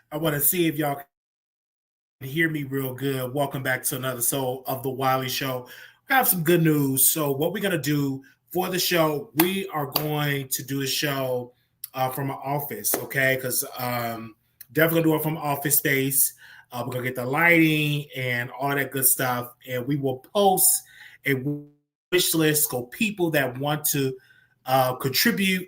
I want to see if y'all can hear me real good. Welcome back to another episode of the Wiley Show. I have some good news. So, what we're gonna do for the show, we are going to do a show from an office, okay? Because definitely do it from office space. We're gonna get the lighting and all that good stuff, and we will post a wish list for people that want to contribute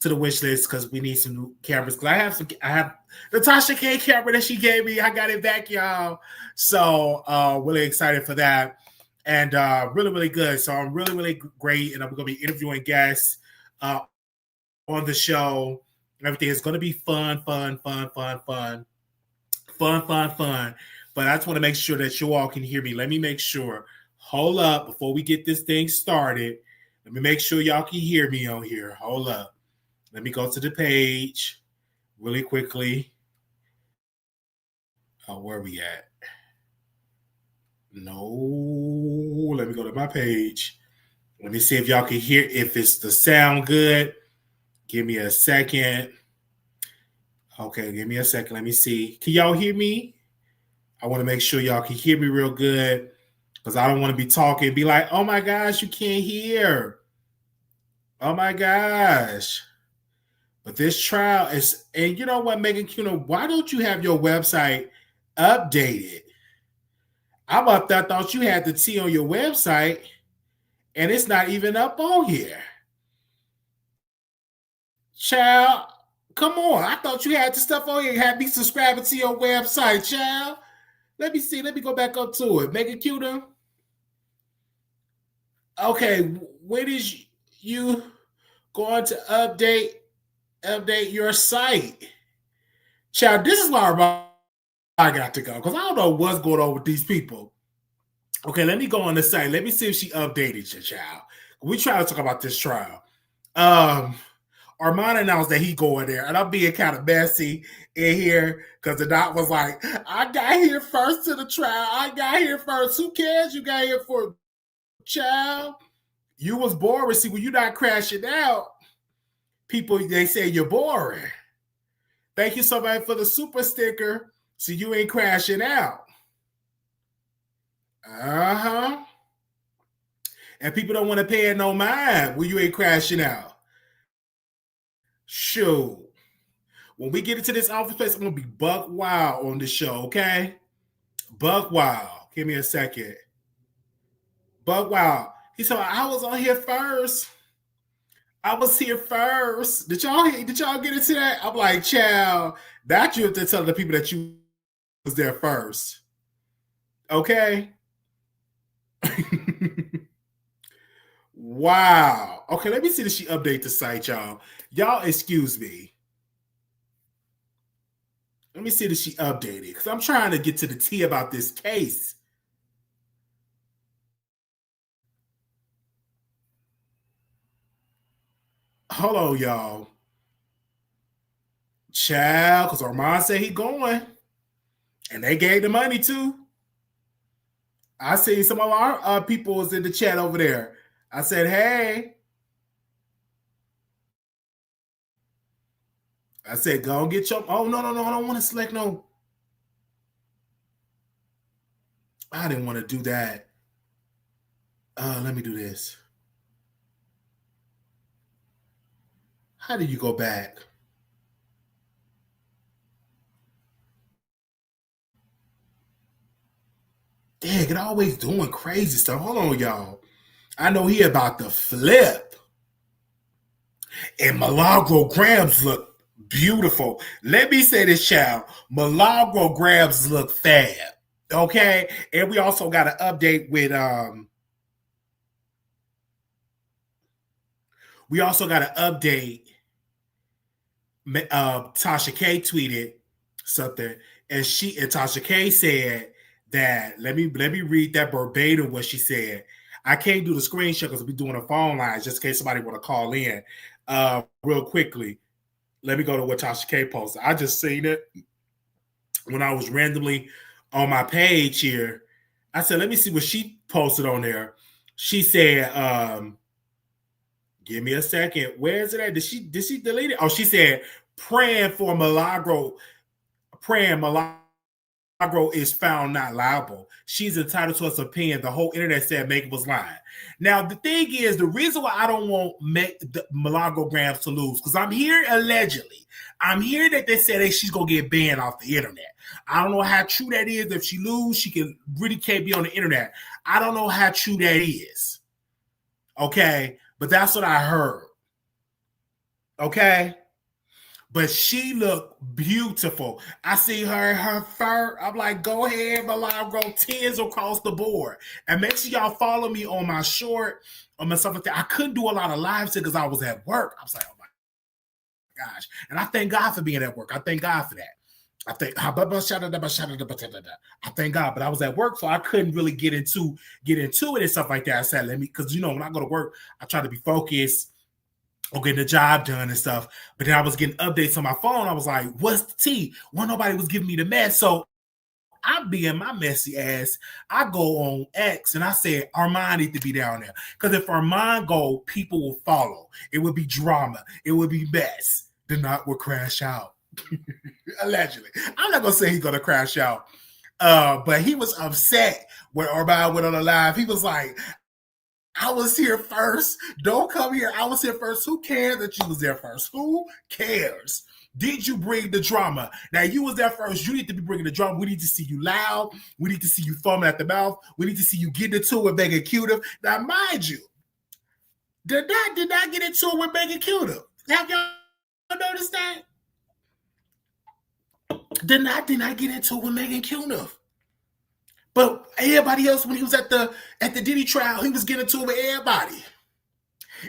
to the wish list because we need some new cameras. Because I have Natasha K camera that she gave me. I got it back, y'all. So really excited for that. And really, really good. So I'm really, really great. And I'm going to be interviewing guests on the show. Everything is going to be fun. But I just want to make sure that you all can hear me. Let me make sure. Hold up before we get this thing started. Let me make sure y'all can hear me on here. Hold up. Let me go to the page really quickly. Where are we at? No, let me go to my page. Let me see if y'all can hear, if it's the sound good. Give me a second. Okay, give me a second. Let me see. Can y'all hear me? I want to make sure y'all can hear me real good because I don't want to be talking and be like, oh my gosh, you can't hear. Oh my gosh. But this trial is, and you know what, Megan Kuna, why don't you have your website updated? I'm up there, thought you had the T on your website, and it's not even up on here. Child, come on. I thought you had the stuff on here. Had me subscribing to your website, child. Let me see. Let me go back up to it. Megan Kuna. Okay, when is you going to update your site? Child, this is why I got to go because I don't know what's going on with these people. Okay, let me go on the site. Let me see if she updated your child. We try to talk about this trial. Armon announced that he going there, and I'm being kind of messy in here because the doc was like, I got here first to the trial. I got here first. Who cares you got here for, child? You was boring. See, when you're not crashing out, people, they say you're boring. Thank you so much for the super sticker. So you ain't crashing out. Uh-huh. And people don't want to pay it no mind when you ain't crashing out. Shoot. When we get into this office place, I'm going to be buck wild on the show, okay? Buck wild. Give me a second. Buck wild. He said, I was on here first. I was here first. Did y'all get into that? I'm like, child, that you have to tell the people that you was there first. Okay? Wow. Okay, let me see if she update the site, y'all. Y'all, excuse me. Let me see if she updated because I'm trying to get to the tea about this case. Hold on, y'all. Child, because Armon said he going. And they gave the money too. I see some of our people was in the chat over there. I said, hey. I said, go get your. Oh, no. I don't want to select no. I didn't want to do that. Let me do this. How do you go back? Dang, it always doing crazy stuff. Hold on, y'all. I know he about to flip. And Milagro Gramz look beautiful. Let me say this, child. Milagro Gramz look fab. Okay? And we also got an update with we also got an update. Tasha K tweeted something, and Tasha K said that let me read that verbatim what she said. I can't do the screenshot because we're doing a phone line just in case somebody want to call in. Real quickly, let me go to what Tasha K posted. I just seen it when I was randomly on my page here. I said, let me see what she posted on there. She said, give me a second. Where is it at? Did she delete it? Oh, she said, praying for Milagro, praying Milagro is found not liable. She's entitled to her opinion. The whole internet said Megan was lying. Now, the thing is, the reason why I don't want Milagro Gramz to lose, because I'm hearing allegedly, I'm hearing that they said that she's going to get banned off the internet. I don't know how true that is. If she lose, she really can't be on the internet. I don't know how true that is. Okay? But that's what I heard. Okay? But she looked beautiful. I see her fur. I'm like, go ahead, Milagro, tears across the board. And make sure y'all follow me on my short, on my stuff like that. I couldn't do a lot of lives because I was at work. I was like, oh my gosh. And I thank God for being at work. I thank God for that. I thank God, but I was at work, so I couldn't really get into it and stuff like that. I said, because when I go to work, I try to be focused or getting the job done and stuff. But then I was getting updates on my phone. I was like, what's the tea? Well, nobody was giving me the mess. So I'm being my messy ass. I go on X and I said, Armon need to be down there. Because if Armon go, people will follow. It would be drama. It would be mess. The knot will crash out. Allegedly. I'm not going to say he's going to crash out. But he was upset when Armon went on the live. He was like, I was here first. Don't come here. I was here first. Who cares that you was there first? Who cares? Did you bring the drama? Now, you was there first. You need to be bringing the drama. We need to see you loud. We need to see you foaming at the mouth. We need to see you getting into it with Megan Cuda. Now, mind you, did not get into it with Megan Cuda. Have y'all noticed that? Did not get into it with Megan Cuda. But everybody else, when he was at the Diddy trial, he was getting to it with everybody.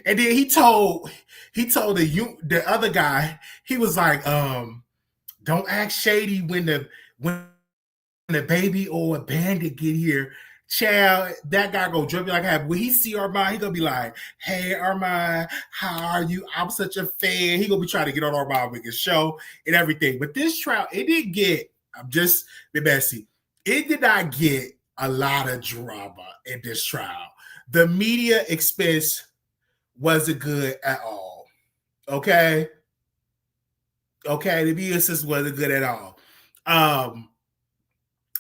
And then he told the other guy, he was like, don't act shady when the baby or a bandit get here. Child, that guy go drip like that. When he see Armon, he gonna be like, hey Armon, how are you? I'm such a fan. He gonna be trying to get on Armon Wiggins' show and everything. But this trial, it didn't get, I'm just the messy. It did not get a lot of drama in this trial. The media expense wasn't good at all. Okay? The media expense wasn't good at all.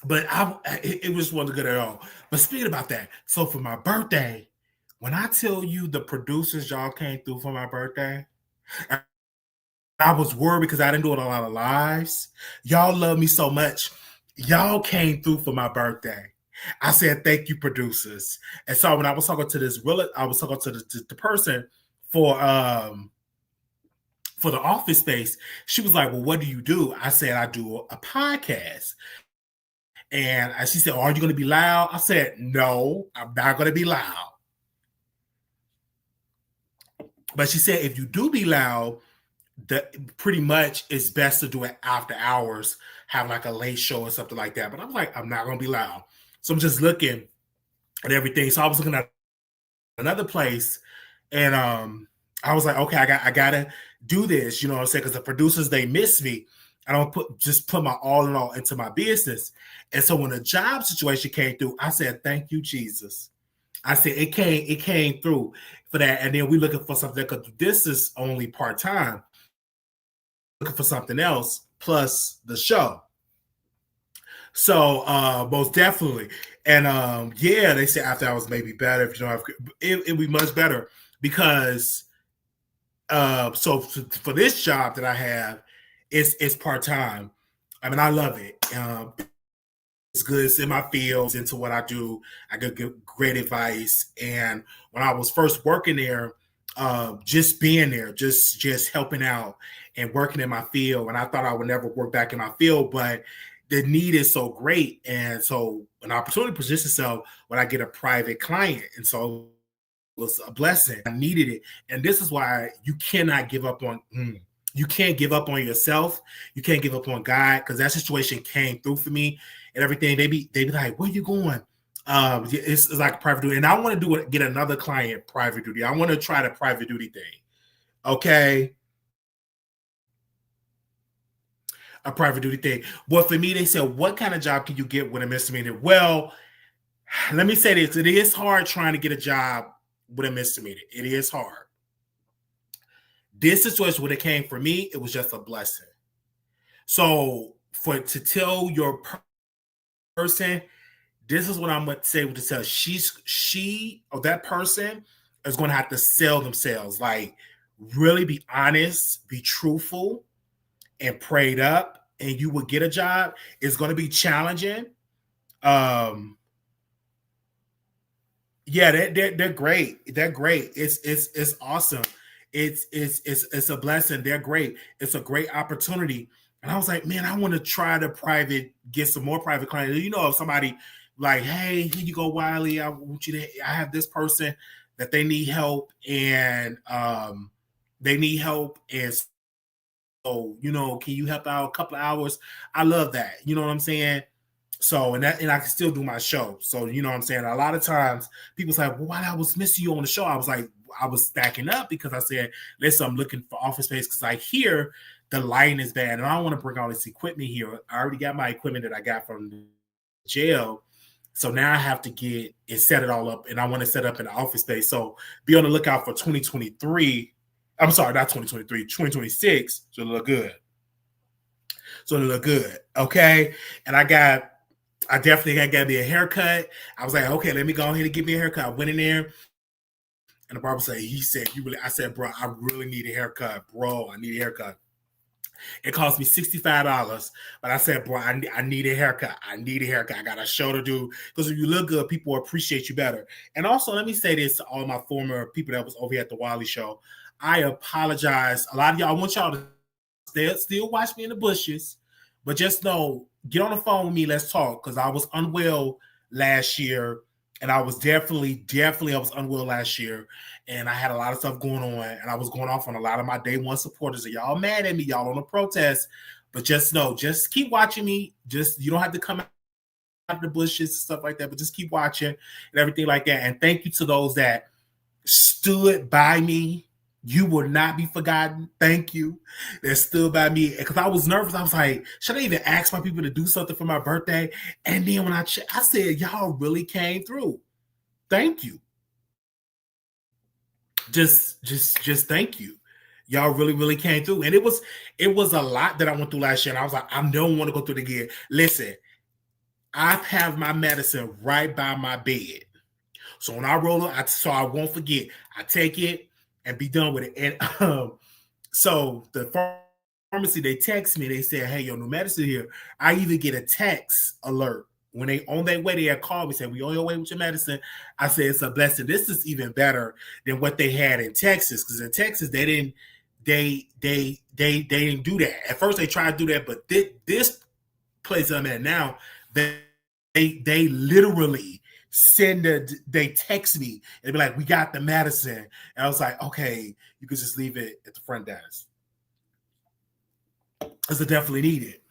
But it just wasn't good at all. But speaking about that, so for my birthday, when I tell you the producers y'all came through for my birthday, I was worried because I didn't do a lot of lives. Y'all love me so much. Y'all came through for my birthday. I said, thank you, producers. And so when I was talking to I was talking to the person for the office space, she was like, well, what do you do? I said, I do a podcast. And she said, are you going to be loud? I said, no, I'm not going to be loud. But she said, if you do be loud, pretty much it's best to do it after hours, have like a late show or something like that. But I'm like, I'm not going to be loud. So I'm just looking at everything. So I was looking at another place and I was like, okay, I got to do this. You know what I'm saying? Because the producers, they miss me. I don't put my all in all into my business. And so when the job situation came through, I said, thank you, Jesus. I said, it came through for that. And then we looking for something, because this is only part-time. Looking for something else plus the show. So most definitely. And yeah, they said after hours may be better. If you don't have it'd be much better because so for this job that I have, it's part-time. I mean, I love it. It's good. It's in my field. It's into what I do. I get great advice. And when I was first working there, just being there, just helping out and working in my field. And I thought I would never work back in my field, but the need is so great. And so an opportunity presents itself when I get a private client. And so it was a blessing. I needed it. And this is why you cannot give up on you can't give up on yourself. You can't give up on God, because that situation came through for me and everything. They be like, where you going? It's like private duty. And I want to get another client private duty. I want to try the private duty thing. Okay. A private duty thing. But for me, they said, what kind of job can you get with a misdemeanor? Well, let me say this. It is hard trying to get a job with a misdemeanor. It is hard. This situation when it came for me, it was just a blessing. So to tell your person, this is what I'm going to say to tell. She or that person is going to have to sell themselves. Like, really be honest, be truthful, and prayed up, and you will get a job. It's going to be challenging. Yeah, they're great. They're great. It's awesome. It's a blessing. They're great. It's a great opportunity. And I was like, man, I want to try to get some more private clients. You know, if somebody like, hey, here you go, Wiley. I want you to. I have this person that they need help, and so, you know, can you help out a couple of hours? I love that. You know what I'm saying? So, and I can still do my show. So, you know what I'm saying? A lot of times people say, well, why I was missing you on the show? I was like, I was stacking up because I said, listen, I'm looking for office space because I hear the lighting is bad and I don't want to bring all this equipment here. I already got my equipment that I got from the jail. So now I have to get and set it all up, and I want to set up an office space. So be on the lookout for 2023. I'm sorry, not 2023, 2026. So it'll look good. Okay. And I definitely got to be a haircut. I was like, okay, let me go ahead and give me a haircut. I went in there, and the barber said, I said, bro, I really need a haircut. Bro, I need a haircut. It cost me $65, but I said, bro, I need a haircut. I got a show to do, because if you look good, people appreciate you better. And also, let me say this to all my former people that was over here at the Wiley Show. I apologize. A lot of y'all, I want y'all to still watch me in the bushes, but just know, get on the phone with me. Let's talk, because I was unwell last year, and I was definitely I was unwell last year, and I had a lot of stuff going on, and I was going off on a lot of my day one supporters, and y'all mad at me, y'all on the protest. But just know, just keep watching me. You don't have to come out of the bushes and stuff like that, but just keep watching and everything like that. And thank you to those that stood by me. You will not be forgotten. Thank you. That stood by me, because I was nervous. I was like, should I even ask my people to do something for my birthday? And then when I said, y'all really came through. Thank you. Just thank you. Y'all really came through. And it was a lot that I went through last year. And I was like, I don't want to go through it again. Listen, I have my medicine right by my bed. So when I roll it, so I won't forget, I take it and be done with it. And so the pharmacy, they text me, they say, hey, your new medicine here. I even get a text alert. When they on their way, they had called me, said, we on your way with your medicine. I said, it's a blessing. This is even better than what they had in Texas, because in Texas, they didn't do that. At first, they tried to do that, but this place I'm at now, they literally they text me and be like, we got the medicine. And I was like, okay, you could just leave it at the front desk, because I definitely need it.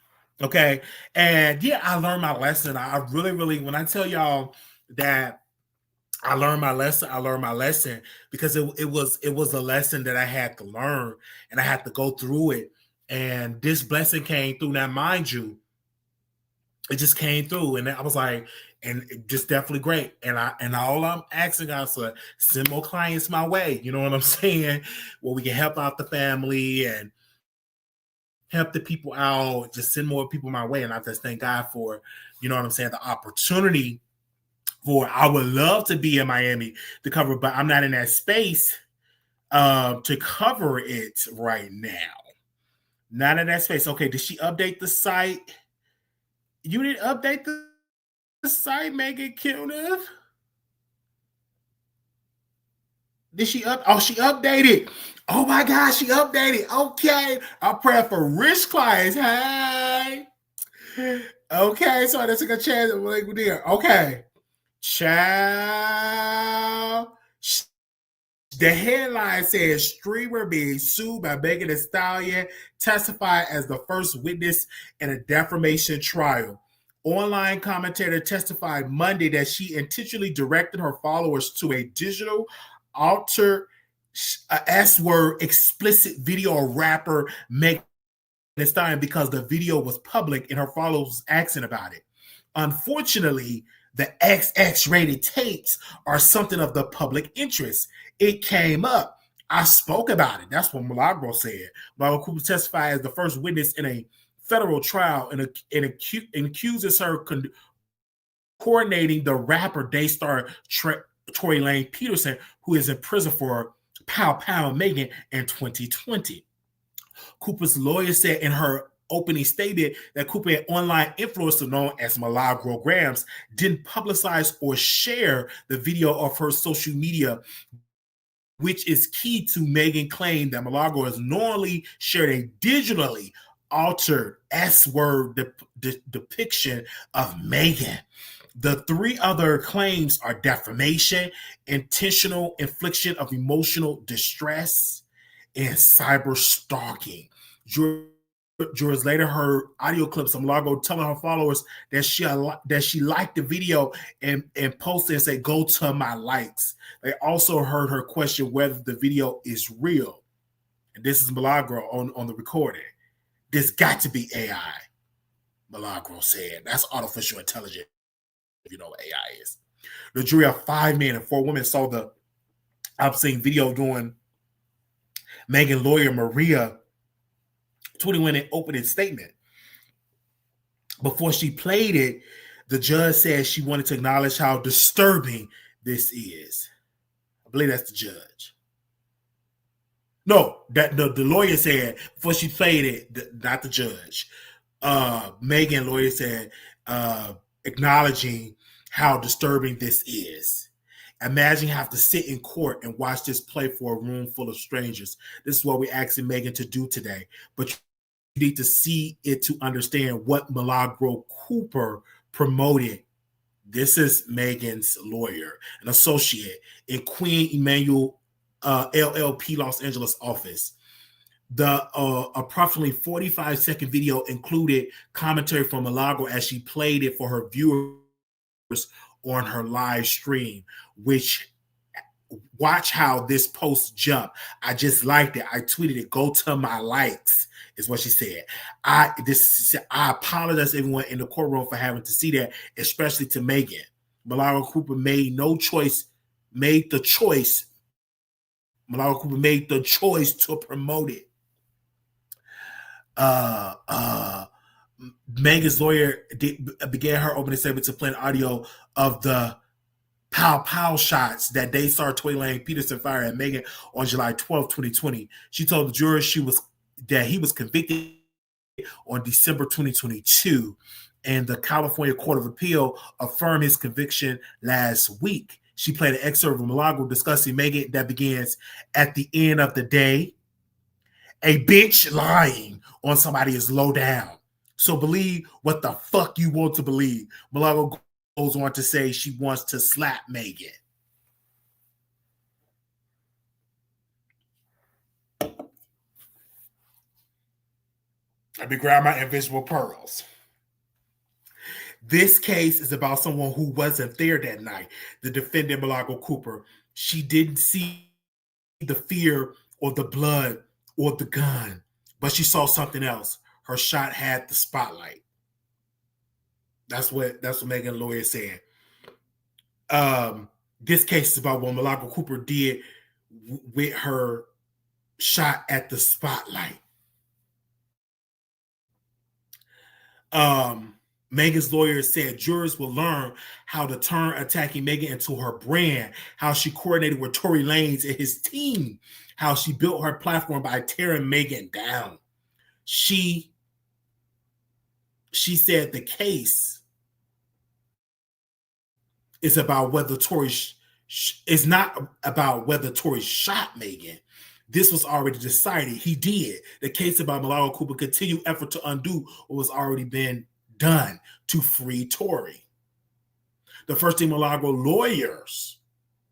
Okay. And yeah, I learned my lesson. I really, when I tell y'all that I learned my lesson, because it was a lesson that I had to learn, and I had to go through it. And this blessing came through. Now, mind you, it just came through, and I was like, and it just definitely great. And all I'm asking God is to send more clients my way. You know what I'm saying? Where we can help out the family and help the people out. Just send more people my way. And I just thank God for, you know what I'm saying, the opportunity. For I would love to be in Miami to cover, but I'm not in that space to cover it right now. Not in that space. Okay, did she update the site? You didn't update the site, Megan Kilniff? Did she she updated. Oh my gosh, she updated. Okay. I'm praying for rich clients. Hey. Okay, so I took a chance. Okay. Child. The headline says, streamer being sued by Megan Thee Stallion testified as the first witness in a defamation trial. Online commentator testified Monday that she intentionally directed her followers to a digital altered S-word explicit video of rapper Megan Thee Stallion, because the video was public and her followers asking about it. Unfortunately, the XX rated tapes are something of the public interest. It came up I spoke about it. That's what Milagro said. Milagro Cooper testified as the first witness in a federal trial and accuses her coordinating the rapper Daystar Tory Lane Peterson, who is in prison for Pow Pow Megan in 2020. Cooper's lawyer said in her opening statement that Cooper, an online influencer known as Milagro Gramz, didn't publicize or share the video of her social media, which is key to Megan's claim that Milagro has normally shared a digitally altered S-word depiction of Megan. The three other claims are defamation, intentional infliction of emotional distress, and cyber stalking. Jurors later heard audio clips of Milagro telling her followers that she liked the video and posted and said, "Go to my likes." They also heard her question whether the video is real. And this is Milagro on the recording. "This got to be AI," Milagro said. That's artificial intelligence, if you know what AI is. The jury of 5 men and 4 women saw the obscene video during Megan's lawyer Maria 21 opening statement. Before she played it, the judge said she wanted to acknowledge how disturbing this is. I believe that's the judge. No, that the lawyer said before she played it, not the judge. Megan lawyer said, acknowledging how disturbing this is. Imagine you have to sit in court and watch this play for a room full of strangers. This is what we're asking Megan to do today. But you need to see it to understand what Milagro Cooper promoted. This is Megan's lawyer, an associate in Queen Emanuel LLP Los Angeles office. The approximately 45-second video included commentary from Milagro as she played it for her viewers on her live stream, which watch how this post jumped. "I just liked it. I tweeted it. Go to my likes," is what she said. I apologize everyone in the courtroom for having to see that, especially to Megan. Milagro Cooper made the choice to promote it. Megan's lawyer began her opening statement to play an audio of the pow pow shots that Daystar Tory Lane Peterson fired at Megan on July 12, 2020. She told the jurors that he was convicted on December 2022, and the California Court of Appeal affirmed his conviction last week. She played an excerpt of Milagro discussing Megan that begins, "At the end of the day, a bitch lying on somebody is low down. So believe what the fuck you want to believe." Milagro goes on to say she wants to slap Megan. Let me grab my invisible pearls. This case is about someone who wasn't there that night. The defendant, Milagro Cooper, she didn't see the fear or the blood or the gun, but she saw something else. Her shot had the spotlight. That's what Megan's lawyer said. This case is about what Milagro Cooper did with her shot at the spotlight. Megan's lawyer said jurors will learn how to turn attacking Megan into her brand, how she coordinated with Tory Lanez and his team, how she built her platform by tearing Megan down. She said the case is about whether Tory is not about whether Tory shot Megan. This was already decided. He did. The case about Milagro Cooper continued effort to undo what was already been done to free Tory. The first thing Milagro lawyers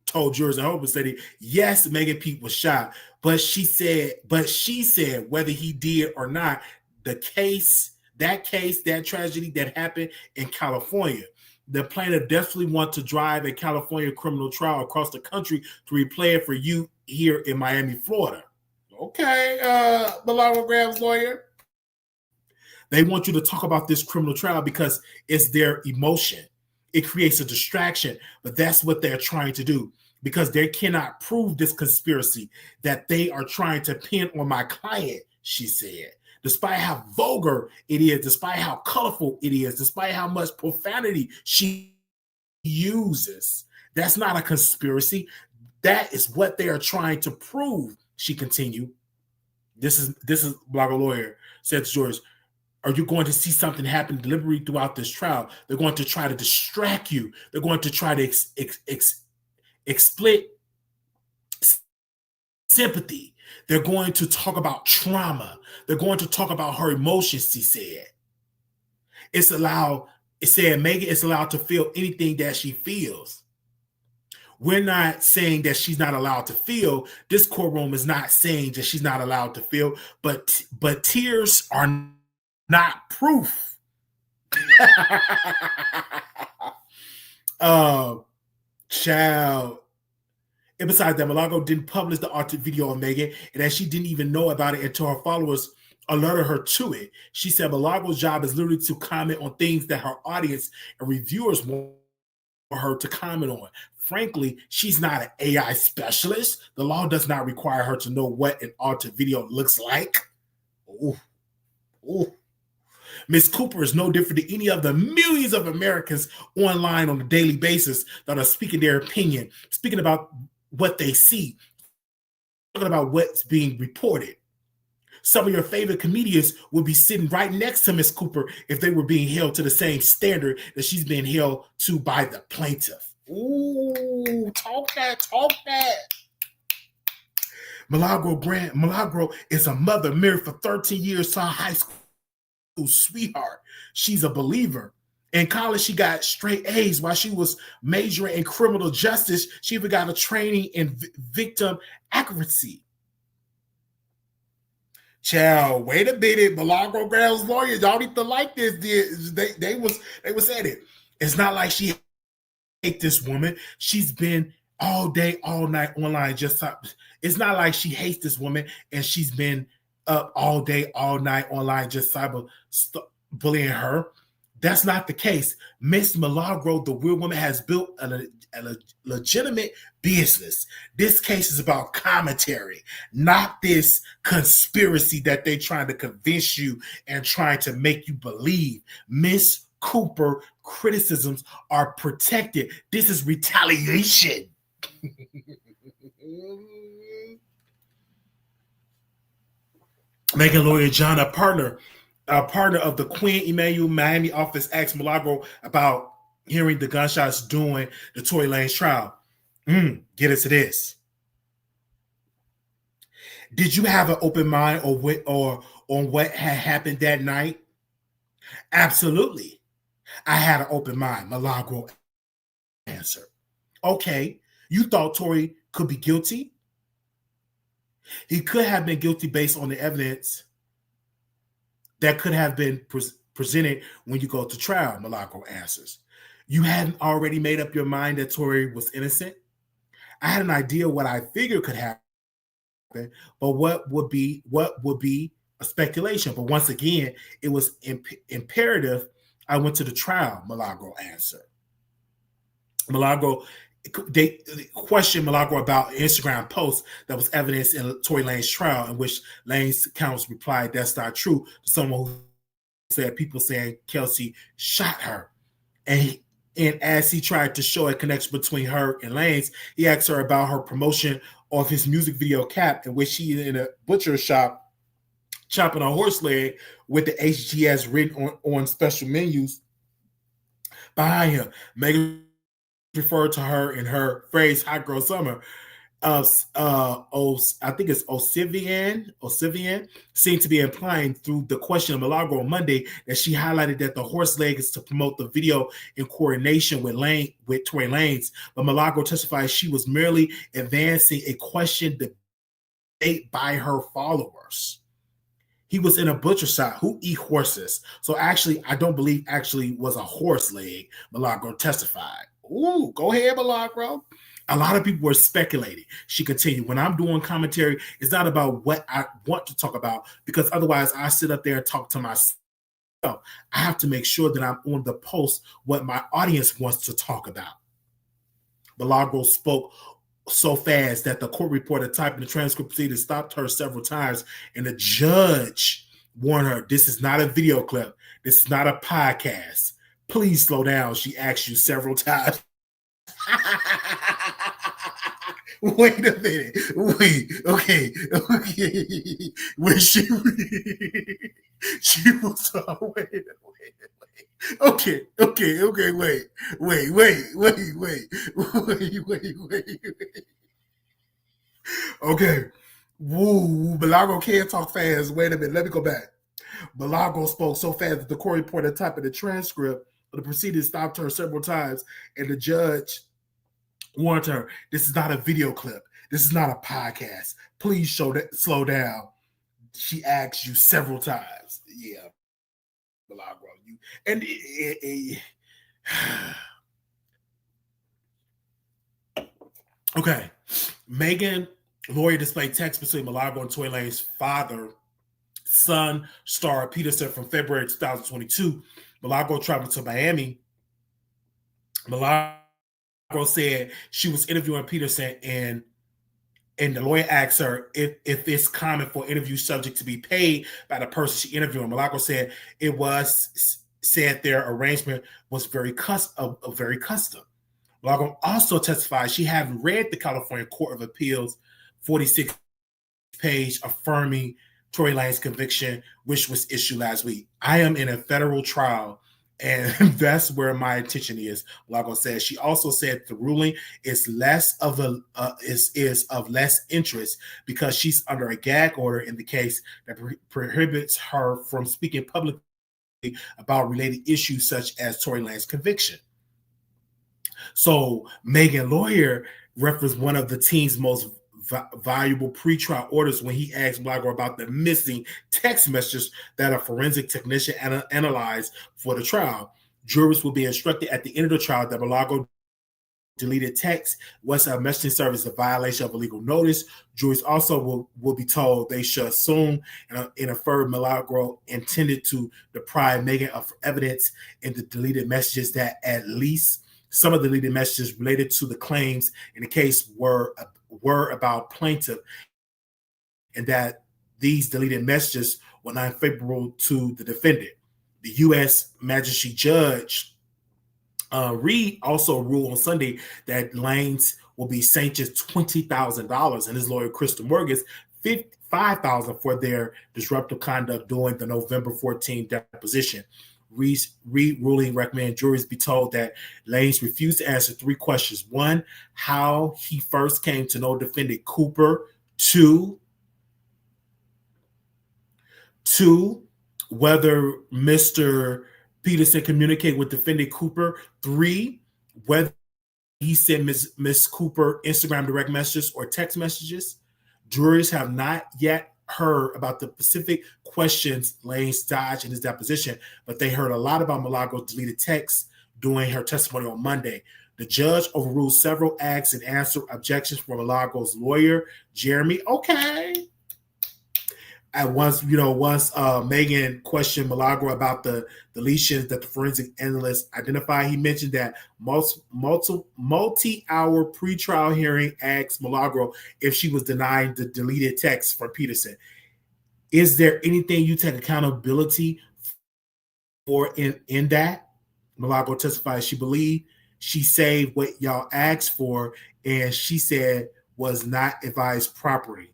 told jurors in Hope City, yes, Megan Pete was shot, but she said whether he did or not, that tragedy that happened in California, the plaintiff definitely want to drive a California criminal trial across the country to replay it for you here in Miami, Florida. Okay, Milagro Gramz lawyer. They want you to talk about this criminal trial because it's their emotion. It creates a distraction, but that's what they're trying to do. because they cannot prove this conspiracy that they are trying to pin on my client, she said. Despite how vulgar it is, despite how colorful it is, despite how much profanity she uses, that's not a conspiracy. That is what they are trying to prove, she continued. This is Milagro lawyer said to George, are you going to see something happen deliberately throughout this trial? They're going to try to distract you. They're going to try to exploit sympathy. They're going to talk about trauma. They're going to talk about her emotions, she said. It said Megan is allowed to feel anything that she feels. We're not saying that she's not allowed to feel. This courtroom is not saying that she's not allowed to feel, but tears are not proof. Child. And besides that, Milagro didn't publish the altered video of Megan, and that she didn't even know about it until her followers alerted her to it. She said Milagro's job is literally to comment on things that her audience and reviewers want her to comment on. Frankly, she's not an AI specialist. The law does not require her to know what an altered video looks like. Ooh. Ooh. Ms. Cooper is no different than any of the millions of Americans online on a daily basis that are speaking their opinion, speaking about what they see, talking about what's being reported. Some of your favorite comedians would be sitting right next to Ms. Cooper if they were being held to the same standard that she's being held to by the plaintiff. Ooh, talk that. Milagro is a mother married for 13 years to a high school sweetheart. She's a believer. In college, she got straight A's while she was majoring in criminal justice. She even got a training in victim accuracy. Child, wait a minute. Milagro Gramz lawyers, y'all need to like this. They was saying it. It's not like she hate this woman. She's been all day, all night online. It's not like she hates this woman and she's been up all day, all night online just cyber bullying her. That's not the case. Miss Milagro, the real woman, has built a legitimate business. This case is about commentary, not this conspiracy that they're trying to convince you and trying to make you believe. Miss Cooper criticisms are protected. This is retaliation. Megan lawyer John, a partner of the Queen Emanuel Miami office, asked Milagro about hearing the gunshots during the Tory Lanez trial. Get into this. Did you have an open mind or on what had happened that night? Absolutely. I had an open mind, Milagro answered. Okay, you thought Tory could be guilty? He could have been guilty based on the evidence that could have been presented when you go to trial, Milagro answers. You hadn't already made up your mind that Tory was innocent? I had an idea what I figured could happen, but what would be a speculation. But once again, it was imperative I went to the trial, Milagro answered. They questioned Milagro about an Instagram post that was evidence in Tory Lanez trial, in which Lanez counsel replied, "That's not true," to someone who said people saying Kelsey shot her. And as he tried to show a connection between her and Lanez, he asked her about her promotion of his music video Cap, in which she in a butcher shop chopping a horse leg with the HGS written on special menus behind him. Megan referred to her in her phrase "Hot Girl Summer." I think it's Osivian seemed to be implying through the question of Milagro on Monday that she highlighted that the horse leg is to promote the video in coordination with Tory Lanez, but Milagro testified she was merely advancing a question debate by her followers. He was in a butcher shop. Who eat horses? So actually, I don't believe actually was a horse leg, Milagro testified. Ooh, go ahead, Milagro. A lot of people were speculating. She continued, when I'm doing commentary, it's not about what I want to talk about, because otherwise I sit up there and talk to myself. I have to make sure that I'm on the post what my audience wants to talk about. Milagro spoke so fast that the court reporter typing the transcript proceeded stopped her several times, and the judge warned her, "This is not a video clip. This is not a podcast. Please slow down." She asked you several times. Wait a minute. Wait. Okay. When she was wait. Okay. Wait. Okay. Woo. Milagro can't talk fast. Wait a minute. Let me go back. Milagro spoke so fast that the court reporter typing the transcript of the proceedings stopped her several times, and the judge warned her, "This is not a video clip. This is not a podcast. Please slow down." She asked you several times. Yeah, Milagro. Okay. Megan lawyer displayed text between Milagro and Tory Lane's son, Star Peterson, from February 2022. Milagro traveled to Miami. Milagro said she was interviewing Peterson, and the lawyer asked her if it's common for interview subject to be paid by the person she interviewed. Milagro said it was, said their arrangement was very custom. Milagro also testified she hadn't read the California Court of Appeals 46-page affirming Tory Lane's conviction, which was issued last week. "I am in a federal trial, and that's where my attention is," Milagro said. She also said the ruling is of less interest because she's under a gag order in the case that prohibits her from speaking publicly about related issues such as Tory Lane's conviction. So Megan lawyer referenced one of the team's most valuable pretrial orders when he asked Milagro about the missing text messages that a forensic technician analyzed for the trial. Jurors will be instructed at the end of the trial that Milagro deleted text was a messaging service, a violation of a legal notice. Jurors also will be told they should assume and infer Milagro intended to deprive Megan of evidence in the deleted messages, that at least some of the deleted messages related to the claims in the case were about plaintiff, and that these deleted messages were not favorable to the defendant. The U.S. Magistrate Judge Reed also ruled on Sunday that Lane's will be sanctioned $20,000 and his lawyer Crystal Morgan's $5,000 for their disruptive conduct during the November 14 deposition. Reed ruling recommended juries be told that Lane's refused to answer 3 questions. 1, how he first came to know defendant Cooper. 2, whether Mr. Peterson communicated with defendant Cooper. 3, whether he sent Miss Cooper Instagram direct messages or text messages. Juries have not yet heard about the specific questions Lane's dodged in his deposition, but they heard a lot about Milagro's deleted texts during her testimony on Monday. The judge overruled several acts and answered objections from Milagro's lawyer, Jeremy. Okay. And once Megan questioned Milagro about the deletions that the forensic analyst identified, he mentioned that multi-hour pretrial hearing asked Milagro if she was denying the deleted text from Peterson. Is there anything you take accountability for in that? Milagro testified she believed she saved what y'all asked for, and she said was not advised properly.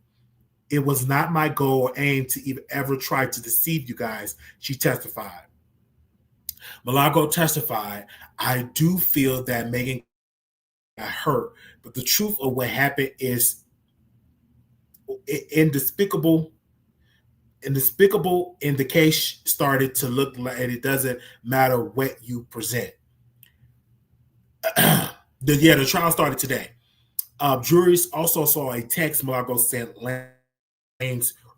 It was not my goal or aim to even ever try to deceive you guys, she testified. Milagro testified, I do feel that Megan got hurt, but the truth of what happened is despicable, and the case started to look like it doesn't matter what you present. The trial started today. Juries also saw a text Milagro sent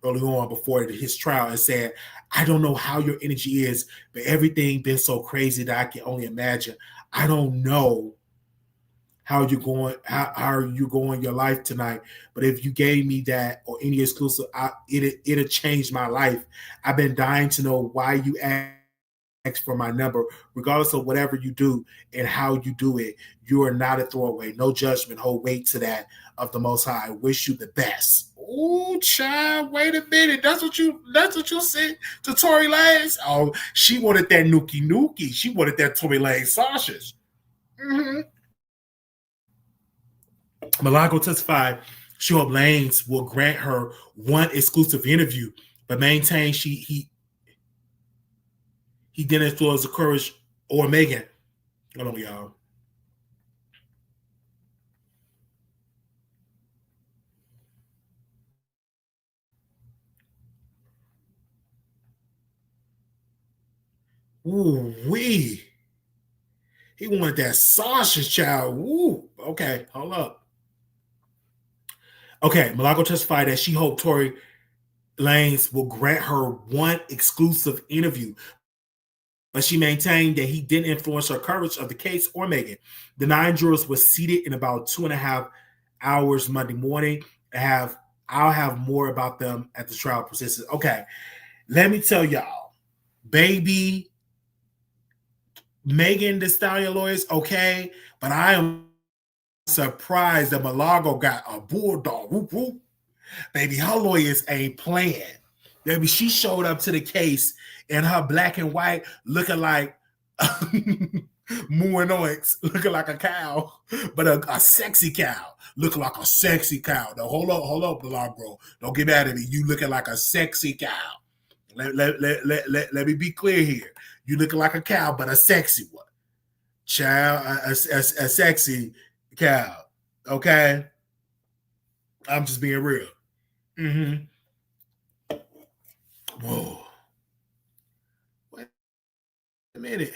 early on before his trial and said, I don't know how your energy is, but everything been so crazy that I can only imagine. I don't know how you're going, how are you going your life tonight, but if you gave me that or any exclusive, it'll change my life. I've been dying to know why you asked for my number, regardless of whatever you do and how you do it. You are not a throwaway. No judgment. Hold weight to that of the Most High. I wish you the best. Oh, child, wait a minute. That's what you said to Tory Lanez. Oh, she wanted that nookie nookie. She wanted that Tory Lanez sausage. Mm-hmm. Milagro testified she hoped Lanez will grant her one exclusive interview, but maintained he didn't influence the courage or Megan. Hold on, y'all. Ooh, wee. He wanted that sausage, child. Ooh, okay, hold up. Okay, Milagro testified that she hoped Tory Lanez will grant her one exclusive interview, but she maintained that he didn't influence her coverage of the case or Megan. The 9 jurors were seated in about 2.5 hours Monday morning. I'll have more about them at the trial process. Okay, let me tell y'all, baby, Megan Thee Stallion lawyers, okay, but I am surprised that Milagro got a bulldog. Whoop, whoop. Baby, her lawyers ain't playing. Baby, she showed up to the case in her black and white, looking like Moo and Oinks, looking like a cow, but a sexy cow, looking like a sexy cow. Now, hold up, Milagro. Don't get mad at me. You looking like a sexy cow. Let me be clear here. You looking like a cow, but a sexy one. Child, a sexy cow. Okay? I'm just being real. Mm-hmm. Whoa. Wait a minute.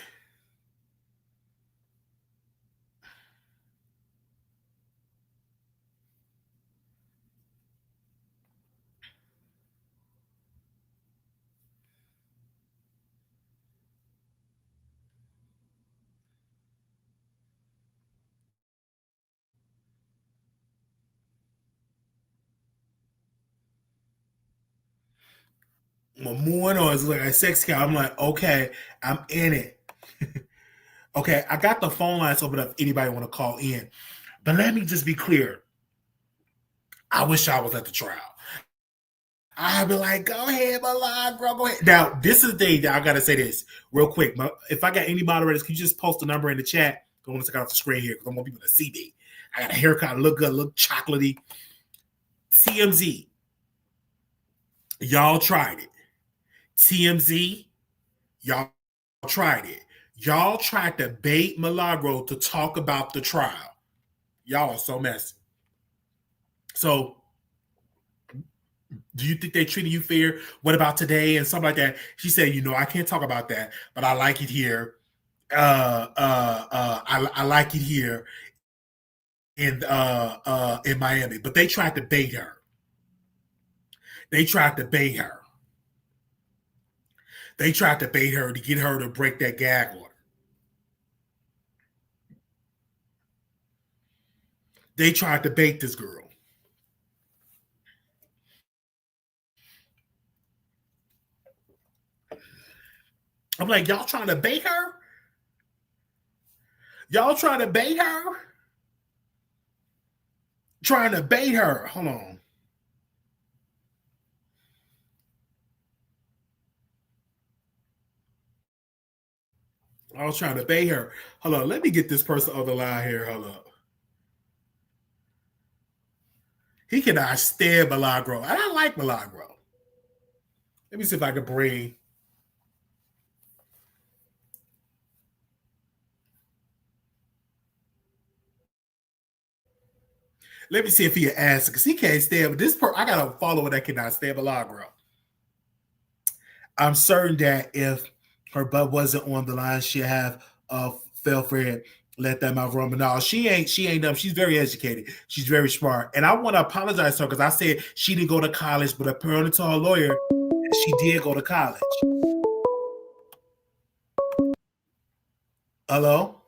More noise, like a sex cow. I'm like, okay, I'm in it. Okay, I got the phone lines open up if anybody want to call in. But let me just be clear. I wish I was at the trial. I'd be like, go ahead, Milagro, go ahead. Now, this is the thing that I got to say this real quick. If I got any moderators, can you just post the number in the chat? I want to take off the screen here because I want people to see me. I got a haircut, look good, look chocolatey. TMZ, y'all tried it. TMZ, y'all tried it. Y'all tried to bait Milagro to talk about the trial. Y'all are so messy. So, do you think they treated you fair? What about today and something like that? She said, I can't talk about that, but I like it here. I like it here in Miami. But they tried to bait her. They tried to bait her. They tried to bait her to get her to break that gag order. They tried to bait this girl. I'm like, y'all trying to bait her? Y'all trying to bait her? Trying to bait her. Hold on. I was trying to bait her. Hold on. Let me get this person on the line here. Hold up. He cannot stand Milagro. And I like Milagro. Let me see if I can bring. Let me see if he answer because he can't stand. But this I got a follower that cannot stand Milagro. I'm certain that if her butt wasn't on the line, she'd have fell for it. Let that mouth run. But no, she ain't dumb. She's very educated. She's very smart. And I want to apologize to her because I said she didn't go to college, but apparently to her lawyer, she did go to college. Hello?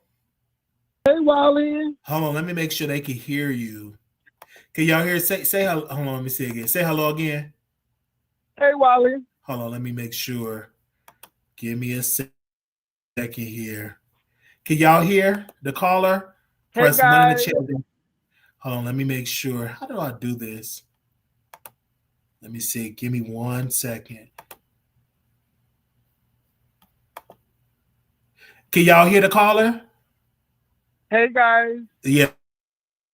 Hey, Wally. Hold on, let me make sure they can hear you. Can y'all hear? Say hello. Hold on, let me see again. Say hello again. Hey, Wally. Hold on, let me make sure. Give me a second. Second here. Can y'all hear the caller? Hey Press 1 in the guys. chat. Hold on, let me make sure. How do I do this? Let me see. Give me 1 second. Can y'all hear the caller? Hey guys. Yeah.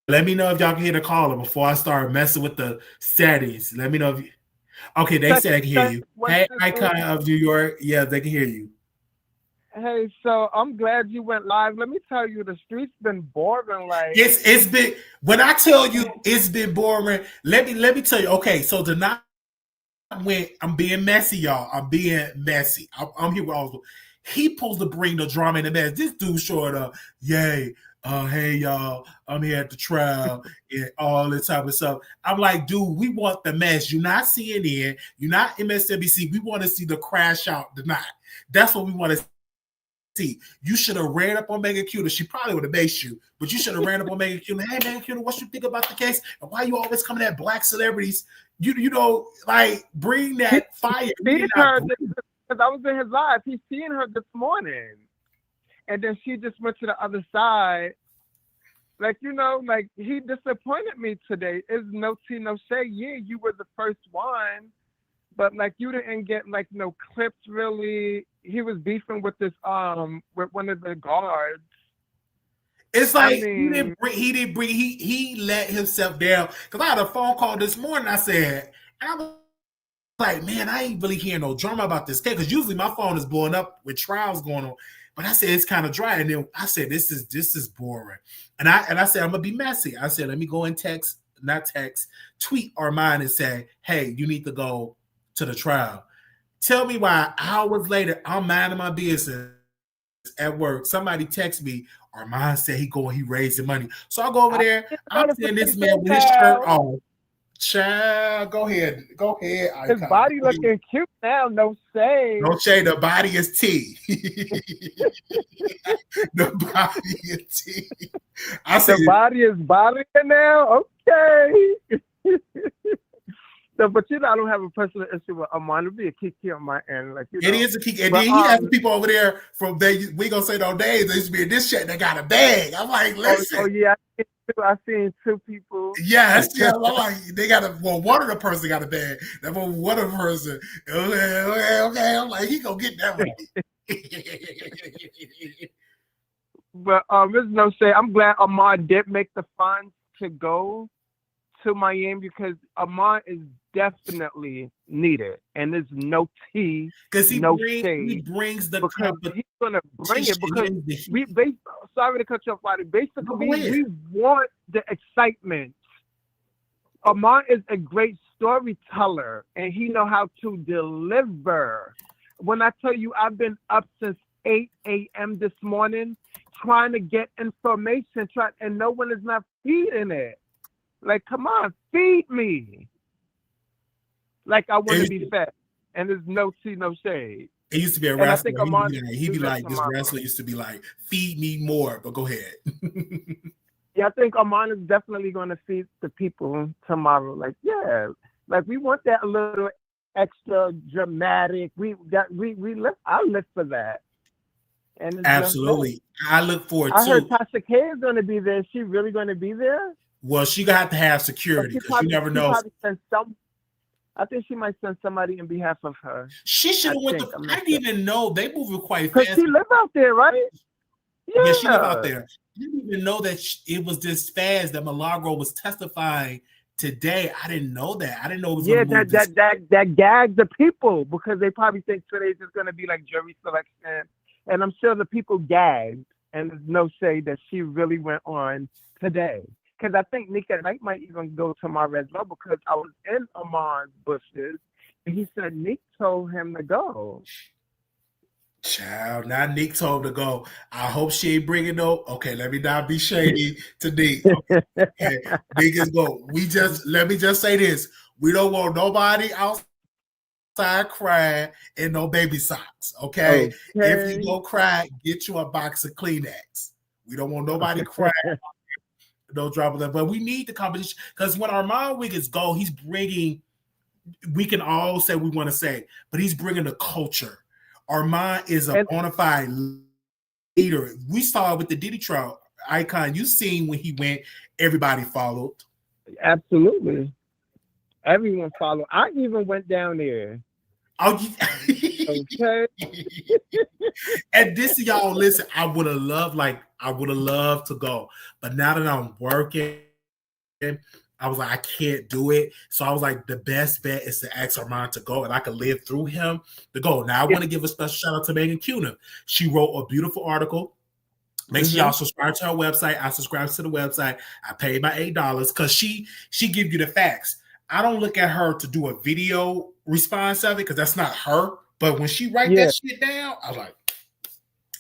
Let me know if y'all can hear the caller before I start messing with the settings. Let me know if you... Okay, they said they can hear you. Hey, Icon of New York. Yeah, they can hear you. Hey, so I'm glad you went live. Let me tell you, the street's been boring. Like it's been, when I tell you it's been boring, let me tell you. Okay, so tonight I'm being messy, y'all. I'm being messy. I'm here with all. He supposed to bring the drama in the mess. This dude showed up. Yay. Hey y'all, I'm here at the trial and all this type of stuff. I'm like, dude, we want the mess. You're not CNN, you're not MSNBC. We want to see the crash out tonight. That's what we want to see. You should have ran up on Megan Cuda. She probably would have maced you, but you should have ran up on Megan Cuda. Hey, Megan Cuda, what you think about the case? And why you always coming at black celebrities? You know, like, bring that fire. Because I was in his live. He's seeing her this morning. And then she just went to the other side. Like, you know, like, he disappointed me today. It's no tea, no shade. Yeah, you were the first one. But, like, you didn't get, like, no clips, really. He was beefing with this, with one of the guards. It's like, he let himself down. Because I had a phone call this morning, I said, and I was like, man, I ain't really hearing no drama about this case. Because usually my phone is blowing up with trials going on. But I said, it's kind of dry. And then I said, this is boring. And I said, I'm going to be messy. I said, let me go and tweet Armon and say, hey, you need to go to the trial. Tell me why hours later, I'm minding my business at work. Somebody text me, Armon said he raising money. So I go over there. I'm seeing this man with his shirt on. Child, go ahead. His body looking cute now, no shade. No shade, the body is tea. The body is tea. I said the body is bodying now? Okay. So, but you know, I don't have a personal issue with Armon. It'll be a kiki on my end. Like, you know. It is a kiki. And then he has some people over there from there. We gonna say no names. They used to be in this chat. They got a bag. I'm like, listen. Oh yeah, I've seen two people. Yes, yeah. I'm like, they got one of the person got a bag. That one of the person. Okay. I'm like, he gonna get that one. But there's no say. I'm glad Armon did make the funds to go to Miami because Armon is definitely needed, and there's no tea, because he brings the because he's gonna bring it because sorry to cut you off, buddy. Basically, we want the excitement. Armon is a great storyteller, and he know how to deliver. When I tell you, I've been up since 8 a.m. this morning trying to get information, and no one is not feeding it. Like, come on, feed me. Like, I want to be fed. And there's no tea, no shade. It used to be a wrestler. He'd be like, this wrestler used to be like, feed me more, but go ahead. Yeah, I think Armon is definitely going to feed the people tomorrow. Like, yeah, like we want that a little extra dramatic. I live for that. And absolutely. I look forward to it. I heard Tasha K is going to be there. Is she really going to be there? Well, she gonna have to have security because you never know. I think she might send somebody in behalf of her. She should have went. I didn't even know they moving quite fast. Because she live out there, right? Yeah, she live out there. I didn't even know that it was this fast that Milagro was testifying today. I didn't know that. I didn't know it was. Yeah, that gags the people because they probably think today's just gonna be like jury selection, and I'm sure the people gagged. And there's no shade that she really went on today. Because I think Nick might even go tomorrow as well because I was in Armon's bushes and he said Nick told him to go. Child, now Nick told him to go. I hope she ain't bringing no. Okay, let me not be shady to Nick. Okay. Nick is go. Let me just say this. We don't want nobody outside crying in no baby socks. Okay? If you go cry, get you a box of Kleenex. We don't want nobody crying. No drop of that, but we need the competition because when Armon Wiggins go, he's bringing. We can all say we want to say, but he's bringing the culture. Armon is a bona fide leader. We saw it with the Diddy Trout icon. You seen when he went, everybody followed. Absolutely. Everyone followed. I even went down there. Oh, okay. And this, y'all, listen, I would have loved to go. But now that I'm working, I was like, I can't do it. So I was like, the best bet is to ask Armon to go, and I could live through him to go. Now, I want to give a special shout out to Megan Cuna. She wrote a beautiful article. Make sure y'all subscribe to her website. I subscribe to the website. I paid my $8 because she gives you the facts. I don't look at her to do a video response of it because that's not her. But when she write that shit down, I was like,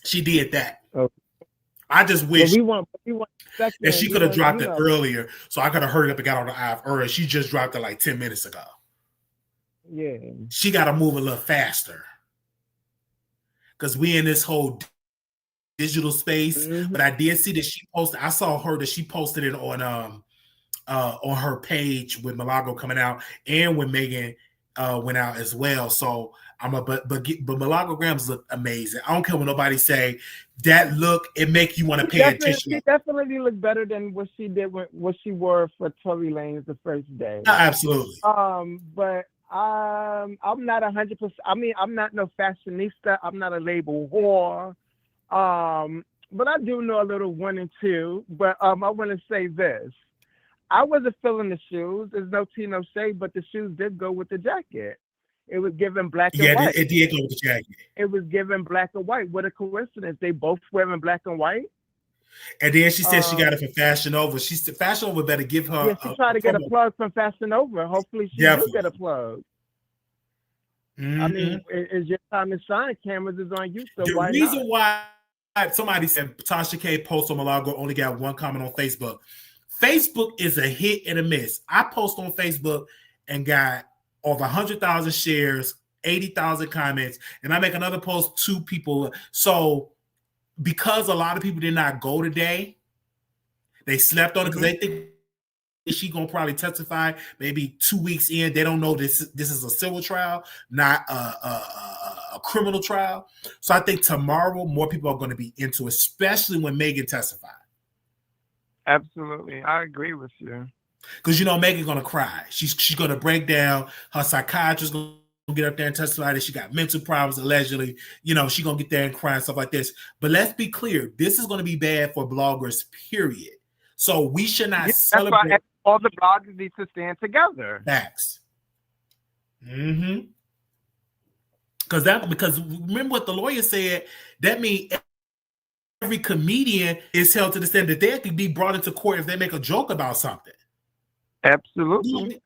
she did that. Okay. I just wish that she could have dropped it earlier, so I could have hurried up and got on the app earlier. She just dropped it like 10 minutes ago. Yeah. She got to move a little faster because we in this whole digital space. But I did see that she posted. I saw her that she posted it on her page with Milagro coming out and when Megan went out as well. So but Milagro Gramz looked amazing. I don't care what nobody say. That look, it make you want to pay attention. She definitely looked better than what she did what she wore for Tory Lanez the first day. Absolutely. But I'm not 100%. I mean, I'm not no fashionista. I'm not a label whore. But I do know a little 1 and 2. But I want to say this. I wasn't feeling the shoes. There's no tea, no shade, but the shoes did go with the jacket. It was given black and white. Yeah, it did go with the jacket. It was given black and white. What a coincidence. They both wearing black and white. And then she said she got it from Fashion Nova. She said Fashion Nova better give her. Yeah, she tried to get a plug from Fashion Nova. Hopefully she will get a plug. I mean, it's your time to shine. Cameras is on you, so why not? The reason why somebody said Tasha K post on Milagro only got 1 comment on Facebook. Facebook is a hit and a miss. I post on Facebook and got over 100,000 shares, 80,000 comments, and I make another post, 2 people. So because a lot of people did not go today, they slept on it because they think she gonna probably testify maybe 2 weeks in. They don't know this is a civil trial, not a criminal trial. So I think tomorrow more people are going to be into it, especially when Megan testified. Absolutely, I agree with you. Because Megan's gonna cry. She's gonna break down. Her psychiatrist gonna get up there and testify that she got mental problems allegedly. She's gonna get there and cry and stuff like this. But let's be clear, this is gonna be bad for bloggers, period. So we should not celebrate. That's why all the bloggers need to stand together. Facts. Because remember what the lawyer said. That means every comedian is held to the standard that they could be brought into court if they make a joke about something. Absolutely.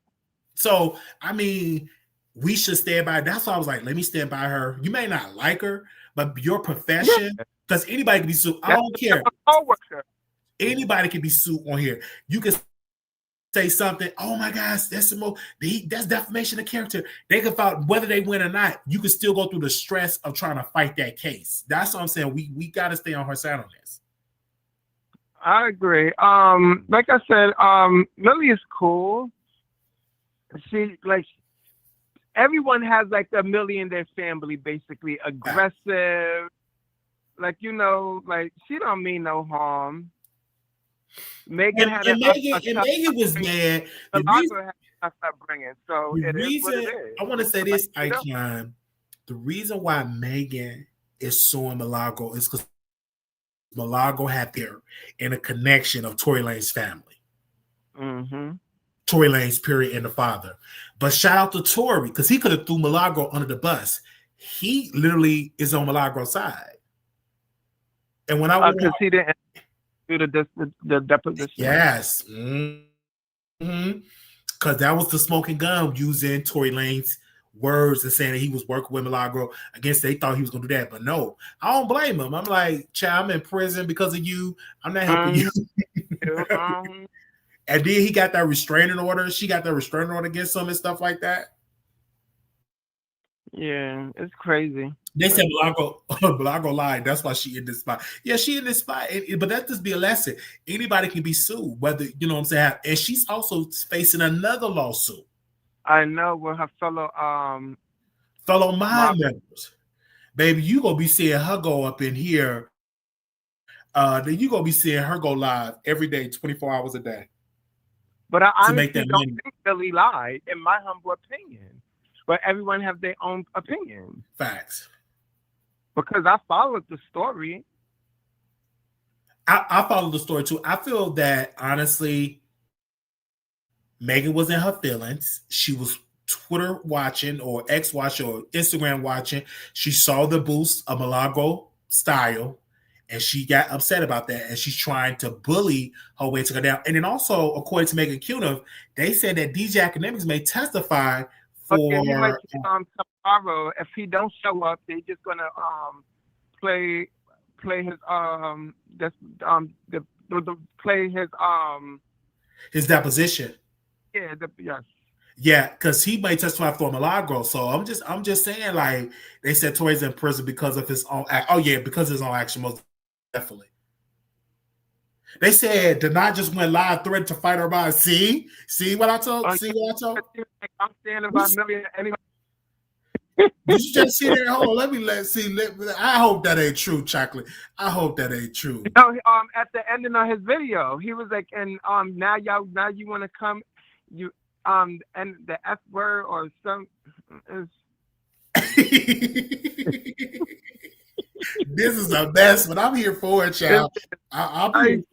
So, I mean, we should stand by. That's why I was like, let me stand by her. You may not like her, but your profession, because anybody can be sued. I don't care. Anybody can be sued on here. You can say something. Oh my gosh, that's defamation of character. They can file whether they win or not. You can still go through the stress of trying to fight that case. That's what I'm saying. We got to stay on her side on this. I agree. Like I said, Millie is cool. Everyone has like a Millie in their family, basically aggressive. She don't mean no harm. Megan Megan was mad. The reason I want to say this, Icon. The reason why Megan is suing Milagro is because Milagro had there in a connection of Tory Lanez family. Tory Lanez, period, and the father. But shout out to Tory because he could have threw Milagro under the bus. He literally is on Milagro's side. And when I because he didn't do the deposition. Yes. Because that was the smoking gun using Tory Lanez words and saying that he was working with Milagro. I guess they thought he was going to do that, but no, I don't blame him. I'm like, child, I'm in prison because of you. I'm not helping you. And then he got that restraining order. She got that restraining order against him and stuff like that. Yeah, it's crazy. They said Milagro lied. That's why she in this spot. Yeah, she in this spot. But that just be a lesson. Anybody can be sued, whether, you know what I'm saying? And she's also facing another lawsuit. I know, with her fellow mob members. Baby, you gonna be seeing her go up in here then you gonna be seeing her go live every day, 24 hours a day. But I honestly don't think Billy lied, in my humble opinion. But everyone has their own opinion. Facts. Because I followed the story. I followed the story too. I feel that honestly, Megan was in her feelings. She was Twitter watching or X watching or Instagram watching. She saw the boost of Milagro style and she got upset about that. And she's trying to bully her way to go down. And then also, according to Megan Cuniff, they said that DJ Academics may testify for tomorrow. If he don't show up, they just gonna play his his deposition. Yeah, yes. Yeah, because he may testify for Milagro. So I'm just saying, like, they said Tory's in prison because of his own act. Oh yeah, because of his own action, most definitely. They said Denai just went live threatened to fight her body. See what I told? See what I told? I'm standing by million anyway. Did you just see that? Hold on, I hope that ain't true, Chocolate. I hope that ain't true. At the ending of his video, he was like, and now you want to come, you and the F word or some. This is the best, but I'm here for it, child. I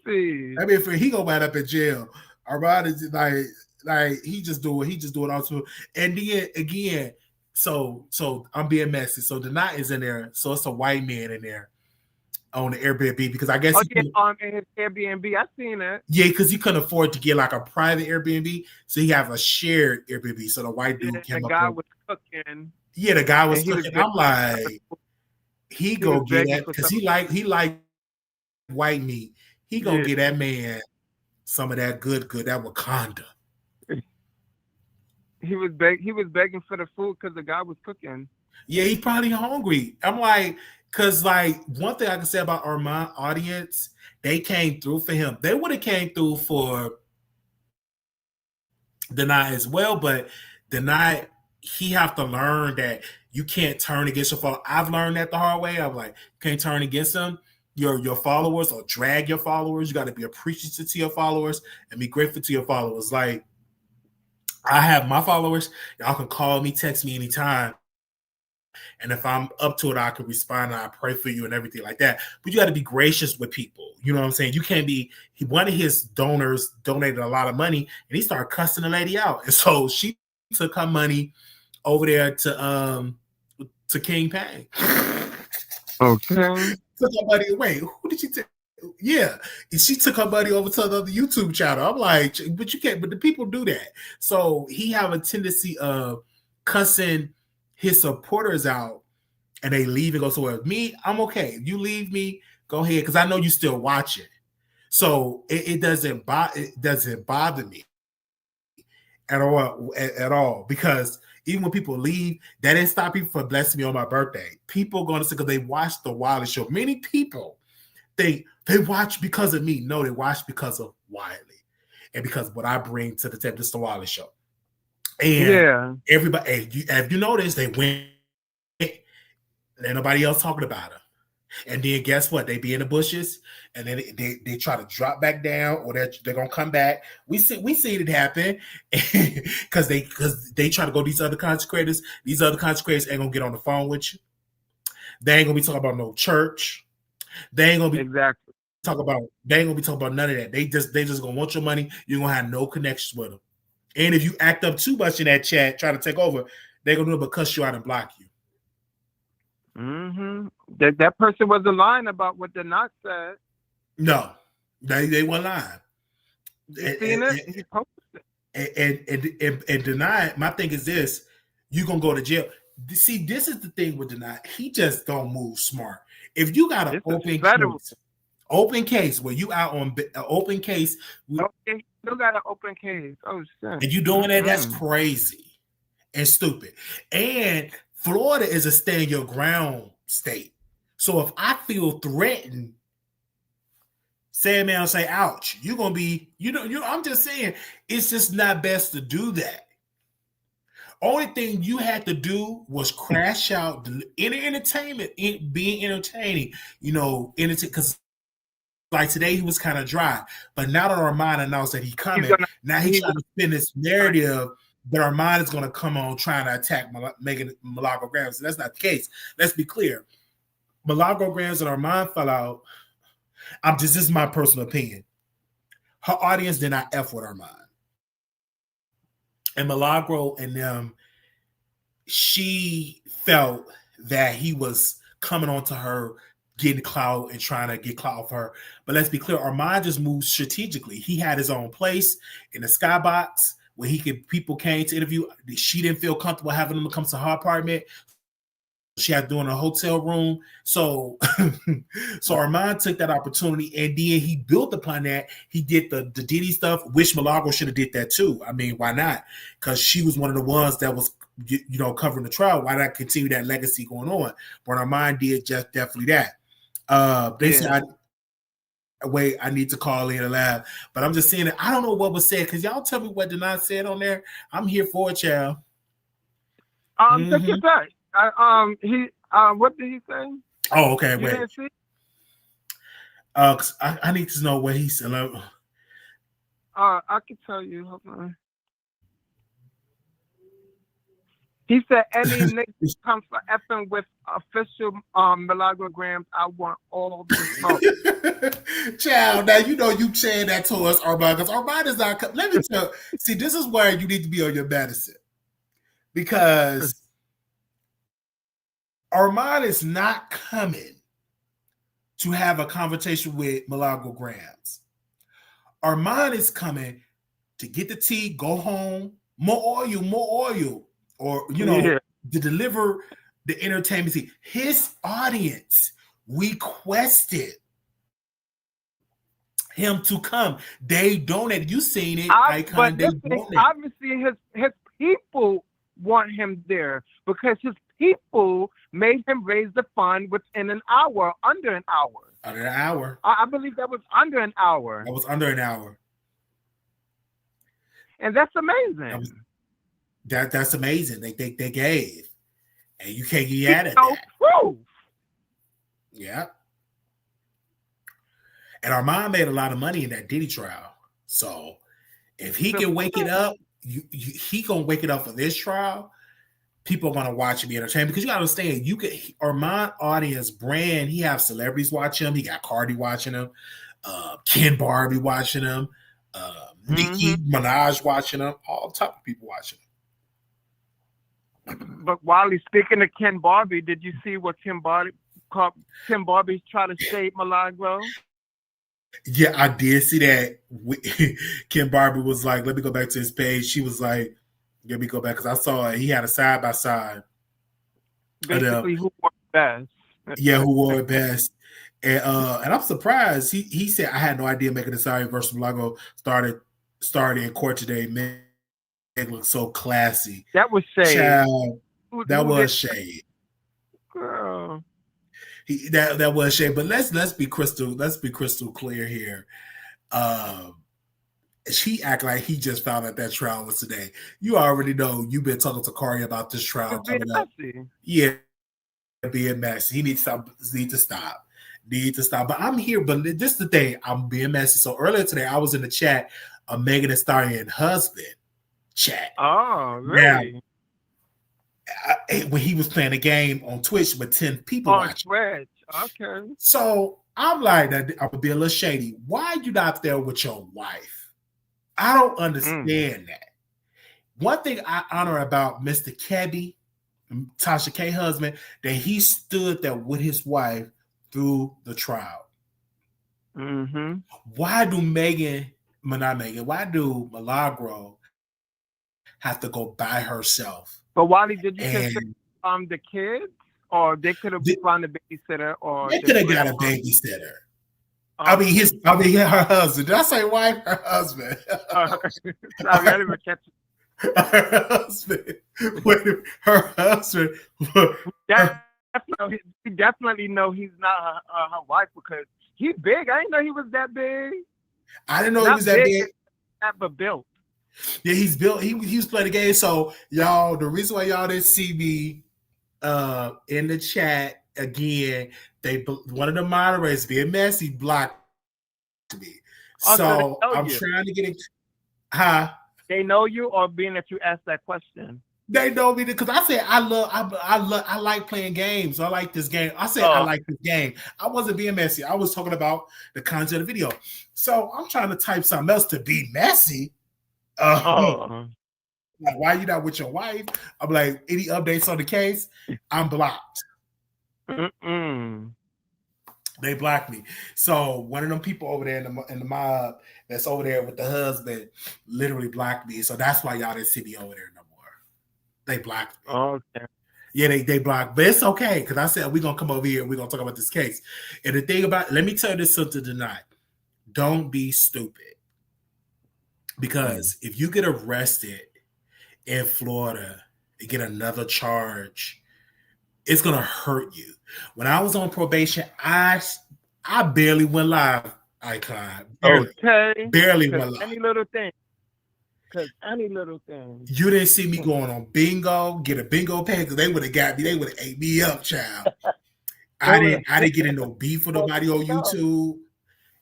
mean, for he gonna wind up in jail. Armon is like he just do it also. And then again. So I'm being messy. So Denai is in there. So it's a white man in there on the Airbnb because I guess in his Airbnb. I've seen it. Yeah, because he couldn't afford to get like a private Airbnb, so he have a shared Airbnb. So the white dude came the up. guy was cooking. Yeah, the guy was cooking. I'm like, he go get that because he like white meat. He gonna get that man some of that good that Wakanda. He was begging for the food because the guy was cooking. Yeah, he's probably hungry. I'm like, because like one thing I can say about Armon audience, they came through for him. They would have came through for Denai as well, but Denai, he have to learn that you can't turn against your follower. I've learned that the hard way. I'm like, can't turn against them. Your followers or drag your followers. You got to be appreciative to your followers and be grateful to your followers. Like, I have my followers. Y'all can call me, text me anytime. And if I'm up to it, I can respond and I pray for you and everything like that. But you got to be gracious with people. You know what I'm saying? You can't be. One of his donors donated a lot of money and he started cussing the lady out. And so she took her money over there to King Pang. Okay. Took her money away. Who did she take? Yeah, she took her money over to another YouTube channel. I'm like, but you can't. But the people do that. So he have a tendency of cussing his supporters out, and they leave and go somewhere. Me, I'm okay. If you leave me, go ahead, because I know you still watching. So it doesn't bother me at all. Because even when people leave, that didn't stop people from blessing me on my birthday. People going to say because they watched the Wiley show. Many people. They watch because of me. No, they watch because of Wiley and because of what I bring to the table. This is the Wiley show. And everybody, if you notice, they went. Ain't nobody else talking about them. And then guess what? They be in the bushes, and then they try to drop back down, or they're gonna come back. We seen it happen because they try to go these other content creators. These other content creators ain't gonna get on the phone with you. They ain't gonna be talking about no church. They ain't gonna be talking about none of that. They just gonna want your money. You're gonna have no connections with them. And if you act up too much in that chat, try to take over, they're gonna do it but cuss you out and block you. Mm-hmm. That person wasn't lying about what Denai said. No, they weren't lying. You seen it? He posted it. And Denai, my thing is this: you gonna go to jail. See, this is the thing with Denai. He just don't move smart. If you got an open case where you out on an open case, okay, still got an open case. Oh shit! And you doing that? That's crazy and stupid. And Florida is a stand your ground state. So if I feel threatened, say man, say ouch. You're gonna be, I'm just saying, it's just not best to do that. Only thing you had to do was crash out in entertainment, being entertaining, because like today he was kind of dry, but now that Armon announced that he's coming, now he's trying to spin this narrative that Armon is going to come on trying to attack Milagro Gramz. So that's not the case. Let's be clear. Milagro Gramz and Armon fell out. This is my personal opinion. Her audience did not F with Armon. And Milagro and them, she felt that he was coming on to her, getting clout and trying to get clout for her. But let's be clear, Armon just moved strategically. He had his own place in the skybox where people came to interview. She didn't feel comfortable having them come to her apartment. She had doing a hotel room. So Armon took that opportunity, and then he built upon that. He did the Diddy stuff, which Milagro should have did that too. I mean, why not? Because she was one of the ones that was, covering the trial. Why not continue that legacy going on? But Armon did just definitely that. They said, I need to call in and laugh. But I'm just saying that I don't know what was said, because y'all tell me what did not said on there. I'm here for it, child. Take it back. What did he say? Oh, okay. Wait. I need to know what he said. I can tell you. Hold on. He said, "Any niggas come for effing with official Milagro Gramz, I want all the smoke." Child, now you saying that to us, Armon, because Armon is not. Let me tell you. See, this is where you need to be on your medicine, because Armon is not coming to have a conversation with Milagro Gramz. Armon is coming to get the tea, go home, more oil, or to deliver the entertainment tea. His audience requested him to come. They donated. You seen it, Icon? Obviously, his people want him there because his people made him raise the fund within an hour, under an hour. Under an hour. I believe that was under an hour. That was under an hour. And that's amazing. That's amazing. They gave. And you can't get at it. No proof. Yeah. And Armon made a lot of money in that Diddy trial. So if he can wake it up, he gonna wake it up for this trial. People are gonna watch and be entertained, because you gotta understand, Armon audience brand. He have celebrities watching him. He got Cardi watching him, Ken Barbie watching him, Nicki Minaj watching him. All type of people watching him. But Wally, speaking of Ken Barbie, did you see what Ken Barbie's trying to shade Milagro? Yeah, I did see that. Ken Barbie was like, let me go back to his page. She was like, let me go back, because I saw it. He had a side by side. Basically, who wore it best? Yeah, who wore it best? And I'm surprised. He said, I had no idea Megan Thee Stallion versus Milagro started in court today. Man, it looked so classy. That was shade. Child, that was shade. Girl. That was shade. But let's be crystal clear here. She act like he just found out that trial was today. You already know you've been talking to Kari about this trial coming up. Yeah, being messy. He needs to stop. But I'm here. But this is the thing. I'm being messy. So earlier today, I was in the chat of Megan Thee Stallion husband chat. Oh, really? Now, when he was playing a game on Twitch with 10 people watching. Twitch. Okay. So I'm like, I'm gonna be a little shady. Why are you not there with your wife? I don't understand that. One thing I honor about Mr. Kebby, Tasha K husband, that he stood there with his wife through the trial. Why do why do Milagro have to go by herself? But Wally, did you consider the kids, or they could have found a babysitter, or they could have got a babysitter? I mean, her husband. Did I say wife? Her husband. Sorry, I didn't even catch it. Her husband. Her husband. We definitely know he's not her wife, because he's big. I didn't know he was that big. I didn't know he was that big. But built. Yeah, he's built. He was playing the game. So y'all, the reason why y'all didn't see me in the chat again, one of the moderators being messy blocked me. Oh, So I'm trying to get it. Huh? They know you, or being that you asked that question? They know me because I said I like playing games. I like this game. I said I like this game. I wasn't being messy. I was talking about the content of the video. So I'm trying to type something else to be messy. Like, why you not with your wife? I'm like, any updates on the case? I'm blocked. They blocked me. So one of them people over there in the mob that's over there with the husband literally blocked me. So that's why y'all didn't see me over there no more. They blocked me. Okay. Yeah, they blocked. But it's okay because I said we're going to come over here and we're going to talk about this case. And the thing about, let me tell you this something tonight. Don't be stupid. Because if you get arrested in Florida and get another charge, it's going to hurt you. When I was on probation, I barely went live, Icon. Barely went live. Any little thing. Because any little thing. You didn't see me going on bingo, get a bingo pad, because they would have got me. They would have ate me up, child. I didn't get in no beef with nobody on YouTube.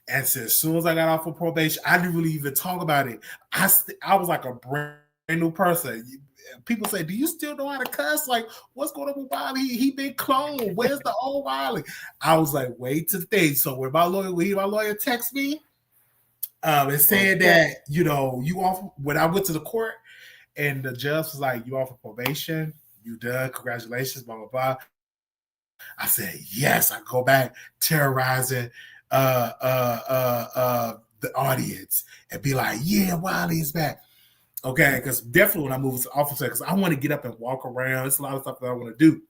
And so as soon as I got off of probation, I didn't really even talk about it. I was like a brand new person. People say, do you still know how to cuss? Like, what's going on with Wiley? He been cloned. Where's the old Wiley? I was like, wait to the thing. So when my lawyer text me, and said that, you off, when I went to the court and the judge was like, you off of probation, you done, congratulations, blah, blah, blah. I said, yes, I go back terrorizing the audience and be like, yeah, Wiley is back. Okay, because definitely when I move to officer, because I want to get up and walk around. It's a lot of stuff that I want to do.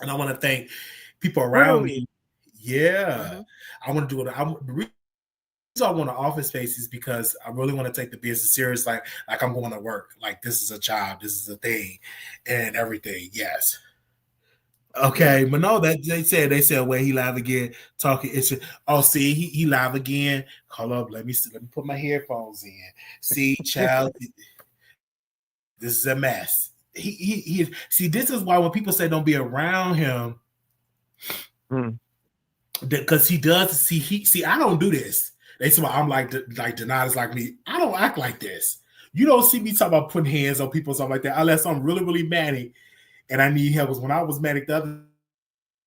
And I want to thank people around me. Yeah. I want to do it. The reason I want an office space is because I really want to take the business serious, like I'm going to work. Like, this is a job, this is a thing, and everything. Yes. Okay, but no, that they said, well, he live again talking. See, he live again. Hold up, let me put my headphones in. See, child, this is a mess. He see, this is why when people say don't be around him, because he does. See, I don't do this. They say, well, I'm like Denata's like me. I don't act like this. You don't see me talking about putting hands on people, something like that, unless I'm really, really manic and I need help. Because when I was manic the other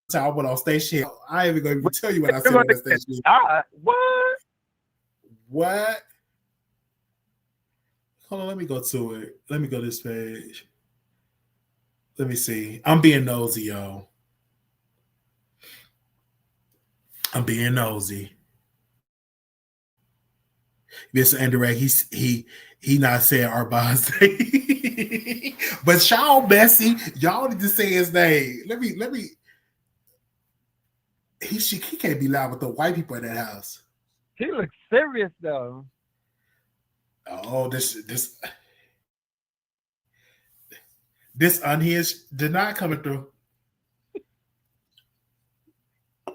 time, I went on station. I ain't even going to tell you what I said on that station. What? Hold on, let me go to it. Let me go to this page. Let me see. I'm being nosy, y'all. I'm being nosy. Mr. Indirect, he not saying Arbon's name. But y'all messy. Y'all need to say his name. Let me. He can't be loud with the white people in that house. He looks serious though. Oh, this unhinged did not coming through.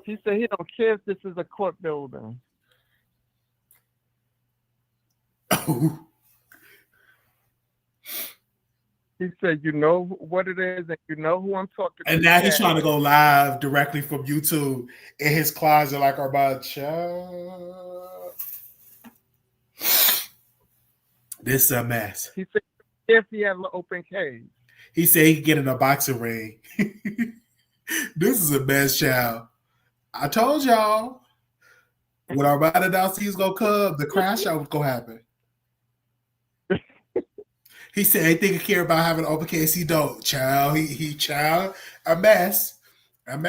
He said he don't care if this is a court building. He said, you know what it is, and you know who I'm talking to. And now he's trying to go live directly from YouTube in his closet, like about child. This is a mess. He said, if he had an open cage. He said he could get in a boxing ring. This is a mess, child. I told y'all when our ride announced he's gonna come, the crash out was gonna happen. He said anything he care about having an open case, he don't. Child, he child, a mess. And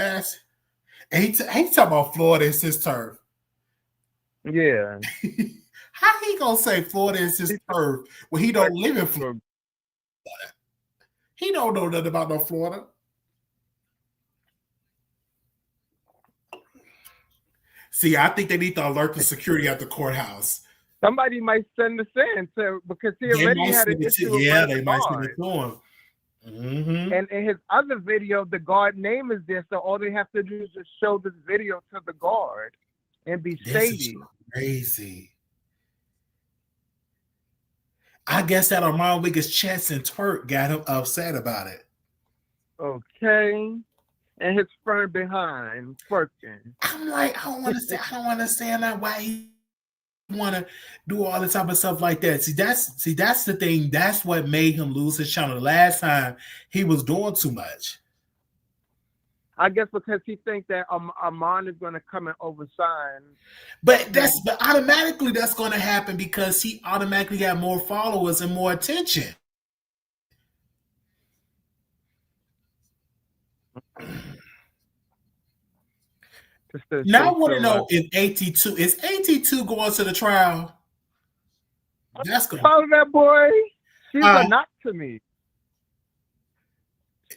he talking about Florida is his turf. Yeah. How he gonna say Florida is his turf when he don't live in Florida? He don't know nothing about no Florida. See, I think they need to alert the security at the courthouse. Somebody might send us in because he already had an issue. Yeah, they might send it to him. Mm-hmm. And in his other video, the guard name is there, so all they have to do is just show this video to the guard and be shady. This is crazy. I guess that Armon Wiggins chest and twerk got him upset about it. Okay. And his friend behind twerking. I'm like, I don't understand that why want to do all the type of stuff like that. See, that's the thing. That's what made him lose his channel. The last time he was doing too much. I guess because he thinks that Armon is going to come and oversign. But automatically that's going to happen because he automatically got more followers and more attention. Now I want to know if AT2 is AT2 going to the trial. That's going. Follow that boy. She's a knock to me.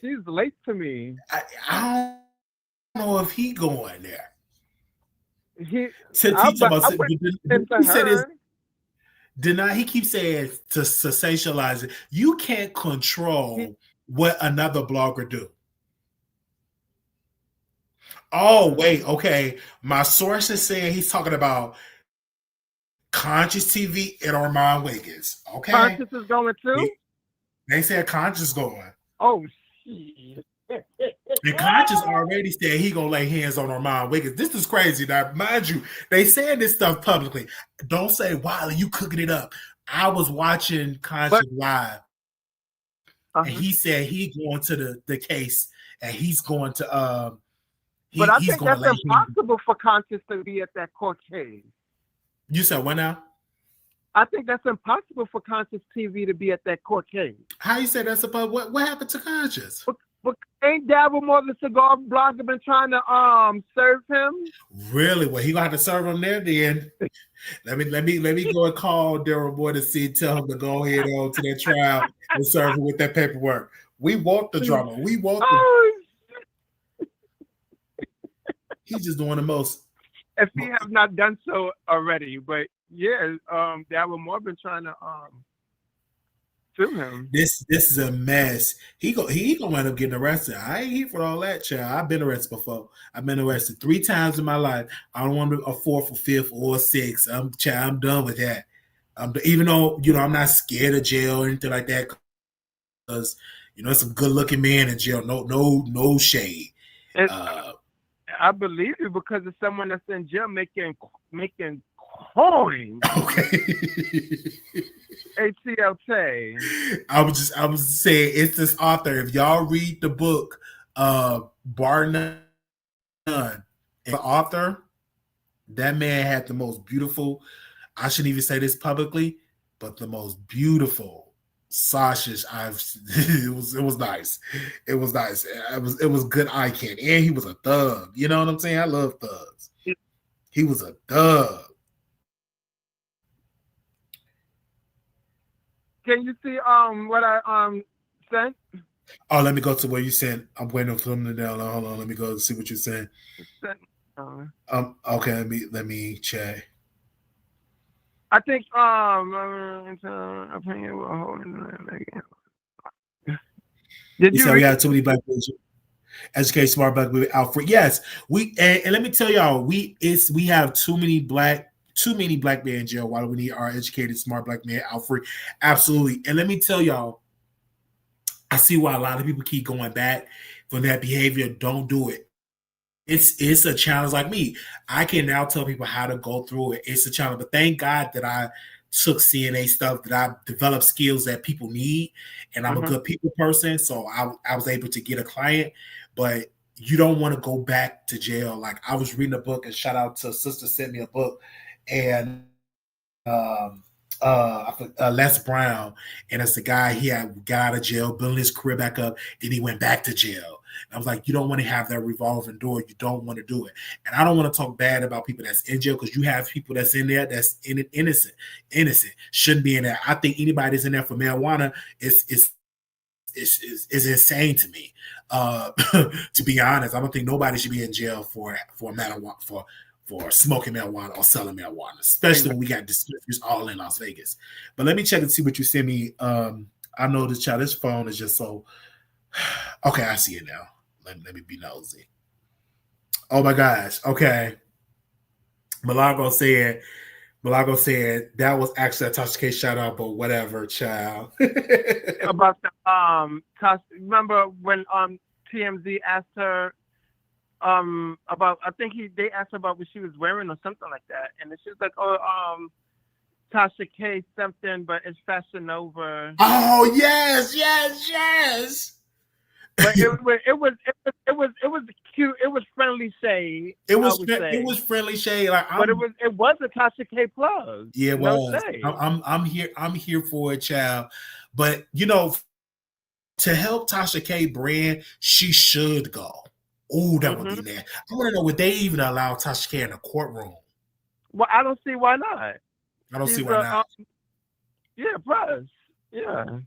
She's late to me. I don't know if he going there. He keeps saying to sensationalize it. You can't control what another blogger do. Oh, wait, okay. My source is saying he's talking about Conscious TV and Armon Wiggins. Okay. Conscious is going too? They said Conscious going. Oh, shit. And Conscious already said he gonna lay hands on Armon Wiggins. This is crazy. Now, mind you, they saying this stuff publicly. Don't say, Wiley, you cooking it up. I was watching Conscious live. And he said he going to the case and he's going to but I think that's impossible for Conscious to be at that court case. You said what now? I think that's impossible for Conscious TV to be at that court case. How you say that's about what happened to Conscious? But ain't Dabblemore the cigar blogger been trying to serve him? Really? Well, he gonna have to serve him there then. let me go and call Dabblemore to tell him to go ahead on to that trial and serve him with that paperwork. We want the drama. We want He's just doing the most. If he have not done so already, but yeah, Dabblemore been trying to sue him. This is a mess. He gonna end up getting arrested. I ain't here for all that, child. I've been arrested before. I've been arrested 3 times in my life. I don't want a 4th or 5th or 6th. I'm done with that. Even though I'm not scared of jail or anything like that, because there's some good looking men in jail. No shade. I believe you because it's someone that's in jail making coins. Okay. ATLT. I was saying it's this author. If y'all read the book, bar none, the author, that man had the most beautiful. I shouldn't even say this publicly, but the most beautiful sausage it was nice. It was nice. It was good eye candy. And he was a thug. You know what I'm saying? I love thugs. He was a thug. Can you see what I sent? Oh, let me go to where you sent. I'm waiting for them to down. Hold on, let me go and see what you sent. Okay, let me check. I think did you say we got too many black people? Educate smart black people out free. Yes, and let me tell y'all, we have too many black men in jail. Why do we need our educated smart black men out free? Absolutely. And let me tell y'all, I see why a lot of people keep going back from that behavior. Don't do it. It's a challenge. Like me, I can now tell people how to go through it. It's a challenge, but thank God that I took CNA stuff, that I developed skills that people need, and I'm a good people person, so I was able to get a client. But you don't want to go back to jail. Like, I was reading a book, and shout out to a sister sent me a book, and Les Brown, and it's the guy, he got out of jail, building his career back up, then he went back to jail. I was like, you don't want to have that revolving door. You don't want to do it. And I don't want to talk bad about people that's in jail, because you have people that's in there that's innocent, shouldn't be in there. I think anybody that's in there for marijuana is insane to me. To be honest, I don't think nobody should be in jail for marijuana, for smoking marijuana or selling marijuana, especially when we got dispensaries all in Las Vegas. But let me check and see what you sent me. I know this phone is just so. Okay, I see it now. Let me be nosy. Oh my gosh. Okay. Milagro said that was actually a Tasha K shout out, but whatever, child. About the remember when TMZ asked her about I think they asked her about what she was wearing or something like that, and then she was like, "Oh, Tasha K something, but it's Fashion Nova." Oh yes. But it was cute. It was friendly shade. I would say it was friendly shade. Like but it was a Tasha K plus. yeah, it No was. shade. I'm here for it, child. But to help Tasha K brand, she should go. Oh, that would be nasty. I want to know would they even allow Tasha K in a courtroom? Well, I don't see why not. I don't see why not. Yeah, plus. Yeah.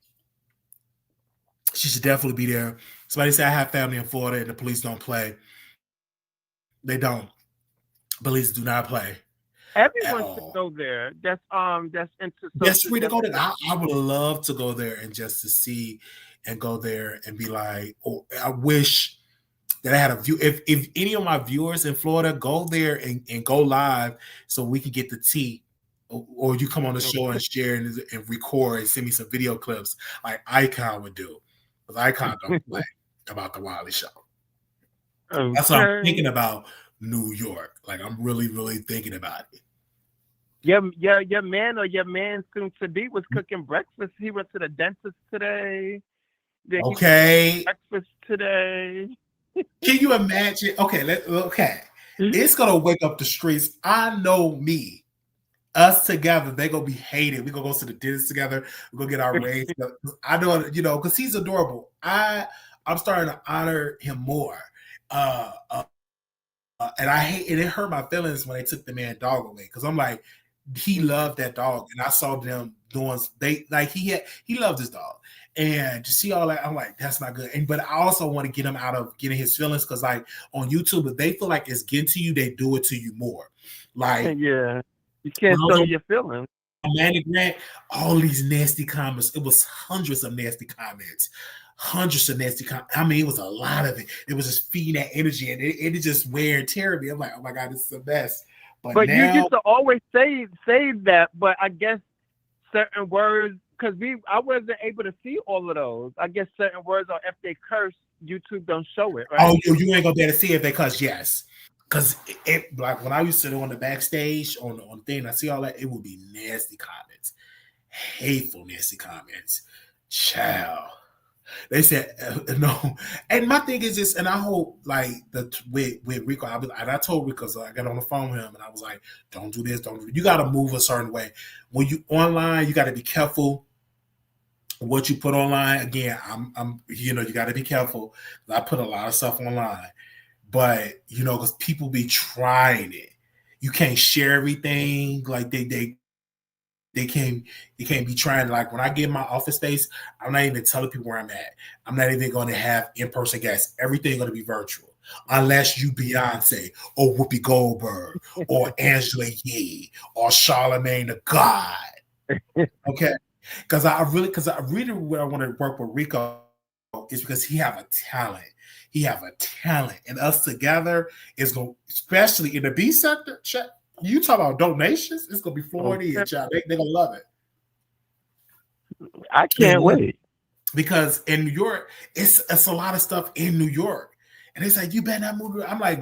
She should definitely be there. Somebody said I have family in Florida and the police don't play. They don't. Police do not play. Everyone should go there. That's into Yes, free to go there. I would love to go there and just to see and go there and be like, oh, I wish that I had a view. If any of my viewers in Florida go there and go live so we can get the tea, or you come on the show and share and record and send me some video clips like Icon would do. Because Icon don't play about the Wiley Show. Okay. That's what I'm thinking about New York. Like I'm really, really thinking about it. Your man or your man soon to be was cooking breakfast. He went to the dentist today. Okay. Breakfast today. Can you imagine? Okay. It's gonna wake up the streets. I know me. Us together, they gonna be hated. We gonna go to the dentist together. We're gonna get our raise. I know, because he's adorable. I'm starting to honor him more. And I hate, and it hurt my feelings when they took the man dog away because I'm like, he loved that dog, and I saw them doing he loved his dog, and to see all that, I'm like, that's not good. But I also want to get him out of getting his feelings because like on YouTube, if they feel like it's getting to you, they do it to you more. Like yeah. You can't show your feelings. Manny Grant, all these nasty comments. It was hundreds of nasty comments. I mean, it was a lot of it. It was just feeding that energy, and it just wear and tear me. I'm like, oh my God, this is the best. But now, you used to always say that, but I guess certain words, because I wasn't able to see all of those. I guess certain words, or if they curse, YouTube don't show it, right? Oh, you ain't gonna be able to see if they curse, yes. Because it like when I used to do on the backstage on the thing, I see all that, it would be nasty comments, hateful, nasty comments. Child, they said no. And my thing is just, and I hope like with Rico, I told Rico, so I got on the phone with him, and I was like, don't do this, you got to move a certain way. When you online, you got to be careful what you put online. Again, I'm you got to be careful. I put a lot of stuff online. But because people be trying it, you can't share everything. Like they can't be trying. Like when I get my office space, I'm not even telling people where I'm at. I'm not even going to have in-person guests. Everything's going to be virtual, unless you Beyonce or Whoopi Goldberg or Angela Yee or Charlamagne the God. Okay, because I really want to work with Rico is because he have a talent. He have a talent, and us together is going, especially in the B sector. You talk about donations, it's gonna be flowing in, child. They're gonna love it. I can't wait because in New York, it's a lot of stuff in New York, and it's like you better not move. I'm like,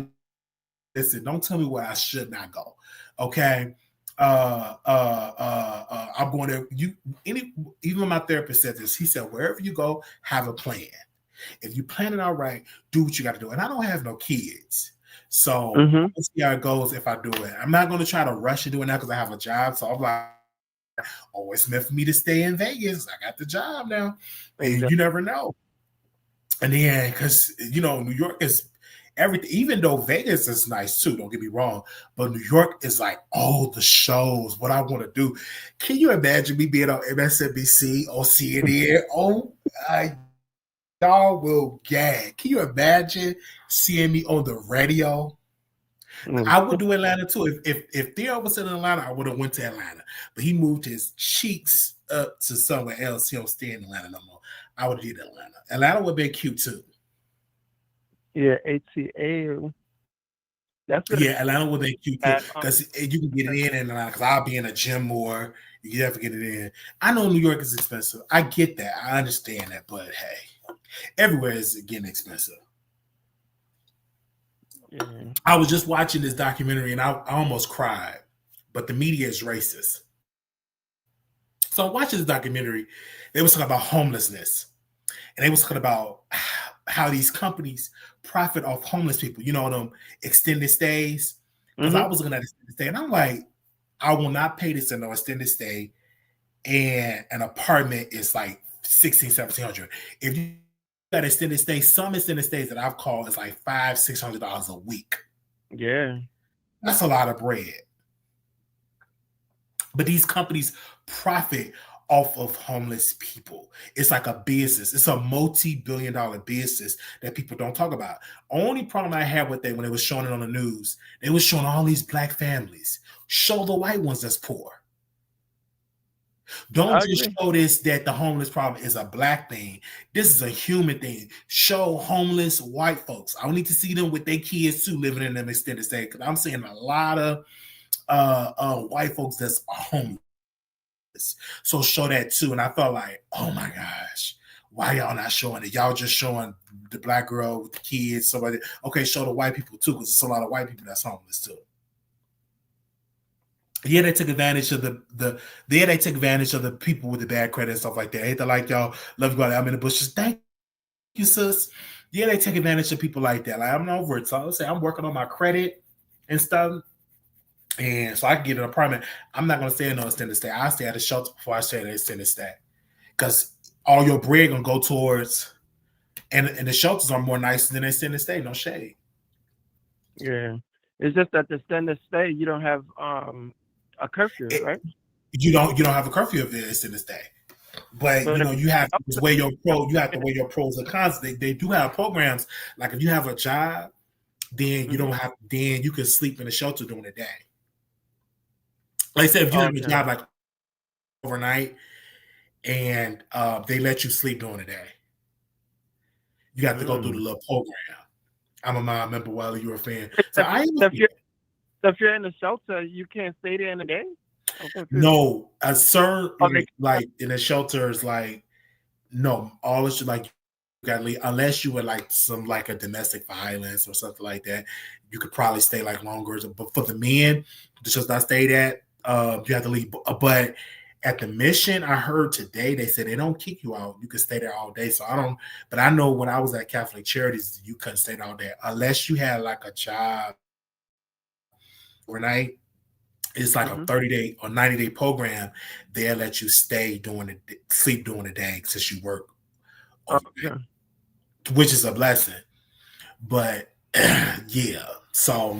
listen, don't tell me where I should not go. Okay, I'm going to even my therapist said this. He said, wherever you go, have a plan. If you plan it out right, do what you got to do. And I don't have no kids. So we'll see how it goes if I do it. I'm not going to try to rush into it now because I have a job. So I'm like, oh, it's meant for me to stay in Vegas. I got the job now. And you never know. And then, because, New York is everything, even though Vegas is nice too, don't get me wrong, but New York is like all the shows, what I want to do. Can you imagine me being on MSNBC or CNN? Oh, y'all will gag. Can you imagine seeing me on the radio? I would do Atlanta too. If Theo was in Atlanta, I would have went to Atlanta. But he moved his cheeks up to somewhere else. He don't stay in Atlanta no more. I would have did Atlanta. Atlanta would be cute too. Yeah, ATA. Atlanta would be cute because you can get it in Atlanta. Because I'll be in a gym more. You can definitely get it in. I know New York is expensive. I get that. I understand that. But hey, everywhere is getting expensive. Yeah. I was just watching this documentary and I almost cried, but the media is racist. So watching this documentary, they was talking about homelessness, and they was talking about how these companies profit off homeless people. You know, them extended stays. Because I was looking at extended stay, and I'm like, I will not pay this in no extended stay, and an apartment is like $1,600-1,700. If you got extended stay, some extended stays that I've called is like $500-600 a week. Yeah, that's a lot of bread. But these companies profit off of homeless people. It's like a business. It's a multi-billion-dollar business that people don't talk about. Only problem I had with that when they was showing it on the news, they was showing all these black families. Show the white ones that's poor. Don't just show this that the homeless problem is a black thing. This is a human thing. Show homeless white folks. I need to see them with their kids too living in them extended stay, because I'm seeing a lot of white folks that's homeless. So show that too. And I felt like, oh my gosh, why y'all not showing it? Y'all just showing the black girl with the kids. Somebody, okay, show the white people too, because there's a lot of white people that's homeless too. Yeah, they took advantage of they took advantage of the people with the bad credit and stuff like that. I hate to like y'all, love you, I'm in the bushes. Thank you, sis. Yeah, they take advantage of people like that. Like, I'm over it. So I'll say I'm working on my credit and stuff. And so I can get an apartment. I'm not gonna stay in no extended stay. I stay at a shelter before I stay at an extended stay. Because all your bread gonna go towards, and the shelters are more nicer than extended stay, no shade. Yeah. It's just that the extended stay, you don't have a curfew, right? You don't have a curfew of it extended stay. But you know, you have to weigh your pros and cons. They do have programs. Like if you have a job, then you don't have, then you can sleep in the shelter during the day. Like I said, if you have a job like overnight and they let you sleep during the day, you have to go through the little program. I'm a mom member while you were a fan. So if you're in the shelter, you can't stay there in the day? No, a certain like in the shelters, like no, all it should like you gotta leave unless you were like some like a domestic violence or something like that. You could probably stay like longer. But for the men, just not stay that. You have to leave. But at the mission, I heard today they said they don't kick you out. You can stay there all day. So I don't. But I know when I was at Catholic Charities, you couldn't stay there all day unless you had like a job overnight. It's like a 30-day or 90-day program. They'll let you stay sleep during the day since you work, which is a blessing. But yeah, so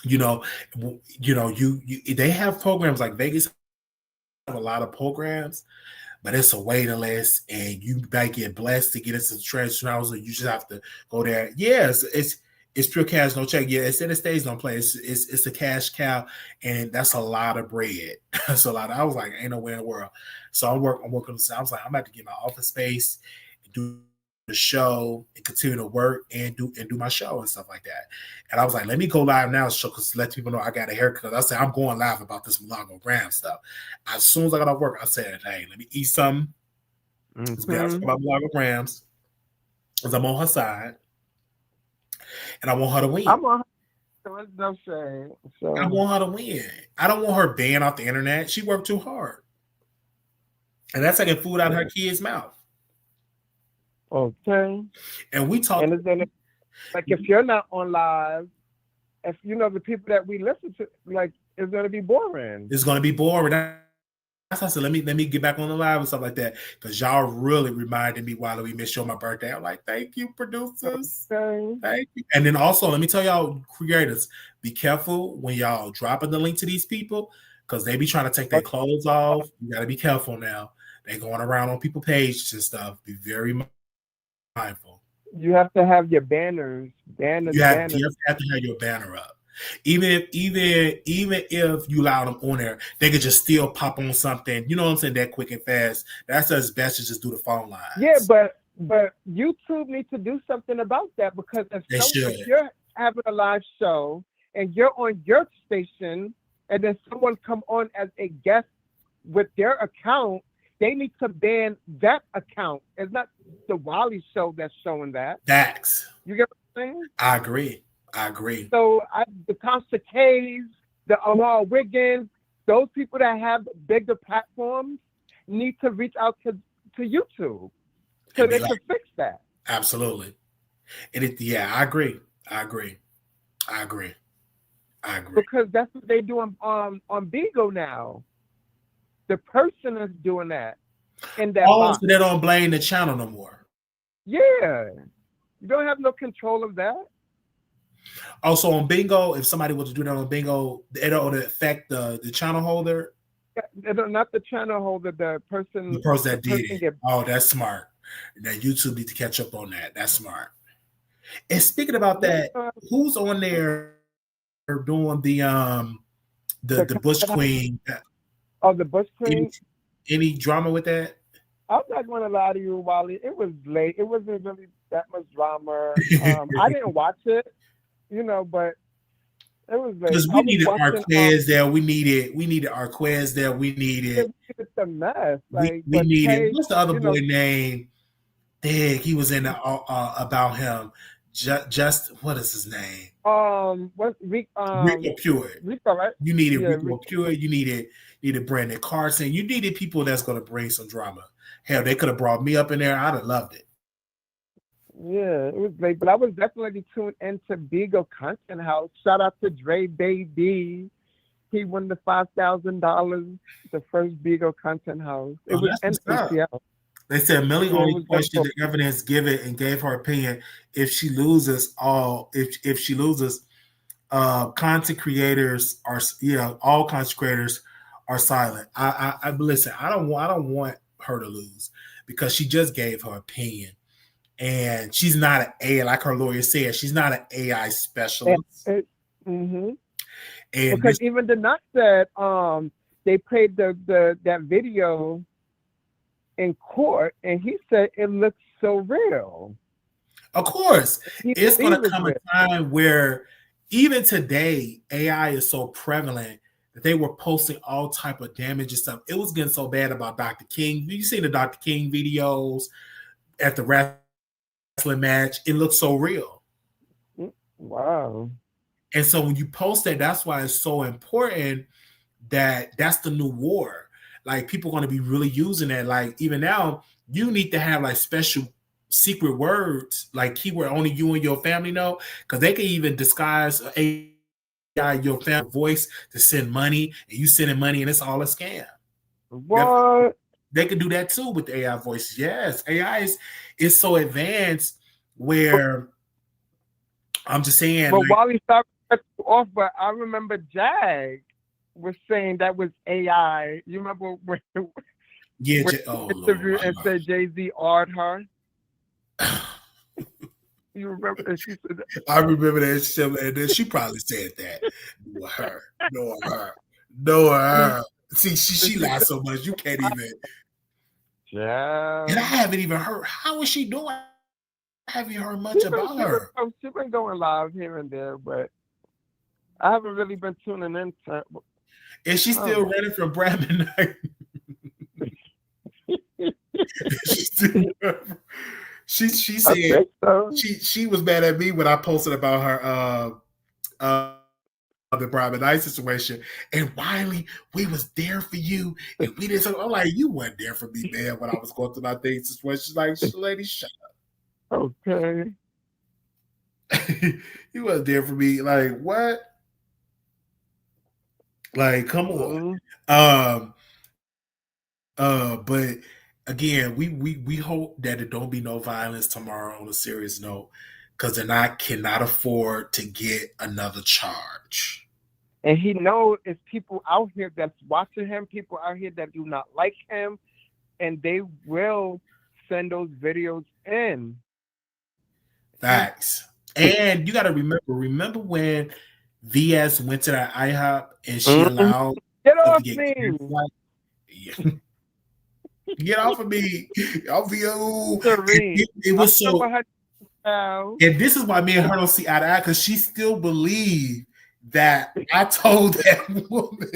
you they have programs like Vegas have a lot of programs, but it's a waiting list, and you might get blessed to get into the transfer house, and you just have to go there. Yes, it's pure cash, no check. Yeah, extended stays don't play. It's a cash cow, and that's a lot of bread. That's a lot. I was like, ain't nowhere in the world. So I'm working. I was like, I'm about to get my office space, do the show, and continue to work and do my show and stuff like that. And I was like, let me go live now, so because let people know I got a haircut. I said I'm going live about this Milagro Gramz stuff. As soon as I got off work, I said, hey, let me eat something. Let's be honest about Milagro Gramz, because I'm on her side. And I want her to win. I want her to win. I don't want her banned off the internet. She worked too hard. And that's taking food out of her kid's mouth. Okay. And we talk. And then, like, if you're not on live, if you know the people that we listen to, like, it's going to be boring. It's going to be boring. I said, let me get back on the live and stuff like that, because y'all really reminded me while we missed my birthday. I'm like, thank you, producers. Okay. Thank you. And then also, let me tell y'all, creators, be careful when y'all dropping the link to these people, because they be trying to take their clothes off. You got to be careful now. They going around on people's pages and stuff. Be very mindful. You have to have your banners. You have to have your banner up. Even if you allow them on there, they could just still pop on something. You know what I'm saying? That quick and fast. That's as best to just do the phone lines. Yeah, but YouTube needs to do something about that, because if you're having a live show and you're on your station, and then someone come on as a guest with their account, they need to ban that account. It's not the Wiley show that's showing that. Facts. You get what I'm saying? I agree. I agree. So the Tasha K's, the Armon Wiggins, those people that have bigger platforms need to reach out to YouTube so they can fix that. Absolutely. Yeah, I agree. Because that's what they do on Bigo now. The person is doing that in that box. So they don't blame the channel no more. Yeah. You don't have no control of that. Also on Bingo, if somebody was to do that on Bingo, it don't affect the channel holder. Not the channel holder, the person that did it. Oh, that's smart. Now YouTube need to catch up on that. That's smart. And speaking about that, who's on there doing the Bush Queen? Oh, the Bush Queen. Any drama with that? I'm not going to lie to you, Wally. It was late. It wasn't really that much drama. I didn't watch it, but it was late. Because we needed Arquez there. We needed Arquez there. We needed the mess. We needed. What's the other boy name? Dang, he was in about him. Just what is his name? Rico Pure. Rico, right? You needed Rico Pure. You needed Brandon Carson. You needed people that's going to bring some drama. Hell, they could have brought me up in there. I'd have loved it. Yeah, it was late, but I was definitely tuned into Bigo Content House. Shout out to Dre Baby. He won the $5,000, the first Bigo Content House. It was NCCL. They said Millie only questioned the evidence given and gave her opinion. If she loses, if she loses, content creators are all content creators are silent. I listen. I don't want her to lose because she just gave her opinion, and she's not an AI, like her lawyer said. She's not an AI specialist. And because even the nut said they played that video in court, and he said it looks so real. Of course, it's going to come a time where even today AI is so prevalent that they were posting all type of damage and stuff. It was getting so bad about Dr. King. You see the Dr. King videos at the wrestling match? It looks so real. Wow. And so when you post that, that's why it's so important that that's the new war. Like people are going to be really using that. Like even now, you need to have like special secret words, like keyword only you and your family know, because they can even disguise your family voice to send money, and you sending money, and it's all a scam. What? They can do that too with AI voices. Yes, AI is so advanced where I'm just saying. But Wally stopped off, but I remember Jag was saying that was AI. You remember when interview and said Jay-Z awed her? You remember that she said that? I remember that, and then she probably said that. Know her. See, she lied so much you can't even. Yeah. And I haven't even heard. How is she doing? I haven't heard much about her. She's been going live here and there, but I haven't really been tuning in. Is she still running from Brad McKnight? She said so. She was mad at me when I posted about her the Brad McKnight situation. And Wiley, we was there for you, and we did something. I'm like, you weren't there for me, man. When I was going through my thing situation, she's like, lady, shut up. Okay. You wasn't there for me. Like what? Like, come on. But again, we hope that there don't be no violence tomorrow on a serious note, because they cannot afford to get another charge. And he knows it's people out here that's watching him, people out here that do not like him, and they will send those videos in. Facts. And you got to remember when VS went to that IHOP and she allowed get off me. Get off of me. Off you. It was so. And this is why me and her don't see eye to eye, because she still believed that I told that woman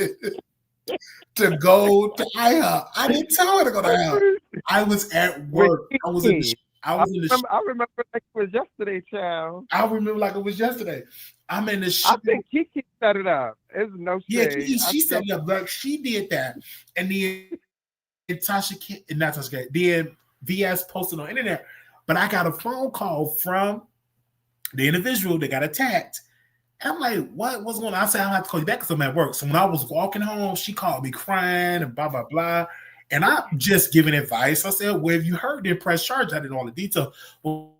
to go to IHOP. I didn't tell her to go to IHOP. I was at work. I was in the I remember like it was yesterday, child. I remember like it was yesterday. I'm in the show. I think Kiki set it up. It's no shade. Yeah, she set it up. Like she did that. And then then VS posted on the internet. But I got a phone call from the individual that got attacked. And I'm like, what's going on? I said, I don't have to call you back because I'm at work. So when I was walking home, she called me crying and blah, blah, blah. And I'm just giving advice. I said, well, have you heard the press charge? I didn't know all the details. Well,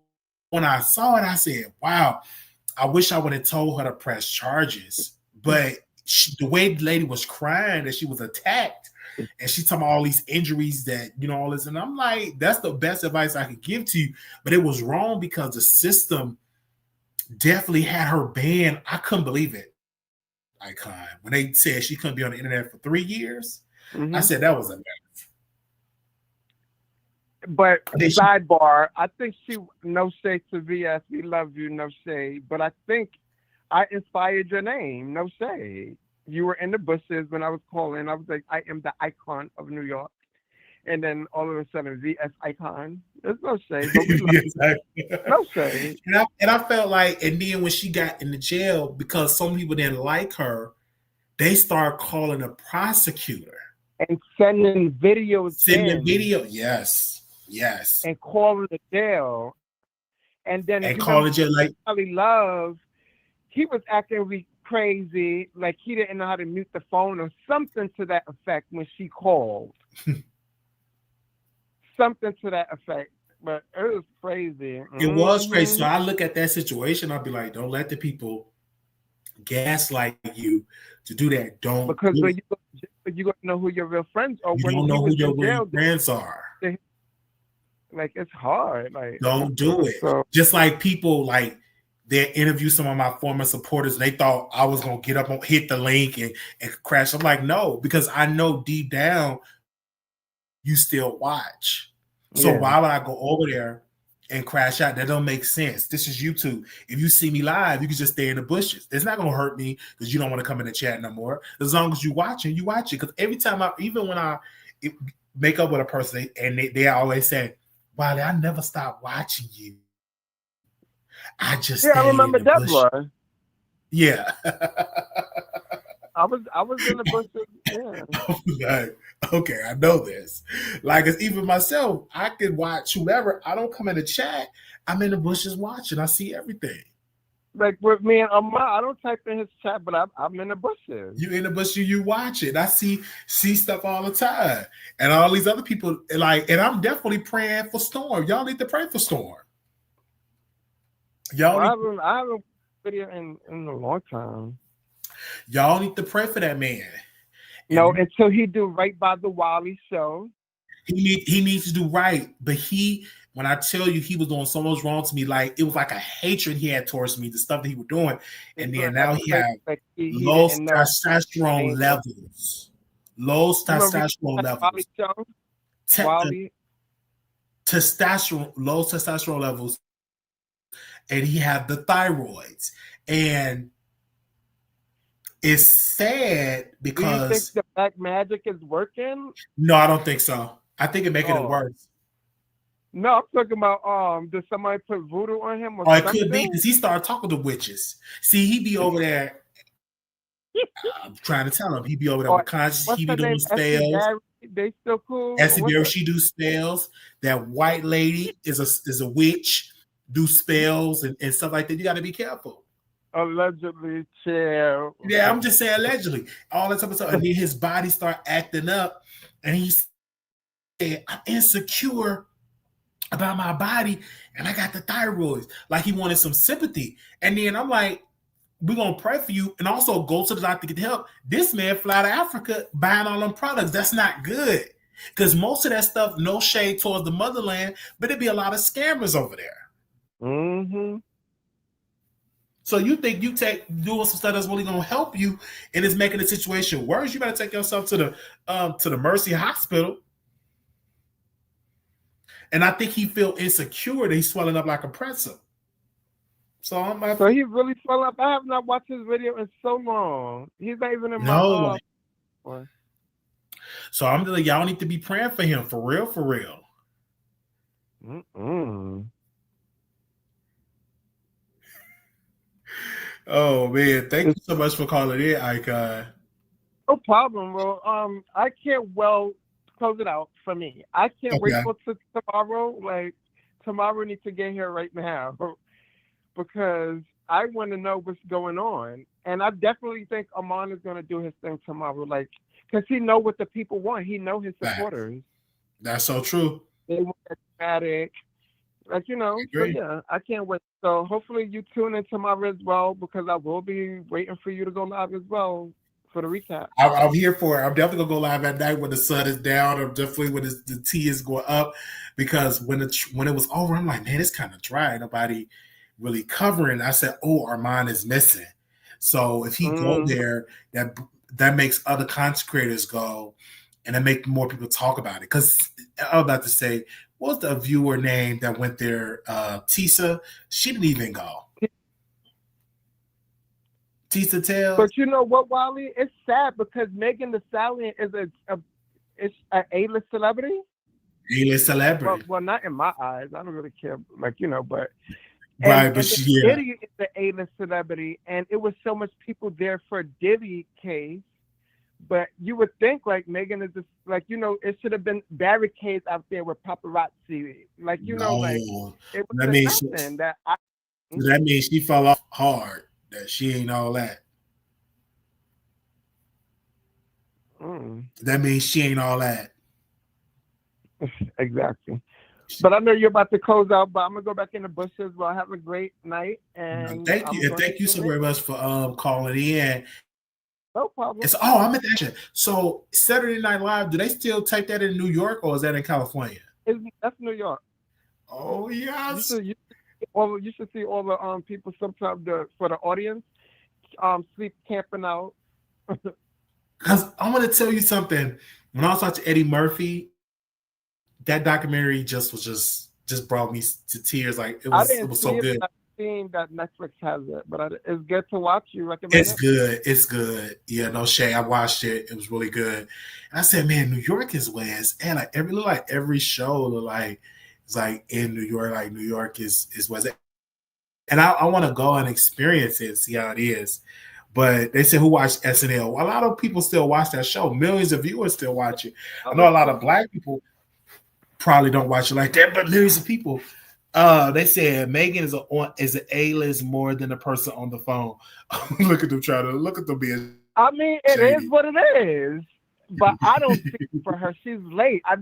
when I saw it, I said, wow, I wish I would have told her to press charges. But the way the lady was crying that she was attacked, and she talking about all these injuries that, all this. And I'm like, that's the best advice I could give to you. But it was wrong because the system definitely had her banned. I couldn't believe it. Icon. When they said she couldn't be on the internet for 3 years, I said that was a mess. But sidebar, I think no shade to VS, we love you, no shade. But I think I inspired your name, no shade. You were in the bushes when I was calling. I was like, I am the icon of New York. And then all of a sudden, VS icon. There's no shade. But we love you. No shade. And I felt like, and then when she got in the jail, because some people didn't like her, they started calling a prosecutor. And sending videos. Yes. And calling the jail. And then calling jail like Charlie Love, he was acting crazy, like he didn't know how to mute the phone or something to that effect when she called. Something to that effect. But it was crazy. It was crazy. So I look at that situation, I'll be like, don't let the people gaslight you to do that. Don't. Because when you got to know who your real friends are. You don't know who your real friends are. Like, it's hard. Like, don't do it. So, just like people, like, they interview some of my former supporters, and they thought I was going to get up, hit the link and crash. I'm like, no, because I know deep down you still watch. So why would I go over there and crash out? That don't make sense. This is YouTube. If you see me live, you can just stay in the bushes. It's not going to hurt me because you don't want to come in the chat no more. As long as you watch it. Because every time even when I make up with a person, and they always say, Wiley, I never stopped watching you. I just I remember Deborah. Yeah. I was in the bushes. Yeah. Okay, I know this. Like, it's even myself, I could watch whoever. I don't come in the chat. I'm in the bushes watching. I see everything. Like with me and Armon, I don't type in his chat, but I'm in the bushes. You in the bushes, you watch it. I see stuff all the time. And all these other people, like, and I'm definitely praying for Storm. Y'all need to pray for Storm. I haven't video in a long time. Y'all need to pray for that man. No, until he do right by the Wiley show. He needs to do right. But when I tell you he was doing so much wrong to me, like, it was like a hatred he had towards me, the stuff that he was doing. And then now he had low testosterone levels. Low testosterone levels. Low testosterone levels. And he had the thyroids. And it's sad because. Do you think the black magic is working? No, I don't think so. I think it's making it worse. No, I'm talking about did somebody put voodoo on him or it something? Could be because he started talking to witches. See, he be over there. I'm trying to tell him he be over there with conscious. He be doing spells. They still cool. Essie, she do spells. That white lady is a witch. Do spells and stuff like that. You got to be careful. Allegedly, chill. Yeah, I'm just saying allegedly. All that type of stuff. And then his body start acting up, and he said, "I'm insecure about my body, and I got the thyroids." Like he wanted some sympathy. And then I'm like, we're gonna pray for you, and also go to the doctor to get help. This man fly to Africa buying all them products. That's not good. Because most of that stuff, no shade towards the motherland, but it'd be a lot of scammers over there. Mm-hmm. So you think doing some stuff that's really gonna help you and it's making the situation worse? You better take yourself to the Mercy Hospital. And I think he feel insecure that he's swelling up like a pretzel. So he really swelled up. I have not watched his video in so long. He's not even in my So I'm like, y'all need to be praying for him for real. Oh man, thank you so much for calling in, Icon. No problem. Well, I can't close it out for me. I can't wait for tomorrow. Like tomorrow needs to get here right now because I want to know what's going on, and I definitely think Armon is going to do his thing tomorrow. Like because he know what the people want. He know his supporters. That's so true. They want that dramatic. Like, so yeah, I can't wait. So hopefully you tune in tomorrow as well because I will be waiting for you to go live as well for the recap. I'm here for it. I'm definitely gonna go live at night when the sun is down, or definitely when the tea is going up, because when it was over, I'm like, man, it's kind of dry. Nobody really covering. I said, oh, Armon is missing. So if he go there, that makes other content creators go, and it make more people talk about it. Because I was about to say, what's the viewer name that went there? Tisa. She didn't even go. Tisa Tales. But you know what, Wally? It's sad because Megan Thee Stallion is an A-list celebrity. A-list celebrity. Well, not in my eyes. I don't really care, but Right, but Diddy is the A-list celebrity, and it was so much people there for Diddy case. But you would think like Megan is just like it should have been barricades out there with paparazzi, like it was nothing that means she fell off hard. That she ain't all that. That means she ain't all that. Exactly. But I know you're about to close out, but I'm gonna go back in the bushes. Well, have a great night, and thank you, and thank you so very much for calling in. No problem. I'm at the So Saturday Night Live, do they still tape that in New York, or is that in California? That's New York. Oh yes. You should see all the people sometimes for the audience sleep camping out. Because I want to tell you something. When I was watching Eddie Murphy, that documentary just brought me to tears. Like it was so good. I've seen that Netflix has it, but it's good to watch. You recommend it? It's good. Yeah, no shade. I watched it. It was really good. And I said, man, New York is where it's and like every show it's like in New York. Like New York is where it's at. And I want to go and experience it, see how it is. But they said, who watched SNL? Well, a lot of people still watch that show. Millions of viewers still watch it. I know a lot of Black people probably don't watch it like that, but millions of people. They said Megan is an A-list more than a person on the phone. Look at them being. I mean, it shady. Is what it is, but I don't speak for her. She's late. I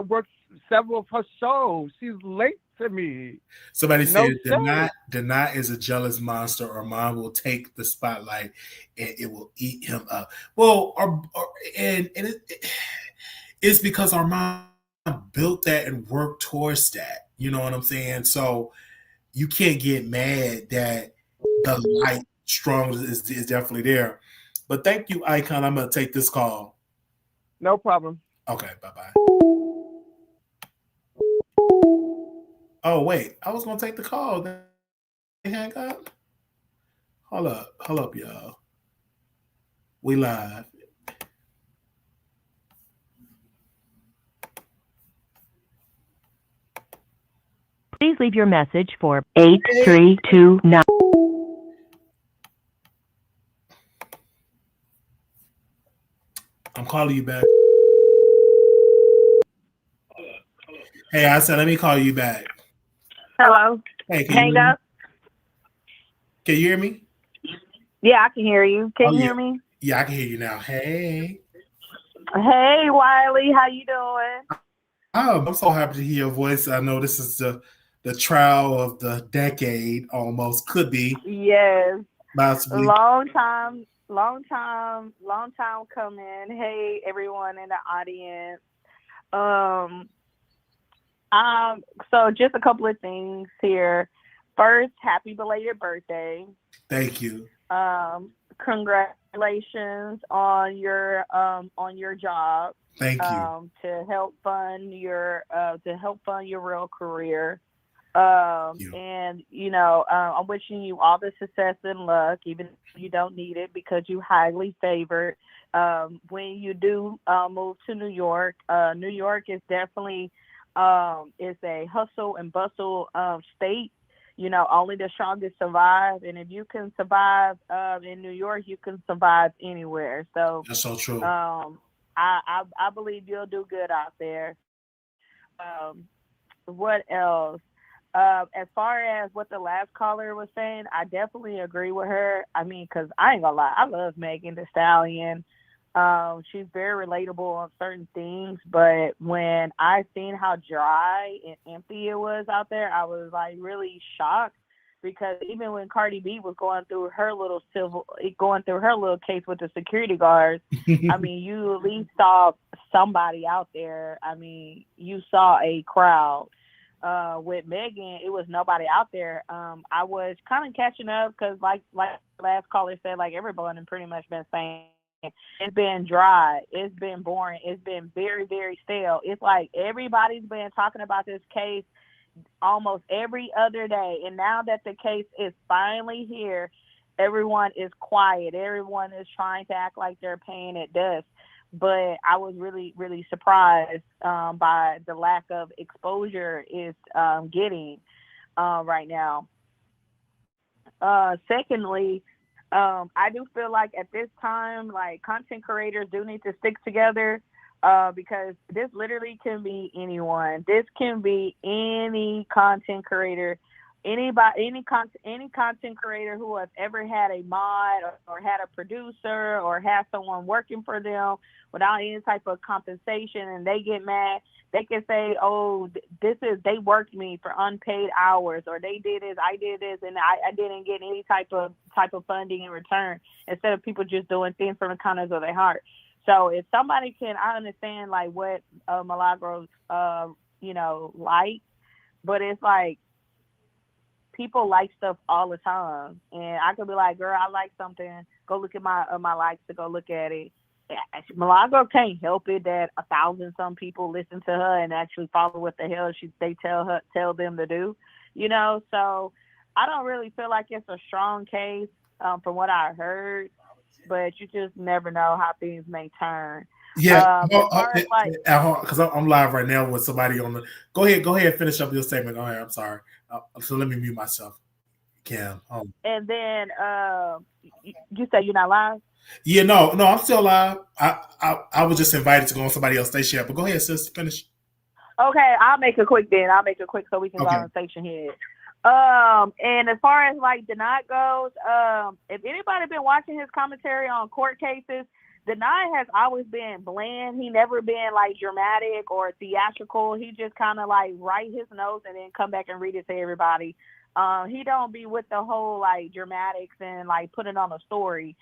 worked several of her shows. She's late to me. Somebody said Denai is a jealous monster. Armon will take the spotlight and it will eat him up. Well, it's because Armon built that and worked towards that. You know what I'm saying? So you can't get mad that the light strong is definitely there. But thank you, Icon. I'm gonna take this call. No problem. Okay, bye-bye. Oh, wait. I was going to take the call. Then hang up. Hold up, y'all. We live. Please leave your message for 8329. I'm calling you back. Hey, I said, let me call you back. Hello. Hey, hang up. Can you hear me? Yeah, I can hear you. Can you hear me? Yeah, I can hear you now. Hey. Hey, Wiley. How you doing? Oh, I'm so happy to hear your voice. I know this is the trial of the decade, almost could be. Yes. Possibly. Long time coming. Hey, everyone in the audience. So just a couple of things here. First, happy belated birthday. Thank you. Congratulations on your job. Thank you. To help fund your real career. And I'm wishing you all the success and luck, even if you don't need it because you're highly favored. When you do move to New York is definitely It's a hustle and bustle state. You know, only the strongest survive, and if you can survive in New York, you can survive anywhere. So that's so true. I believe you'll do good out there. What else? As far as what the last caller was saying, I definitely agree with her. I mean, because I ain't gonna lie, I love Megan Thee Stallion. She's very relatable on certain things, but when I seen how dry and empty it was out there, I was like really shocked, because even when Cardi B was going through her little case with the security guards, I mean, you at least saw somebody out there. I mean, you saw a crowd. With Megan, it was nobody out there. I was kind of catching up because, like last caller said, like everyone had pretty much been saying, it's been dry, it's been boring, it's been very, very stale. It's like everybody's been talking about this case almost every other day, and now that the case is finally here, everyone is quiet. Everyone is trying to act like they're paying it dust. But I was really, really surprised by the lack of exposure it's getting right now. Secondly, I do feel like at this time, like, content creators do need to stick together, because this literally can be anyone. This can be any content creator, anybody, any content creator who has ever had a mod or had a producer or had someone working for them without any type of compensation, and they get mad. They can say, "Oh, they worked me for unpaid hours," or "They did this, I did this, and I didn't get any type of funding in return." Instead of people just doing things from the kindness of their heart. So if somebody can, I understand like what Milagro, like, but it's like people like stuff all the time, and I could be like, "Girl, I like something. Go look at my likes to go look at it." Milagro can't help it that 1,000 some people listen to her and actually follow what the hell they tell them to do, So I don't really feel like it's a strong case from what I heard, but you just never know how things may turn. Yeah, because I'm live right now with somebody on the. Go ahead, finish up your statement. Go ahead. I'm sorry. So let me mute myself. Cam. And then you say you're not live? Yeah, no, I'm still live. I was just invited to go on somebody else's station, but go ahead, sis, finish. Okay, I'll make it quick then. So we can go on station head. And as far as like Denai goes, if anybody been watching his commentary on court cases, Denai has always been bland. He never been like dramatic or theatrical. He just kind of like write his notes and then come back and read it to everybody. He don't be with the whole like dramatics and like putting on a story.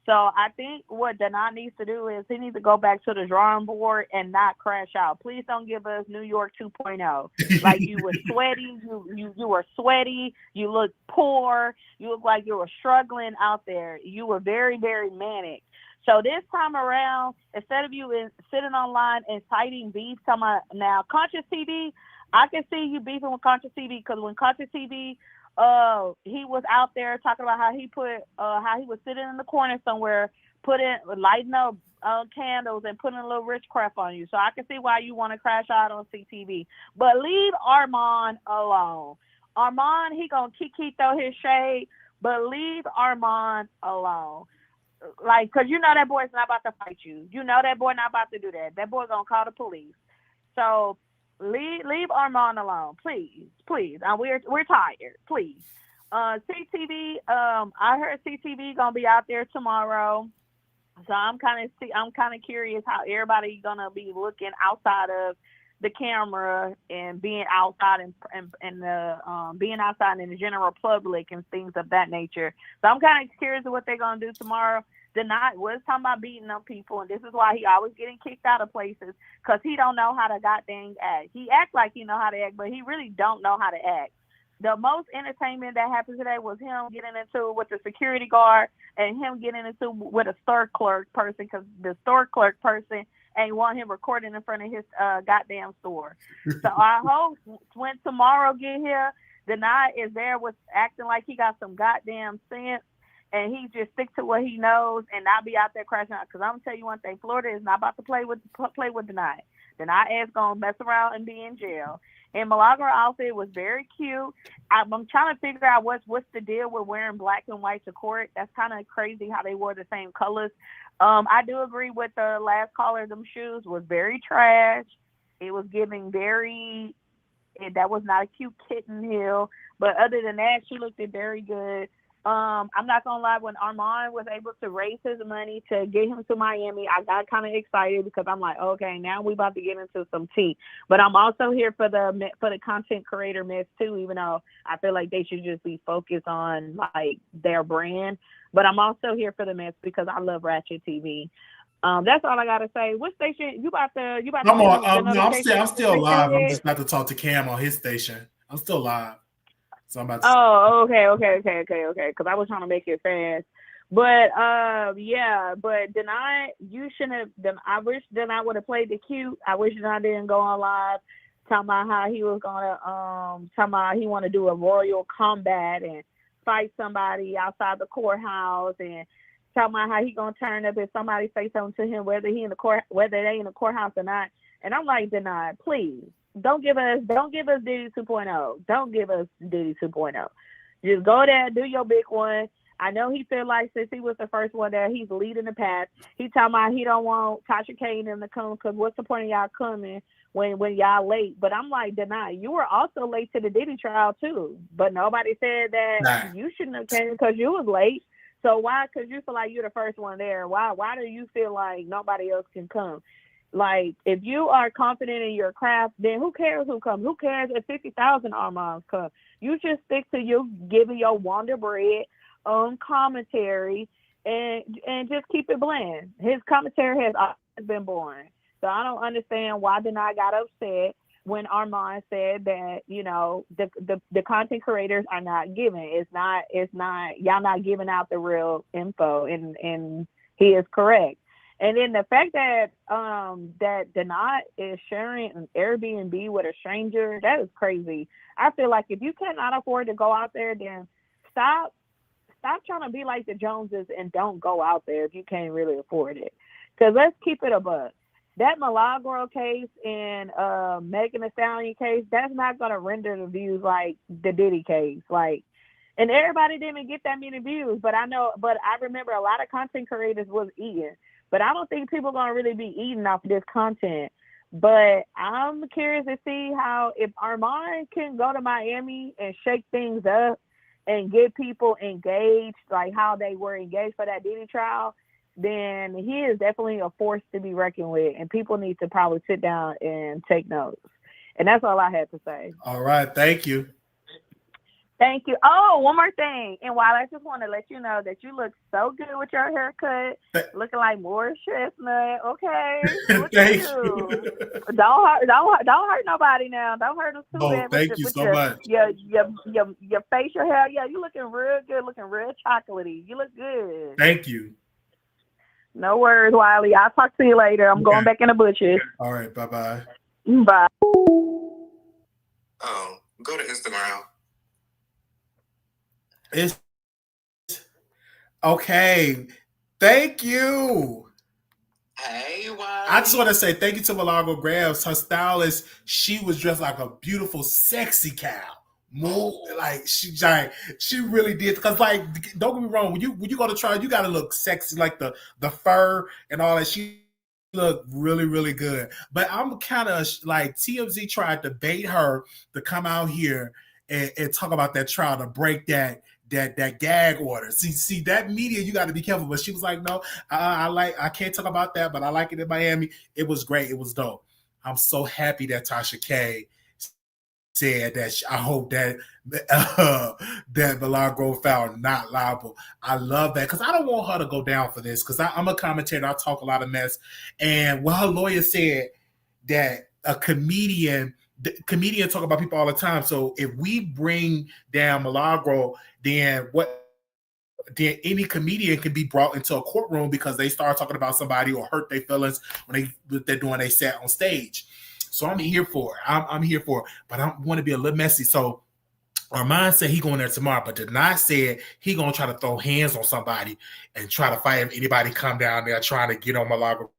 So I think what Denai needs to do is he needs to go back to the drawing board and not crash out. Please don't give us New York 2.0. Like you were sweaty, you were sweaty, you look poor, you look like you were struggling out there. You were very, very manic. So this time around, instead of you sitting online inciting beef, talking about now Conscious TV, I can see you beefing with Conscious TV, because when Conscious TV he was out there talking about how he was sitting in the corner somewhere, lighting up candles and putting a little witchcraft on you. So I can see why you want to crash out on CTV. But leave Armon alone. Armon, he gonna throw his shade, but leave Armon alone. Like, cause that boy's not about to fight you. That boy not about to do that. That boy gonna call the police. So leave Armon alone, please. We're tired, please. CTV. I heard CTV gonna be out there tomorrow, so I'm kind of curious how everybody gonna be looking outside of the camera and being outside and being outside in the general public and things of that nature. So I'm kind of curious of what they're gonna do tomorrow. Denai was talking about beating up people, and this is why he always getting kicked out of places, because he don't know how to goddamn act. He act like he know how to act, but he really don't know how to act. The most entertainment that happened today was him getting into with the security guard and him getting into with a store clerk person, because the store clerk person ain't want him recording in front of his goddamn store. So I hope when tomorrow get here, Denai is there with acting like he got some goddamn sense, and he just stick to what he knows and not be out there crashing out. Because I'm gonna tell you one thing, Florida is not about to play with Denai. Denai is gonna mess around and be in jail. And Milagro outfit was very cute. I'm trying to figure out what's the deal with wearing black and white to court. That's kind of crazy how they wore the same colors. I do agree with the last caller. Them shoes was very trash. It was giving very. That was not a cute kitten heel. But other than that, she looked very good. I'm not gonna lie, when Armon was able to raise his money to get him to Miami, I got kind of excited because I'm like, okay, now we about to get into some tea. But I'm also here for the content creator mess too, even though I feel like they should just be focused on like their brand. But I'm also here for the mess because I love Ratchet TV. That's all I gotta say. What station you about to? I'm on. No, I'm still live. I'm just about to talk to Cam on his station. I'm still live. So I'm about to okay. Because I was trying to make it fast. But yeah, but Denai, you shouldn't have. I wish Denai would have played the cute. I wish Denai didn't go on live talking about how he was gonna talking about he want to do a royal combat and fight somebody outside the courthouse and talking about how he gonna turn up if somebody say something to him, whether they in the courthouse or not. And I'm like, Denai, please. Don't give us Diddy 2.0. Don't give us Diddy 2.0. Just go there, do your big one. I know he feel like since he was the first one there, he's leading the path. He talking about he don't want Tasha K and them to come because what's the point of y'all coming when y'all late? But I'm like, Denai, you were also late to the Diddy trial too. But nobody said that you shouldn't have came because you was late. So why? Because you feel like you're the first one there. Why do you feel like nobody else can come? Like, if you are confident in your craft, then who cares who comes? Who cares if 50,000 Armons come? You just stick to you giving your Wonder Bread commentary and just keep it bland. His commentary has always been boring. So I don't understand why Denai got upset when Armon said that, you know, the content creators are not giving. It's not y'all not giving out the real info, and he is correct. And then the fact that that Denai is sharing an Airbnb with a stranger, that is crazy. I feel like if you cannot afford to go out there, then stop trying to be like the Joneses and don't go out there if you can't really afford it. Because let's keep it a buck. That Milagro case and Megan Thee Stallion case, that's not going to render the views like the Diddy case. Like, and everybody didn't even get that many views. But I remember a lot of content creators was eating. But I don't think people are going to really be eating off this content. But I'm curious to see how, if Armon can go to Miami and shake things up and get people engaged, like how they were engaged for that Diddy trial, then he is definitely a force to be reckoned with. And people need to probably sit down and take notes. And that's all I had to say. All right. Thank you. Thank you. Oh, one more thing. And while I just want to let you know that you look so good with your haircut, looking like Morris Chestnut. Okay. Thank you. Don't hurt nobody now. Don't hurt them too bad. Thank you so much. Your facial hair. Yeah, you looking real good, looking real chocolatey. You look good. Thank you. No worries, Wiley. I'll talk to you later. I'm going back in the bushes. All right. Bye-bye. Bye. Oh, go to Instagram. It's okay. Thank you. Hey, Wiley. I just want to say thank you to Milagro Gramz. Her stylist, she was dressed like a beautiful, sexy cow. Like she really did. Because like, don't get me wrong, when you go to trial, you gotta look sexy, like the fur and all that. She looked really, really good. But I'm kind of like, TMZ tried to bait her to come out here and talk about that trial, to break that gag order. See that media, you got to be careful. But she was like, no, I can't talk about that, but I like it in Miami. It was great. It was dope. I'm so happy that Tasha K said that I hope that that Milagro found not liable. I love that, because I don't want her to go down for this, because I'm a commentator. I talk a lot of mess. And what her lawyer said, that a comedian talk about people all the time. So if we bring down Milagro, then any comedian can be brought into a courtroom because they start talking about somebody or hurt their feelings when they're doing they set on stage. So I'm here for it. I'm here for it, but I want to be a little messy. So Armon said he going there tomorrow, but Denai said he gonna try to throw hands on somebody and try to fight if anybody come down there trying to get on Milagro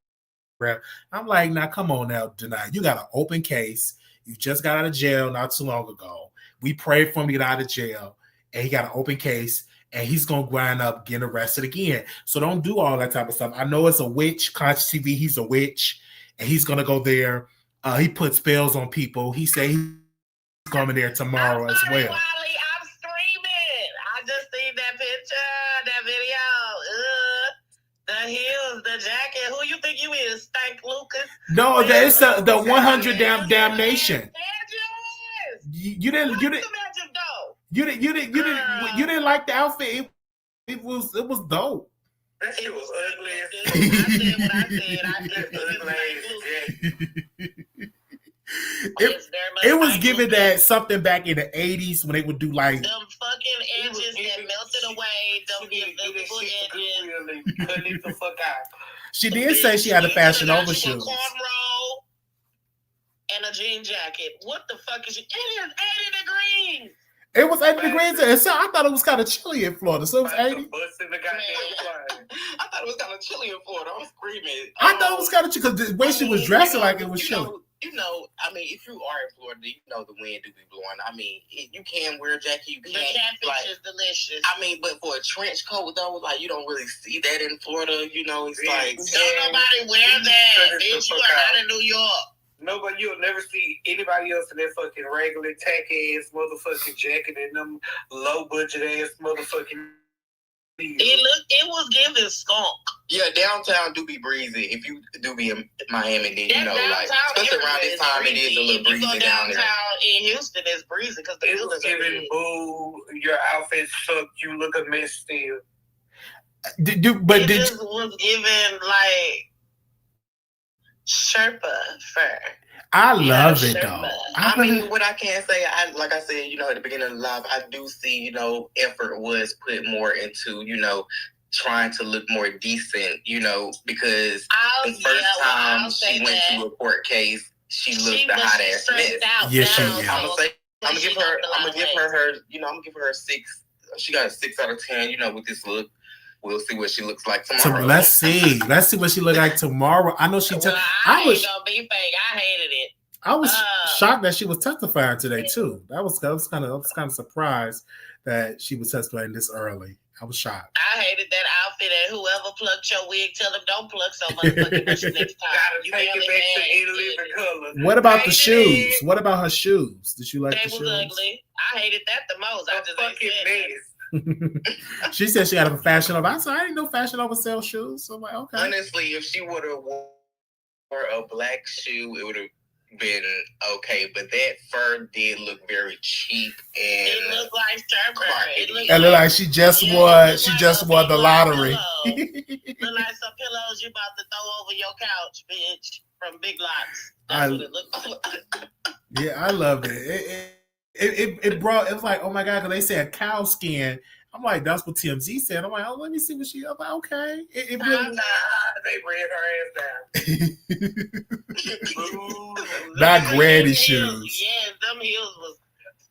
I'm like, now come on now, Denai. You got an open case. You just got out of jail not too long ago. We prayed for him to get out of jail, and he got an open case, and he's gonna grind up getting arrested again. So don't do all that type of stuff. I know it's a witch, Conscious TV. He's a witch, and he's gonna go there. He put spells on people. He say he's coming there tomorrow as well. Wally, I'm screaming. I just seen that picture, that video. The heels, the jacket. Who you think you is, Stank Lucas? No, it's the 100 damnation. You didn't like the outfit. It was dope. That shit was ugly. I said what I said. It was giving that something back in the 80s when they would do like them fucking edges that melted away. Them invisible edges. Cut it the fuck out. She did say she had a Fashion Over shoe. Cornrow and a jean jacket. What the fuck is it? It is 80 degrees. It was 80 degrees, and so I thought it was kind of chilly in Florida. So it was 80. I thought it was kind of chilly in Florida. I'm screaming. I thought it was kind of chilly because the way she was dressing, like it was chilly. You know, I mean, if you are in Florida, you know the wind do be blowing. I mean, you can wear a jacket. You The can't. catfish is delicious. I mean, but for a trench coat though, like you don't really see that in Florida. You know, it's like don't nobody wear that. Bitch, you are not in New York. No, but you'll never see anybody else in that fucking regular tack ass motherfucking jacket and them low budget ass motherfucking. It was giving skunk. yeah, downtown do be breezy. If you do be in Miami, then you know, like downtown especially around this time, it is a little If you breezy go down there. downtown in Houston, it's breezy because the It was buildings are giving big. boo. Your outfit sucked. You look a mess still. It just was giving like Sherpa fur. I love it though. I mean, what I can say, like I said, you know, at the beginning of the live, I do see, you know, effort was put more into, you know, trying to look more decent, you know, because the first time she went to a court case, she looked a hot ass mess. Yeah, she I'm gonna give her her, you know, I'm gonna give her a 6. She got a 6 out of 10, you know, with this look. We'll see what she looks like tomorrow. So let's see what she look like tomorrow. I know she. I ain't gonna be fake. I hated it. I was shocked that she was testifying today too. I was kind of surprised that she was testifying this early. I was shocked. I hated that outfit, and whoever plucked your wig, tell them don't pluck so motherfucking much next time. Gotta take it back to Italy the color. What about the shoes? What about her shoes? Did you like the shoes? They was ugly. I hated that the most. I just Fucking mess. She said she had a Fashion Over. I said I didn't know Fashion Over sell shoes. So I'm like, okay. Honestly, if she would have wore a black shoe, it would have been okay. But that fur did look very cheap and it looked like Sherpa. It looked like she just won the lottery. Look like some pillows you about to throw over your couch, bitch, from Big Lots. That's what it looked like. Yeah, I loved it. It brought. It was like, oh my god, because they said cow skin. I'm like, that's what TMZ said. I'm like, oh, let me see what she. I'm like, okay. It really. They ran her ass down. Not granny shoes. Yeah, them heels was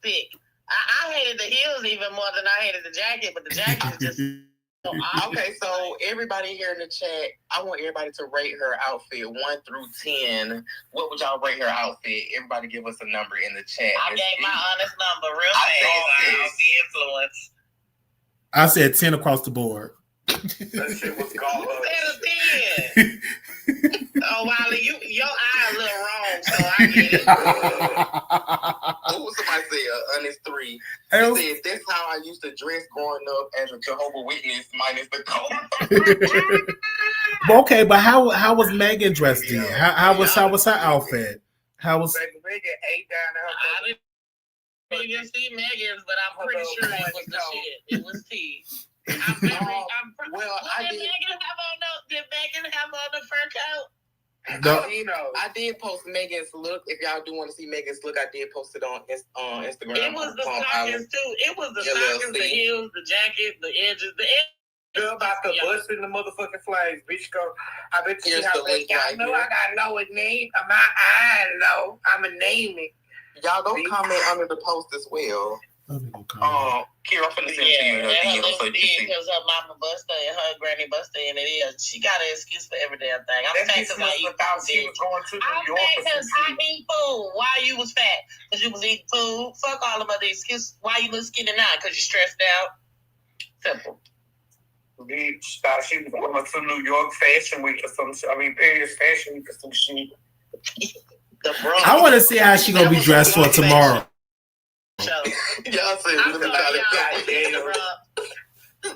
thick. I hated the heels even more than I hated the jacket, but the jacket was just. Okay, so everybody here in the chat, I want everybody to rate her outfit 1 through 10. What would y'all rate her outfit? Everybody give us a number in the chat. I gave my honest number real fast. The influence. I said 10 across the board. That shit was gone. Who said a 10? Oh, Wally, your eye a little wrong, so I get it. Oh, somebody say an honest 3. She said, that's how I used to dress growing up as a Jehovah's Witness minus the coat. Okay, but how was Megan dressed then? How was her outfit? How was Megan ate down her. I didn't even see Megan's, but I'm pretty sure it was the shit. It was tea. I'm pretty, did Megan have on the fur coat? No. I did post Megan's look. If y'all do want to see Megan's look, I did post it on Instagram. It was the stockings too. It was the stockings, the heels, the jacket, the edges, Girl about to bust in the motherfucking flags, bitch. Go. I bet you have to. I gotta know his name. My eye low. I'ma name it. Y'all go comment under the post as well. Kira, I'm finna send it to you in her DM so you can see. Because her mama buster and her granny buster, and it is. She got an excuse for every damn thing. I'm fat because I eat food. She was going to New York. I'm fat because I eat food. Why you was fat? Because you was eating food. Fuck all of other excuses. Why you look skinny now? Because you stressed out. Simple. Bitch, thought she was going to New York Fashion Week or some shit. I mean, Paris Fashion Week or some shit. I want to see how she gonna be dressed for tomorrow. Y'all said looking like a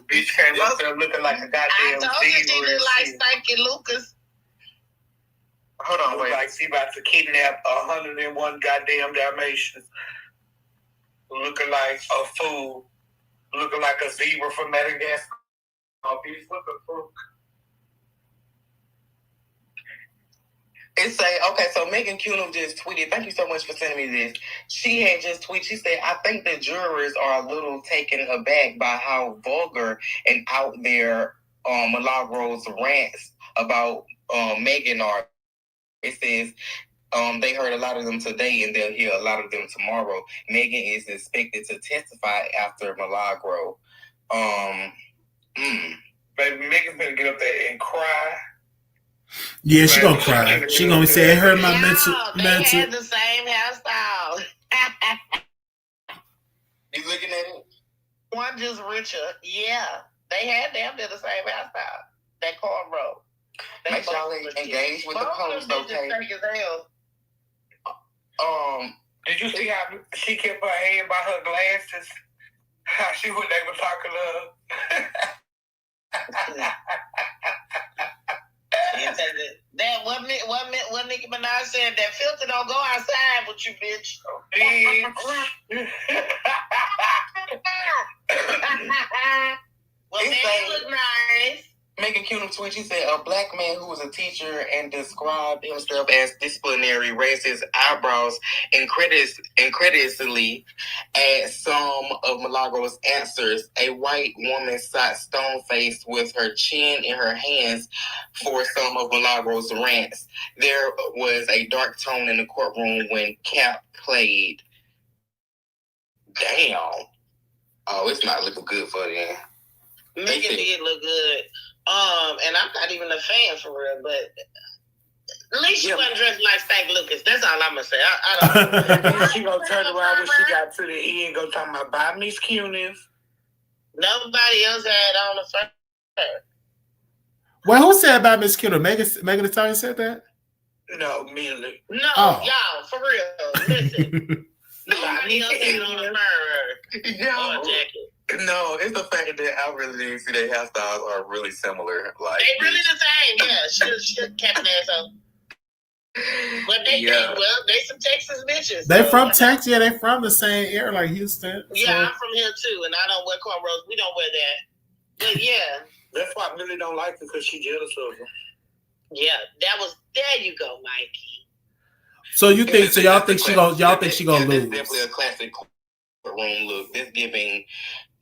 bitch came up there looking like a goddamn I told you she look like Stanky Lucas. Hold on, wait. Like she about to kidnap 101 goddamn Dalmatians. Looking like a fool. Looking like a zebra from Madagascar. Oh, bitch, what the fuck? It say, okay, so Megan Kuno just tweeted, thank you so much for sending me this. She had just tweeted, she said, I think the jurors are a little taken aback by how vulgar and out there Milagro's rants about Megan are. It says, they heard a lot of them today and they'll hear a lot of them tomorrow. Megan is expected to testify after Milagro. Baby, Megan's gonna get up there and cry. Yeah, she gonna cry. She gonna say it hurt my mental. They had the same hairstyle. You looking at it? One just richer. Yeah. They had damn near the same hairstyle. That cornrow. Make sure y'all engage with the post, okay? Did you see how she kept her hand by her glasses? How she wasn't able to talk to love? That what Nicki Minaj said, that filter don't go outside with you, bitch. Well, Megan look nice. Megan Kuno tweet, she said, a black man who was a teacher and described himself as disciplinary raised his eyebrows incredulously at some of Milagro's answers. A white woman sat stone-faced with her chin in her hands for some of Milagro's rants. There was a dark tone in the courtroom when Cap played. Damn. Oh, it's not looking good for them. Megan did look good. And I'm not even a fan for real, but at least she wasn't dressed like Stank Lucas. That's all I'm gonna say. I don't. She gonna turn around when she got to the end, go talking about buy Miss Cunis. Nobody else had on the first. Well, who said about Miss Kidder? Megan Thee Stallion said that? No, Millie. No, y'all, for real. Listen. Nobody else had on the jacket. No, it's the fact that I really didn't see their hairstyles are really similar. Like they really the same, yeah. She kept an ass up. But they some Texas bitches. They from Texas, yeah. They from the same area, like Houston. Yeah, so. I'm from here too, and I don't wear cornrows. We don't wear that. But yeah, that's why I really don't like her because she jealous of her. Yeah, there you go, Mikey. So you think? So y'all think she gonna? Y'all think she gonna lose? Definitely a classic room look. This giving.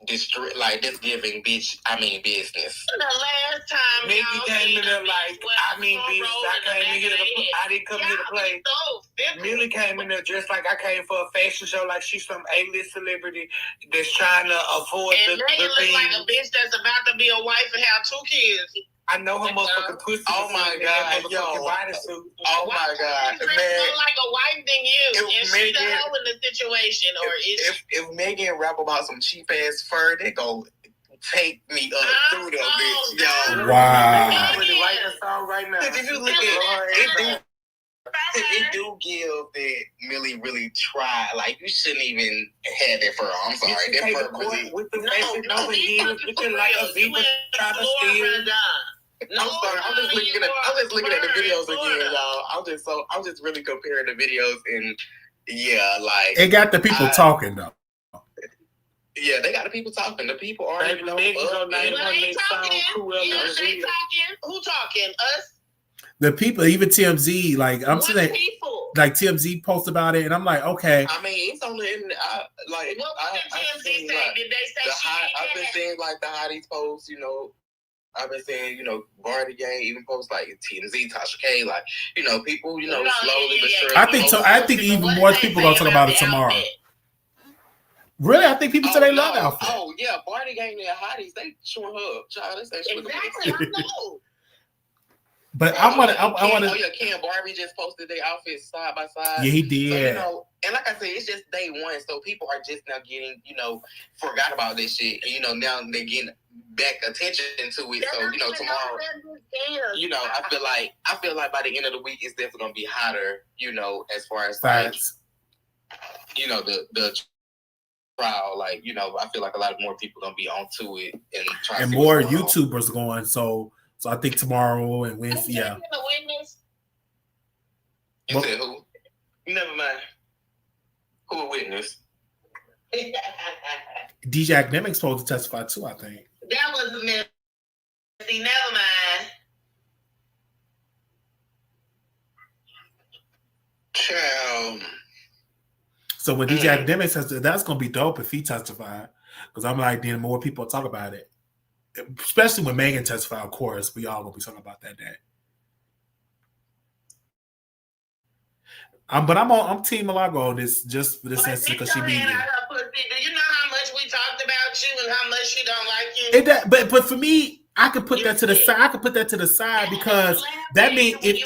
This giving business. The last time Mickey came in there like, I didn't come here to play. Millie came in there just like I came for a fashion show, like she's some A-list celebrity that's trying to afford the thing. And Megan looks like a bitch that's about to be a wife and have 2 kids. I know her motherfucking pussy. Oh my God, yo! Oh my God, man! More like a wife than you. Is she the hell in the situation, or if Megan rap about some cheap ass fur, they go take me up through the bitch, yo! Wow! I'm really writing a song right now. If you look at it, do give that Millie really tried. Like you shouldn't even have that fur. I'm sorry, that fur was with the fashion over here, looking like a zebra trying to steal. I'm sorry. I'm just looking at the videos again, y'all. I'm just really comparing the videos and like it got the people talking though. Yeah, they got the people talking. The people aren't even Who talking? Us? The people, even TMZ, like I'm saying, like TMZ posts about it, and I'm like, okay. I mean, it's only in like. What did TMZ say? Did they say I've been seeing like the hotties posts, I've been saying, Barty Gang even posts like TMZ, Tasha K, like, people, slowly but surely. I think even more people gonna talk about it tomorrow. Really? I think people say they love outfit. Oh, yeah. Barney gang there hotties. They chewing her up. Child, they say exactly. I know. But I want to. Oh yeah, Ken and Barbie just posted their outfits side by side. Yeah, he did. So, and like I said, it's just day one, so people are just now getting, forgot about this shit. And, now they're getting back attention to it. So, tomorrow, I feel like by the end of the week, it's definitely gonna be hotter. As far as facts. The trial, I feel like a lot more people gonna be onto it and trying. And more YouTubers going. So I think tomorrow and Wednesday, yeah. You said who? Never mind. Who a witness? DJ Academic's supposed to testify too, I think. That was a mess. See, never mind. Child. So when DJ Academic says that's gonna be dope if he testified, because I'm like, then more people talk about it. Especially when Megan testified, of course, we all gonna be talking about that day. But I'm Team Milagro on this, just for this instance, because she beat me. Do you know how much we talked about you and how much she don't like you? But for me, I could put that to the side. I could put that to the side because that means it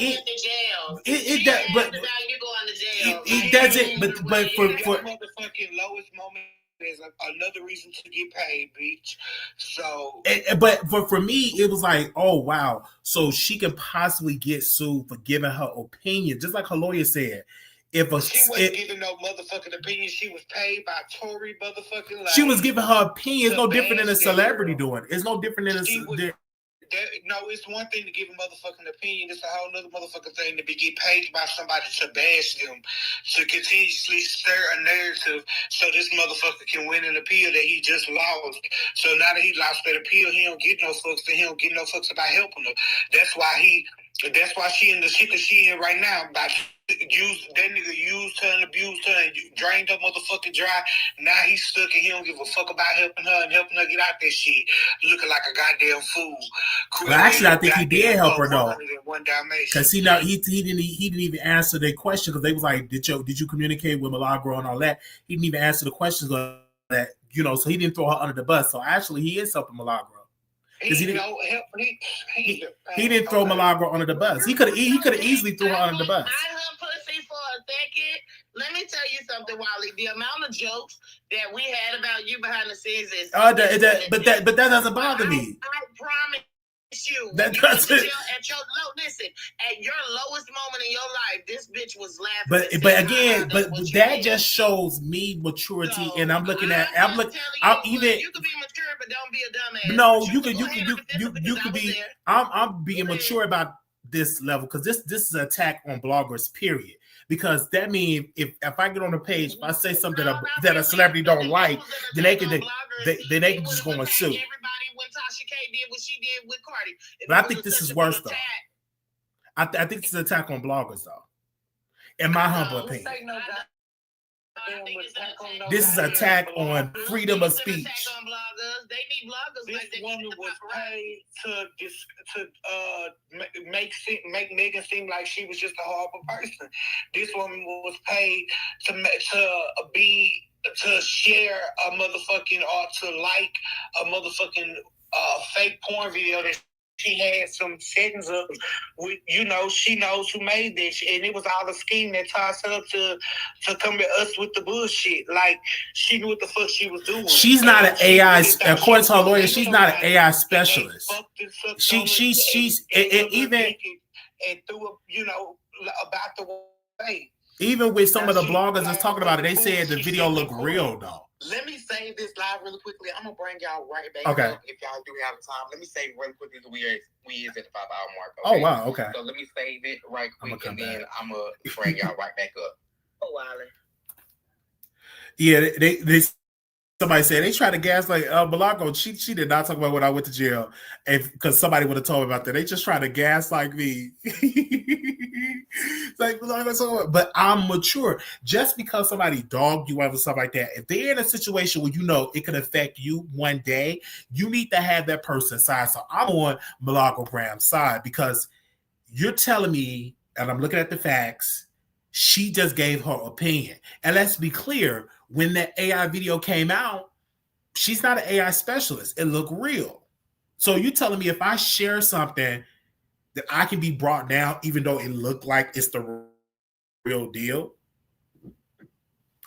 doesn't. But for motherfucking lowest moment. There's another reason to get paid, bitch. So, but for me, it was like, oh wow, so she can possibly get sued for giving her opinion, just like her lawyer said. She wasn't giving no motherfucking opinion. She was paid by Tory motherfucking Life. She was giving her opinion. It's no different than a celebrity doing. It's no different than no, it's one thing to give a motherfucking opinion. It's a whole other motherfucking thing to be get paid by somebody to bash them, to continuously stir a narrative so this motherfucker can win an appeal that he just lost. So now that he lost that appeal, he don't get no fucks, and he don't get no fucks about helping her. That's why she in the shit that she in right now. That nigga used her and abused her and drained her motherfucking dry. Now he's stuck and he don't give a fuck about helping her and helping her get out that shit. Looking like a goddamn fool. Well, actually, I think he did help her though. Because he didn't even answer their question because they was like, did you communicate with Milagro and all that? He didn't even answer the questions of that, so he didn't throw her under the bus. So actually, he is helping Milagro. He didn't throw Milagro under the bus. He could have easily threw her under the bus. Let me tell you something, Wally. The amount of jokes that we had about you behind the scenes is but that doesn't bother me. I promise you. That doesn't. Listen, at your lowest moment in your life, this bitch was laughing. But again, that just shows me maturity, and I'm looking at. You can be mature, but don't be a dumbass. No, you could be. I'm being mature about this level because this is an attack on bloggers. Period. Because that means if I get on the page, if I say something that a celebrity don't like, then they can just go and sue. Everybody when Tasha K did what she did with Cardi. But I think this is worse though. I think this is an attack on bloggers though. In my humble opinion. This is an attack on freedom of speech. They need bloggers. This woman was paid to make Megan seem like she was just a horrible person. This woman was paid to share a motherfucking or to like a motherfucking fake porn video that she had some settings up with, she knows who made this, and it was all a scheme that tossed her up to come to us with the bullshit. Like, she knew what the fuck she was doing. She's not an AI, according to her lawyer, she's not an AI specialist. She's even threw up, about the way. Even with some of the bloggers that's talking about it, they said the video looked real though. Let me save this live really quickly. I'm gonna bring y'all right back. Okay. Up if y'all do have time, let me save really quickly because we is at the 5 hour mark. Okay? Oh wow. Okay. So let me save it right quick, and then I'm gonna bring y'all right back up. Oh, Wally. Yeah, they somebody said they tried to gaslight Milagro. She did not talk about when I went to jail, because somebody would have told me about that. They just tried to gaslight me. It's like, but I'm mature. Just because somebody dogged you or something like that, if they're in a situation where it could affect you one day, you need to have that person's side. So I'm on Milagro Gramz's side because you're telling me, and I'm looking at the facts, she just gave her opinion. And let's be clear, when that AI video came out, she's not an AI specialist. It looked real. So you telling me if I share something that I can be brought down, even though it looked like it's the real deal?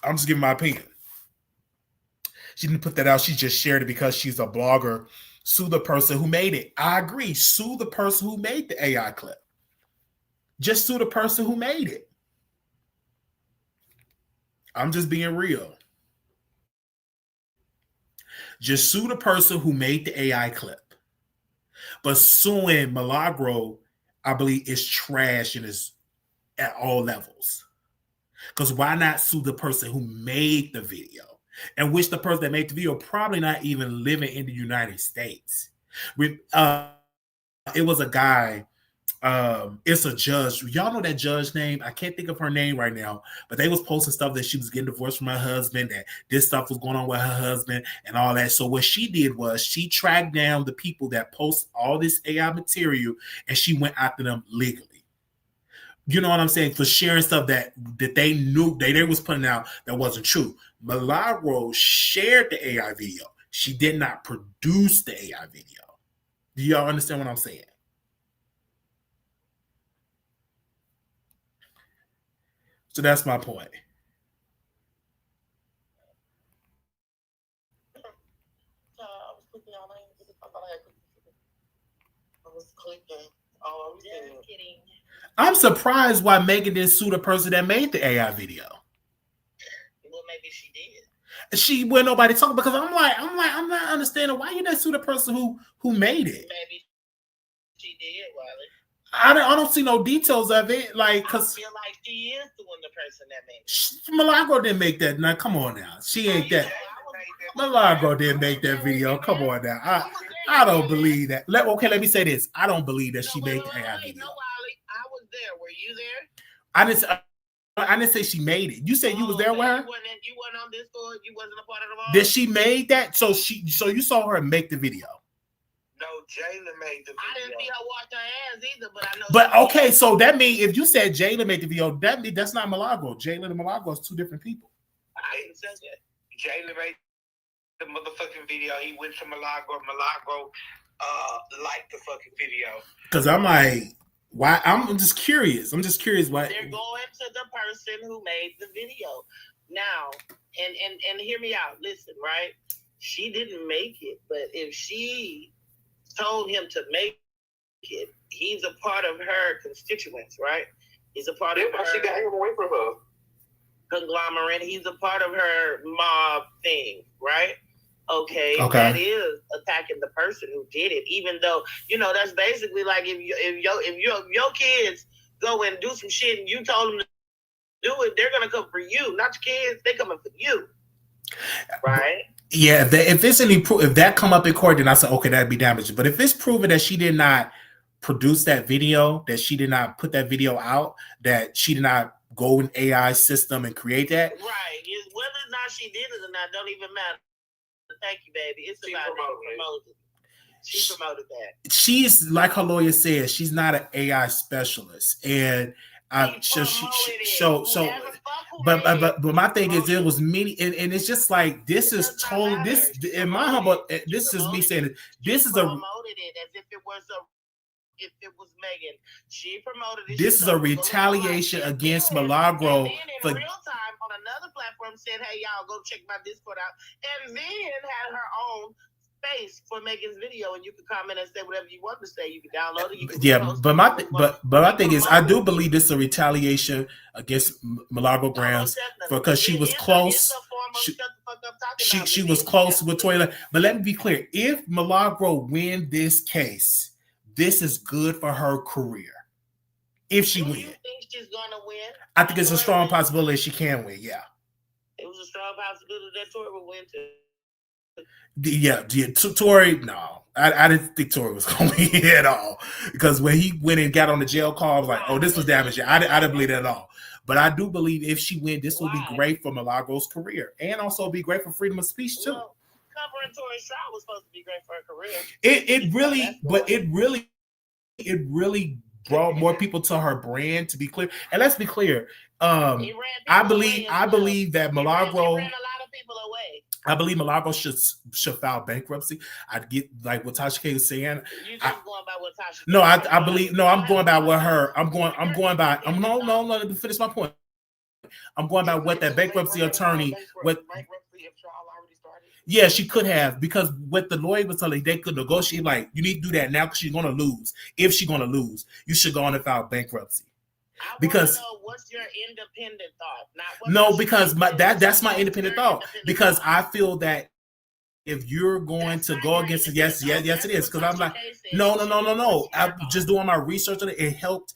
I'm just giving my opinion. She didn't put that out. She just shared it because she's a blogger. Sue the person who made it. I agree. Sue the person who made the AI clip. Just sue the person who made it. I'm just being real. Just sue the person who made the AI clip. But suing Milagro, I believe, is trash and is at all levels. Because why not sue the person who made the video? And which the person that made the video probably not even living in the United States. It was a guy, it's a judge. Y'all know that judge name? I can't think of her name right now, but they was posting stuff that she was getting divorced from her husband, that this stuff was going on with her husband and all that. So what she did was she tracked down the people that post all this AI material and she went after them legally. You know what I'm saying? For sharing stuff that they knew they was putting out that wasn't true. Milagro shared the AI video. She did not produce the AI video. Do y'all understand what I'm saying? So that's my point. I'm surprised why Megan didn't sue the person that made the AI video. Well, maybe she did. She when nobody talking because I'm not understanding why you didn't sue the person who made it. Maybe she did, Wiley. I don't see no details of it. Like, cause I feel like she is suing the person that made it. Milagro didn't make that. Now, come on now. She ain't that. Milagro didn't make that video. Come on now. I don't believe that. Let me say this. I don't believe that she made the AI video. No, Wiley, I was there. Were you there? I didn't say she made it. You said you was there with her? You weren't on Discord. You wasn't a part of the ball. Did she made that? So you saw her make the video. No, Jayla made the video. I didn't see her wash her hands either, but I know. But okay, so that means if you said Jayla made the video, that's not Milagro. Jayla and Milagro is two different people. I didn't say that. Jayla made the motherfucking video. He went to Milagro. Milagro liked the fucking video. Because I'm like, why? I'm just curious. Why they're going to the person who made the video now. And hear me out. Listen, right? She didn't make it, but if she told him to make it, he's a part of her constituents, right? He's a part of her. She got him away from her conglomerate. He's a part of her mob thing, right? Okay. That is attacking the person who did it, even though that's basically like if your kids go and do some shit and you told them to do it, they're gonna come for you, not your kids. They coming for you, right? Yeah, if there's any proof, if that come up in court, then I say okay, that'd be damaging. But if it's proven that she did not produce that video, that she did not put that video out, that she did not go in AI system and create that, right? Whether or not she did it or not don't even matter. Thank you, baby. It's about promoted. She promoted that. She's like her lawyer says, she's not an AI specialist, and but my thing is, there was many, and it's just like this is totally this in my humble. This is me saying it. This is promoted it as if it was if it was Megan. She promoted it. This is a retaliation against Milagro for real time on another platform. Said, "Hey, y'all, go check my Discord out," and then had her own space for Megan's video, and you can comment and say whatever you want to say. You can download it. You can but my thing is, I do believe this is a retaliation against Milagro Gramz because she was close. She was close with Toya. But let me be clear: if Milagro win this case, this is good for her career. If she wins, you think she's gonna win? I think it's a strong possibility she can win. Yeah, it was a strong possibility that Tory would win too. Yeah, Tory. No, I didn't think Tory was going to win at all because when he went and got on the jail call, I was like, "Oh, this was damaging." I didn't believe that at all. But I do believe if she wins, this will be great for Milagro's career and also be great for freedom of speech too. Well, covering Tory's trial was supposed to be great for her career. It really brought more people to her brand. To be clear, and let's be clear, I believe that Milagro. He ran a lot of people away. I believe Milagro should file bankruptcy. I'd get like what Tasha K was saying. You just going by what Tasha. No, I believe. No, I'm going by what her. I'm going by. No. Let me finish my point. I'm going by what that bankruptcy attorney. Yeah, she could have, because what the lawyer was telling, they could negotiate. Like, you need to do that now because she's going to lose. If she's going to lose, you should go on and file bankruptcy. Because what's your independent thought? Because that's my independent thought. Because I feel that if you're going to go against it, yes, it is. Because I'm like, no. I'm just doing my research on it. It helped.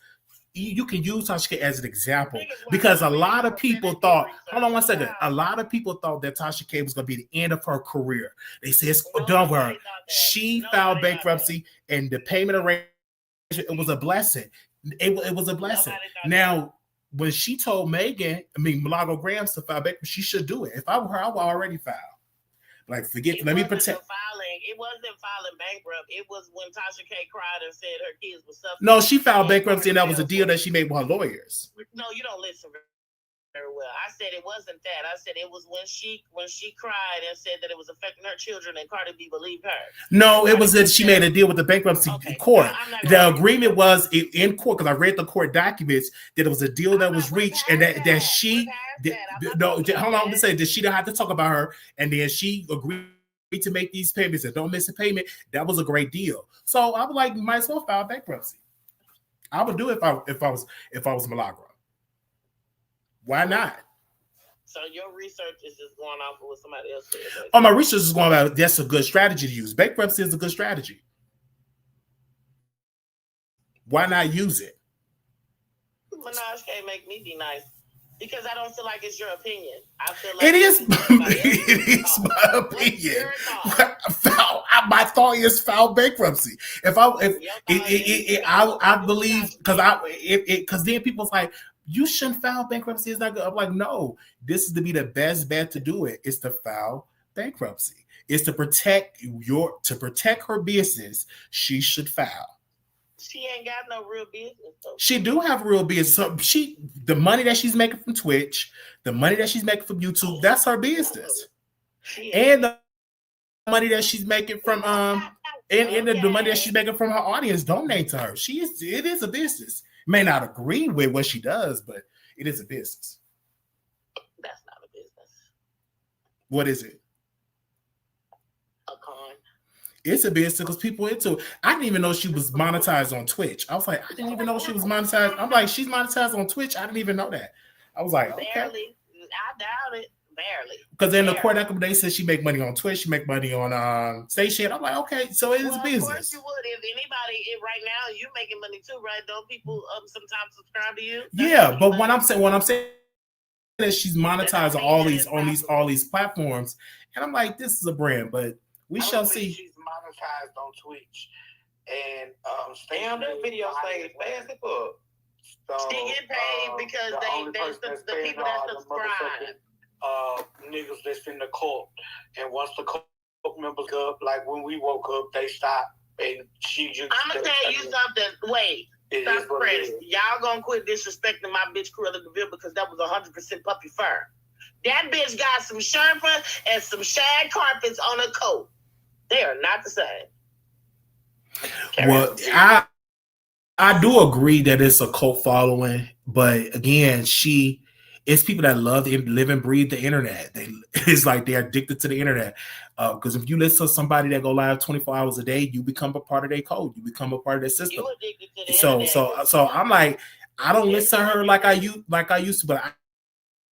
You can use Tasha K as an example, because a lot of people thought, hold on one second, a lot of people thought that Tasha K was going to be the end of her career. They said it's done with her. She filed bankruptcy, and the payment arrangement, it was a blessing. It was a blessing. Now, when she told Milagro Gramz to file bankruptcy, she should do it. If I were her, I would already file. Like, let me protect. It wasn't filing bankrupt. It was when Tasha K cried and said her kids were suffering. No, she filed bankruptcy, and that was a deal that she made with her lawyers. No, you don't listen very well. I said it wasn't that. I said it was when she cried and said that it was affecting her children, and Cardi B believed her. No, it was that she made a deal with the bankruptcy court. The agreement was in court, because I read the court documents, that it was a deal that was reached, and that she hold on to say that she didn't have to talk about her, and then she agreed to make these payments and don't miss a payment. That was a great deal. So I would like, you might as well file bankruptcy. I would do it if I was Milagro. Why not? So your research is just going off of what somebody else said. Oh, my research is going about, that's a good strategy to use. Bankruptcy is a good strategy. Why not use it? Minaj can't make me be nice, because I don't feel like it's your opinion. I feel like it is my opinion. My thought is file bankruptcy. I believe, because then people's like, you shouldn't file bankruptcy. It's not good. I'm like, no, this is to be the best bet to do it. It's to file bankruptcy. It's to protect her business. She should file. She ain't got no real business. Though. She do have real business. So the money that she's making from Twitch, the money that she's making from YouTube, that's her business. And the money that she's making from the money that she's making from her audience donate to her. It is a business. May not agree with what she does, but it is a business. That's not a business. What is it? A con. It's a business because people into it. I didn't even know she was monetized on Twitch. I was like, I didn't even know she was monetized. I'm like, she's monetized on Twitch. I didn't even know that. I was like, okay. Barely. I doubt it. Barely. Because in the court document, they said she make money on Twitch, she make money on Station. I'm like, okay, so it is business. Of course you would. If anybody, right now, you making money too, right? Don't people sometimes subscribe to you? Yeah, but what I'm saying is she's monetized on all these platforms, and I'm like, this is a brand, but we shall see. She's monetized on Twitch, and damn, that video stays fast as fuck. She get paid because the people that subscribe. Niggas that's in the court, and once the court members go up, like when we woke up, they stopped, and she just. I'm gonna tell you something. Wait, stop pressing. Y'all gonna quit disrespecting my bitch Cruella de Vil, because that was 100% puppy fur. That bitch got some Sherpa and some shag carpets on her coat. They are not the same. Well, I do agree that it's a cult following, but again, it's people that love and live and breathe the internet. It's like they're addicted to the internet. Because if you listen to somebody that go live 24 hours a day, you become a part of their code. You become a part of their system. You addicted to the internet. So I'm like, I don't listen to her like I used to, but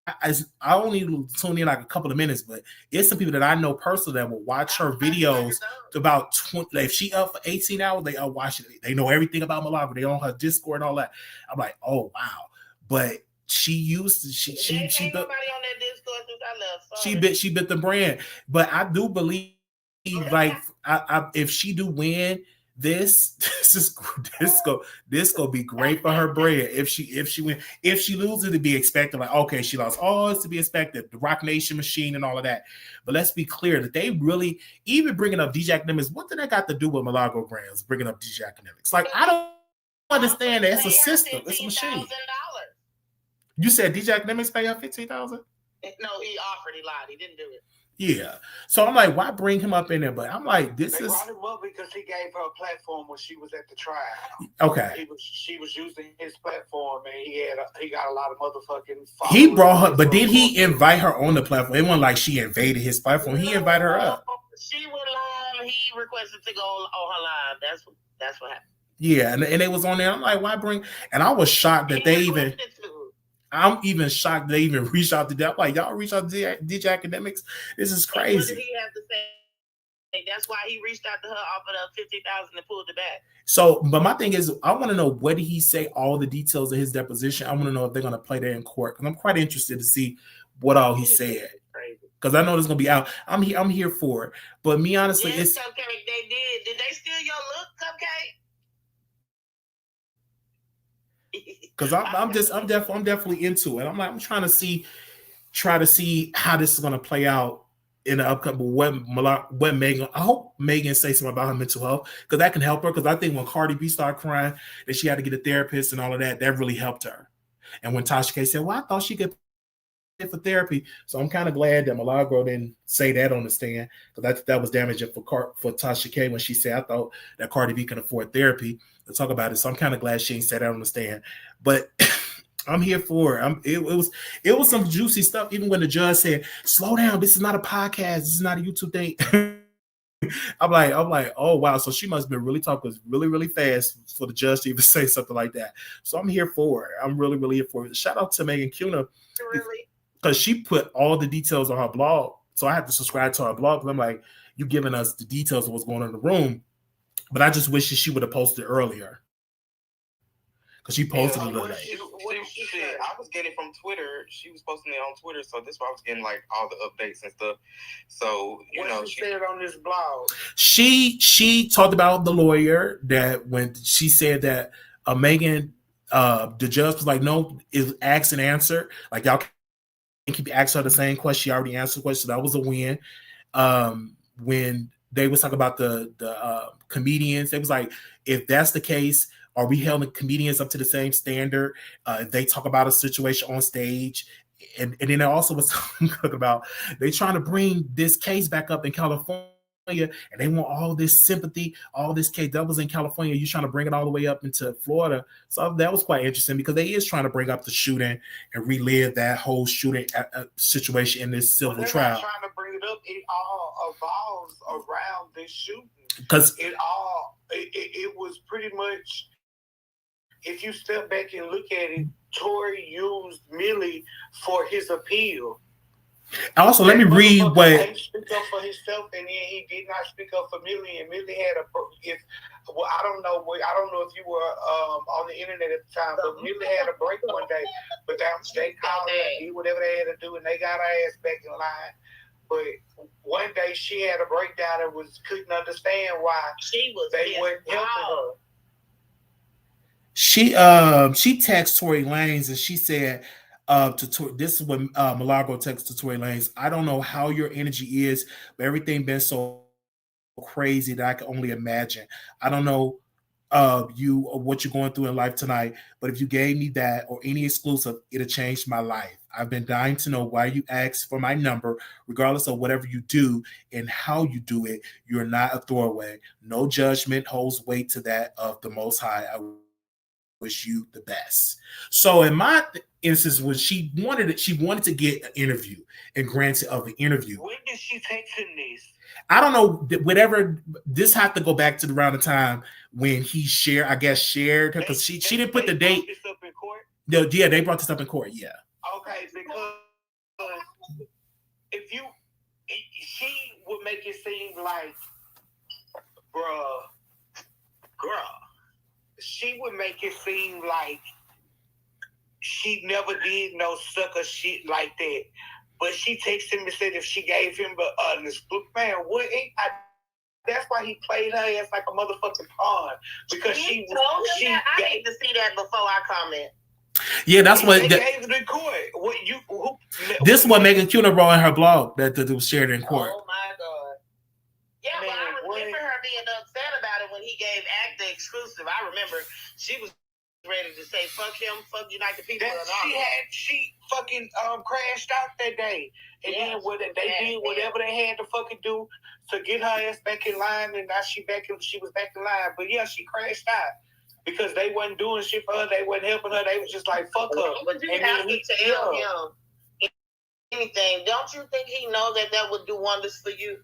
I only tune in like a couple of minutes. But it's some people that I know personally that will watch her videos about 20. Like if she up for 18 hours, they are watching it. They know everything about Milagro. They on her Discord and all that. I'm like, oh wow. But she built the brand, but I do believe like if she do win this go be great for her brand. If she win, if she loses, to be expected like, okay, she lost. Oh, it's to be expected. The Rock Nation machine and all of that. But let's be clear that they really, even bringing up DJ Academics, what did that got to do with Milagro Gramz bringing up DJ Academics? Like, I don't understand that. It's a system. It's a machine. You said DJ Academics pay her $15,000? No, he offered. He lied. He didn't do it. Yeah. So I'm like, why bring him up in there? But I'm like, They brought him up because he gave her a platform when she was at the trial. Okay. She was using his platform, and he got a lot of motherfucking followers. He brought her, but did he invite her on the platform? It wasn't like she invaded his platform. He invited her up. She went live. He requested to go on her live. That's what happened. Yeah, and it was on there. I'm like, why bring? And I was shocked that they even. I'm even shocked they even reached out to that. I'm like, y'all reach out to DJ Academics. This is crazy. What did he have to say? That's why he reached out to her, offered her $50,000 and pulled it back. So, but my thing is, I want to know, what did he say? All the details of his deposition. I want to know if they're going to play that in court, because I'm quite interested to see what all he said. Because I know it's going to be out. I'm here for it. But me, honestly, yes, it's Cupcake. They did. Did they steal your look, Cupcake? Because I'm definitely into it. I'm trying to see how this is going to play out in the upcoming. What Megan, I hope Megan say something about her mental health, because that can help her. Because I think when Cardi B started crying that she had to get a therapist and all of that really helped her. And when Tasha K said, "Well, I thought she could pay for therapy," so I'm kind of glad that Milagro didn't say that on the stand, because that was damaging for Tasha K when she said, "I thought that Cardi B can afford therapy." To talk about it, so I'm kind of glad she ain't said that on the stand. But I'm here for it. It was some juicy stuff. Even when the judge said, "Slow down, this is not a podcast. This is not a YouTube thing." I'm like, oh wow. So she must have been really talking really, really fast for the judge to even say something like that. So I'm here for it. I'm really, really here for it. Shout out to Megan Kuna, because she put all the details on her blog. So I have to subscribe to her blog, because I'm like, you giving us the details of what's going on in the room. But I just wish that she would have posted earlier, because she posted it late. I was getting it from Twitter. She was posting it on Twitter, so that's why I was getting like all the updates and stuff. So she said on this blog, she talked about the lawyer, that when she said that Megan, the judge was like, no, is asked and answered. Like, y'all can keep asking her the same question. She already answered the question. So that was a win. When they was talking about the comedians, they was like, if that's the case, are we holding comedians up to the same standard? If they talk about a situation on stage, and then they also was talking about they trying to bring this case back up in California, and they want all this sympathy, all this case that was in California. You trying to bring it all the way up into Florida. So that was quite interesting, because they is trying to bring up the shooting and relive that whole shooting situation in this civil trial. Trying to bring it up, it all evolves around this shooting, because it was pretty much, if you step back and look at it, Tory used Millie for his appeal. Also, let me read what he speak up for himself, and then he did not speak up for Millie. And Millie had I don't know if you were on the internet at the time, but Millie had a break one day. But they called her, did whatever they had to do, and they got her ass back in line. But one day she had a breakdown and couldn't understand why they weren't helping her. She texted Tory Lanez, and she said, this is what Milagro texted to Tory Lanez: "I don't know how your energy is, but everything been so crazy that I can only imagine. I don't know what you're going through in life tonight, but if you gave me that or any exclusive, it'll change my life. I've been dying to know why you asked for my number, regardless of whatever you do and how you do it. You're not a throwaway. No judgment holds weight to that of the Most High. I wish you the best." So in my instance, when she wanted to get an interview, and granted of an interview. When did she text him this? I don't know. Whatever. This had to go back to around the time when he shared her, because she didn't put the date. This up in court? Yeah, they brought this up in court. Yeah. Okay, because she would make it seem like, girl. She would make it seem like she never did no sucker shit like that. But she texted him and said if she gave him man, that's why he played her ass like a motherfucking pawn. Because she I need to see that before I comment. Yeah, that's what they gave it in court. This is what Megan Kuna wrote in her blog that was shared in court. Oh my God. Yeah, but I remember her being upset about it when he gave Act the exclusive. I remember she was ready to say fuck him, fuck United People. She fucking crashed out that day, and then they did whatever they had to fucking do to get her ass back in line, and now she was back in line. But yeah, she crashed out because they wasn't doing shit for her. They wasn't helping her. They was just like fuck her. But you have to tell him anything. Don't you think he know that would do wonders for you?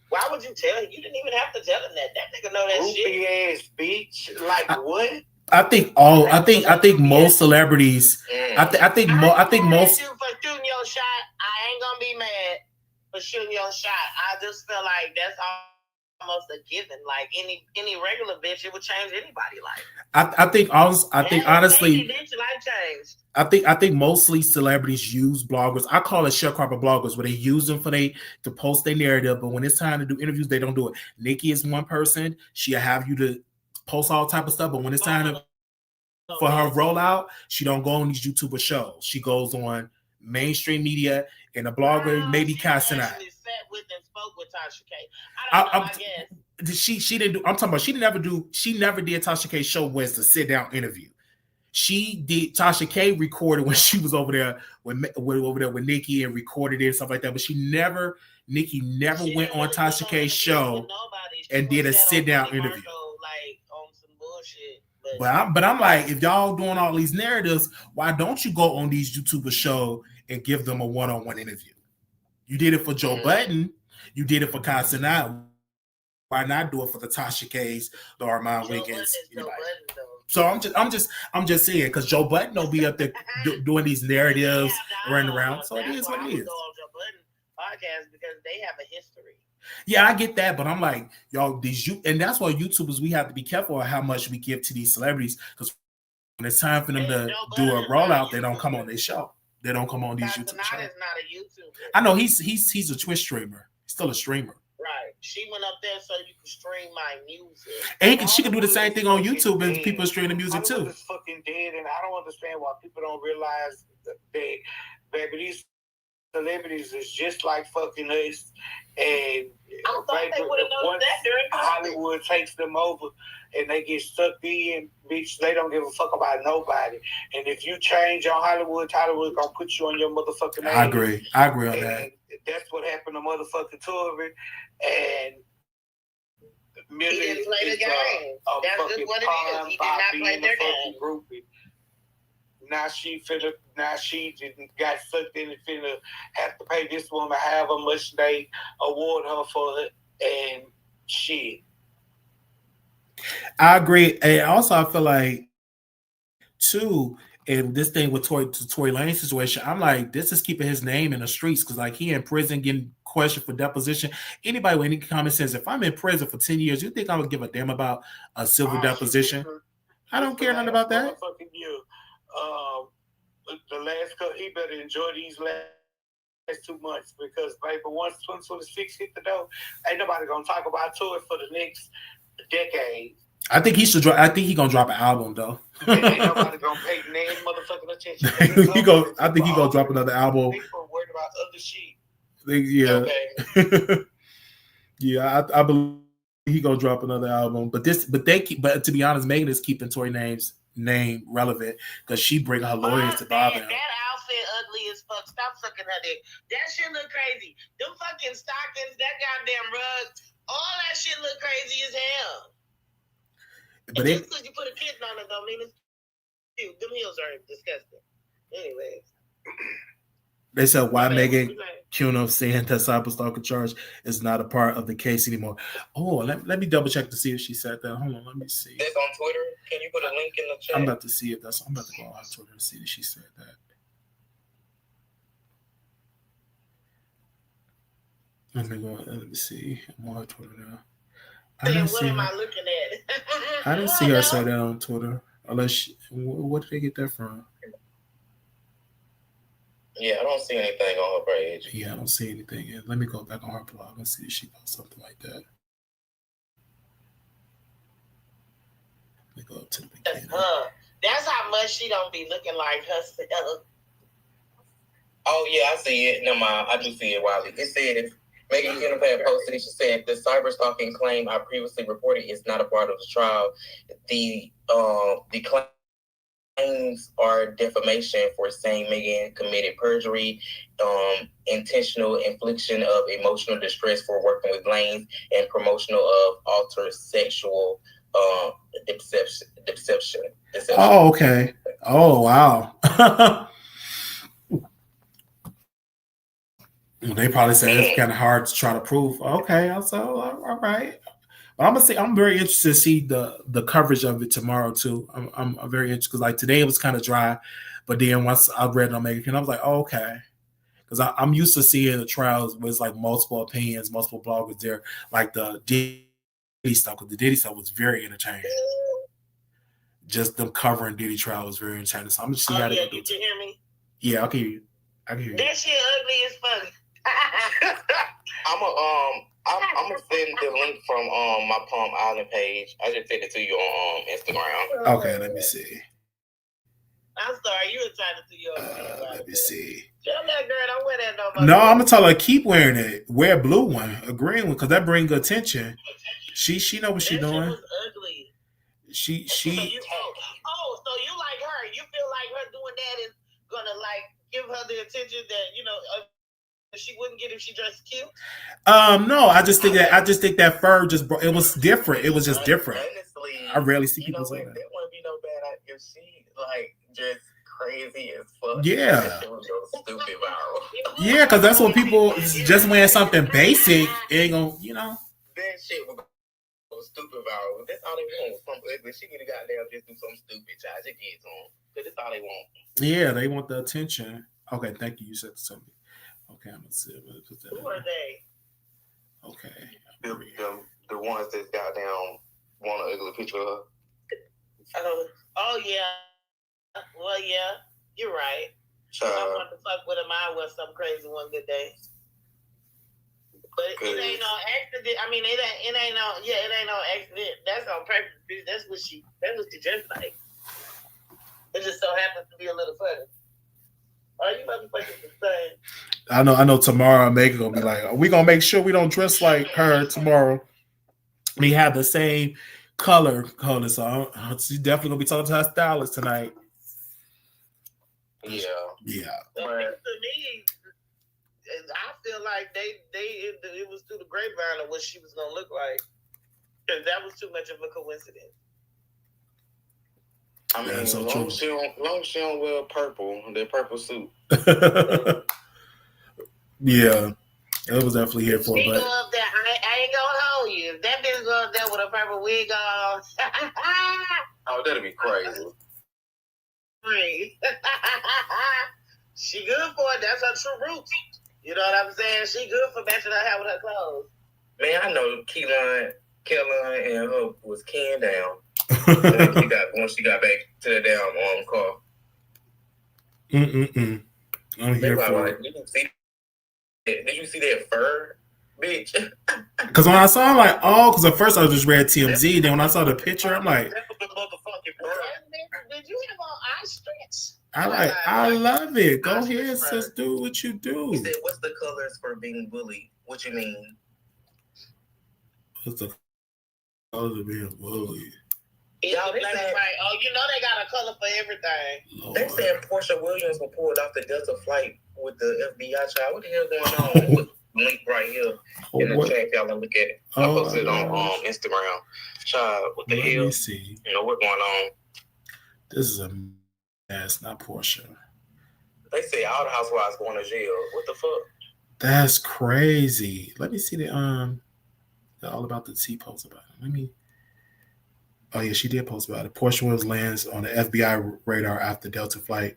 Why would you tell him? You didn't even have to tell him that. That nigga know that Groupie shit. Ass bitch. Like what? I think most celebrities. I think most. You for shooting your shot, I ain't gonna be mad for shooting your shot. I just feel like that's almost a given. Like any regular bitch, it would change anybody's life. I think honestly, life changed. I think mostly celebrities use bloggers. I call it sharecropper bloggers, where they use them to post their narrative, but when it's time to do interviews, they don't do it. Nikki is one person; she'll have you to post all type of stuff, but when it's time for her rollout, she don't go on these YouTuber shows. She goes on mainstream media, and a blogger maybe casting out. Sat with and spoke with Tasha K. I guess she didn't do. I'm talking about she never did Tasha K's show where it's a sit down interview. She did. Tasha K recorded when she was over there with Nikki and recorded it and stuff like that. But Nikki never went on Tasha K's show and did a sit down interview. Like on some bullshit. But I'm like, if y'all doing all these narratives, why don't you go on these YouTuber show and give them a one-on-one interview? You did it for Joe Budden. You did it for Casanat. Why not do it for the Tasha K's, the Armon Wiggins? So I'm just saying, because Joe Budden don't be up there doing these narratives running around. So it is what it is. Podcast because they have a history. Yeah, I get that, but I'm like, y'all, and that's why YouTubers, we have to be careful of how much we give to these celebrities, because when it's time for them to do a rollout, they don't come on their show. They don't come on these YouTube shows. Is not a YouTuber. I know he's a Twitch streamer. He's still a streamer. Right. She went up there so you can stream my music. And she can do the same thing on YouTube, and people stream the music too. Hollywood is fucking dead, and I don't understand why people don't realize that baby, these celebrities is just like fucking us, and once Hollywood takes them over and they get sucked in, bitch, they don't give a fuck about nobody. And if you change on Hollywood gonna put you on your motherfucking name. I agree on that. That's what happened to motherfucking Torvin, and he didn't play the game. That's just what it is. He did not play their game. Groupie. Now she got sucked in and finna have to pay this woman however much they award her for it, and shit. I agree. And also I feel like too, and this thing with Tory Lanez situation, I'm like, this is keeping his name in the streets, because like he in prison getting questioned for deposition. Anybody with any common sense, if I'm in prison for 10 years, you think I would give a damn about a civil deposition? I don't care nothing about that. The last he better enjoy these last 2 months, because baby, once 2026 hit the door, ain't nobody gonna talk about Tory for the next decade. I think he should drop. I think he gonna drop an album though. Ain't nobody gonna pay no motherfucking attention. I think he gonna drop another album. People worried about other shit. Yeah, okay. Yeah. I believe he gonna drop another album. But to be honest, Megan is keeping Tory name relevant, because she bring her lawyers to bother him. That outfit ugly as fuck. Stop sucking her dick. That shit look crazy. Them fucking stockings, that goddamn rug, all that shit look crazy as hell. But just because you put a kitten on it don't mean it's cute. Them heels are disgusting. Anyways. They said why Megan Kuno saying that cyberstalker charge is not a part of the case anymore. Oh, let me double check to see if she said that. Hold on, let me see. It's on Twitter. Can you put a link in the chat? I'm about to see if I'm about to go on Twitter and see if she said that. Let me see. I'm on Twitter now. What am I looking at? I didn't see her say that on Twitter. Unless where did they get that from? Yeah, I don't see anything on her page. Yeah, I don't see anything yet. Let me go back on her blog and see if she posts something like that. Let me go up to the beginning. That's how much she don't be looking like herself. Oh, yeah, I see it. No, I do see it, Wiley. It said, Megan Kuno posted it. She said, the cyber stalking claim I previously reported is not a part of the trial. The claim claims are defamation for saying Megan committed perjury, intentional infliction of emotional distress for working with Lanes, and promotional of altered sexual deception. Oh, okay. Oh, wow. They probably said it's kind of hard to try to prove. Okay, so all right. But I'm very interested to see the coverage of it tomorrow too. I'm very interested because like today it was kind of dry, but then once I read it on Megan, I was like, oh, okay, because I'm used to seeing the trials with like multiple opinions, multiple bloggers there, like the Diddy stuff. Because the Diddy stuff was very entertaining. Just them covering Diddy trial was very entertaining. So I'm just see how they do. You can hear me? Yeah, I can hear you. That shit ugly as fuck. I'm gonna send the link from my Palm Island page. I just sent it to you on Instagram. Okay, let me see. I'm sorry, you were trying to do your. Let me see. Tell that girl don't wear that no more. No, I'm gonna tell her keep wearing it. Wear a blue one, a green one, because that brings attention. She know what she's doing. Was ugly. She. So you like her? You feel like her doing that is gonna like give her the attention that she wouldn't get if she dressed cute? No, I just think that fur it was different. It was just different. Honestly, I rarely see people say that. That wouldn't be no bad idea if she like just crazy as fuck. Yeah. It would go stupid viral. Yeah, because that's when people just wearing something basic ain't gonna, That shit would go stupid viral. That's all they want. Some ugly. She need to goddamn just do something stupid. Child, just get on. Because that's all they want. Yeah, they want the attention. Okay, thank you. You said something. Okay, I'm gonna see. Who are they? Okay. The ones that goddamn want an ugly picture of her. Oh yeah. Well yeah, you're right. I want to fuck with him. I was some crazy one good day. But it ain't no accident. I mean, it ain't no accident. That's on purpose, bitch. That's what she dressed like. It just so happens to be a little funny. Are you motherfuckers the same? I know tomorrow Megan gonna be like, we gonna make sure we don't dress like her tomorrow. We have the same color code, so she's definitely gonna be talking to her stylist tonight. Yeah. To me, I feel like it was through the grapevine of what she was gonna look like, because that was too much of a coincidence. I mean, as long as she don't wear purple, the purple suit. Yeah, it was definitely here for. She go up there. I ain't gonna hold you. If that bitch go up there with a purple wig on. Oh, that'd be crazy. She good for it. That's her true roots. You know what I'm saying? She good for matching her hair with her clothes. Man, I know Kelly and her was canned down. Once she got back to the damn car. I'm here for it. Did you see that fur, bitch? Because when I saw, I'm like, because at first I just read TMZ. Then when I saw the picture, I'm like, that was the motherfucking fur. Did you have on eye stretch? I love it. Go ahead, sis. Do what you do. He said, "What's the colors for being bullied? What you mean?" What's the colors of being bullied? Y'all, they say, you know they got a color for everything. Lord. They said Portia Williams was pulled off the Delta flight with the FBI child. What the hell going on? Link right here in the chat. Y'all look at it. I posted it on Instagram. Child, what the hell? Let me see. You know what's going on? This is a mess, not Portia. They say all the housewives going to jail. What the fuck? That's crazy. Let me see the all about the T post about it. Let me. Oh yeah, she did post about it. Portia Williams lands on the FBI radar after Delta flight.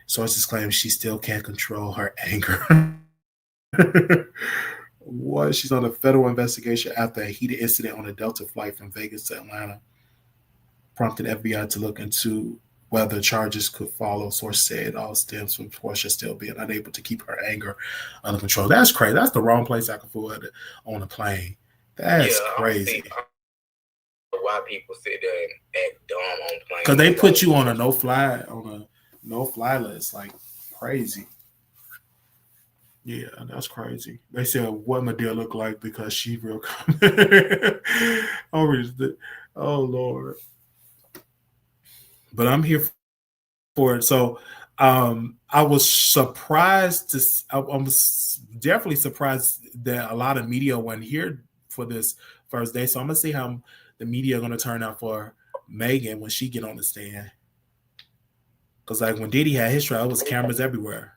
Sources claim she still can't control her anger. What? She's on a federal investigation after a heated incident on a Delta flight from Vegas to Atlanta, prompted FBI to look into whether charges could follow. Source said it all stems from Portia still being unable to keep her anger under control. That's crazy. That's the wrong place I could put it on a plane. That's crazy. Why people sit there and act dumb on planes? Because they put you on a no-fly list, like crazy. Yeah, that's crazy. They said what Madea look like because she real. Oh Lord. But I'm here for it. So I was surprised I was definitely surprised that a lot of media wasn't here for this first day. So I'm gonna see how the media are gonna turn out for Megan when she get on the stand. Because like when Diddy had his trial, it was cameras everywhere.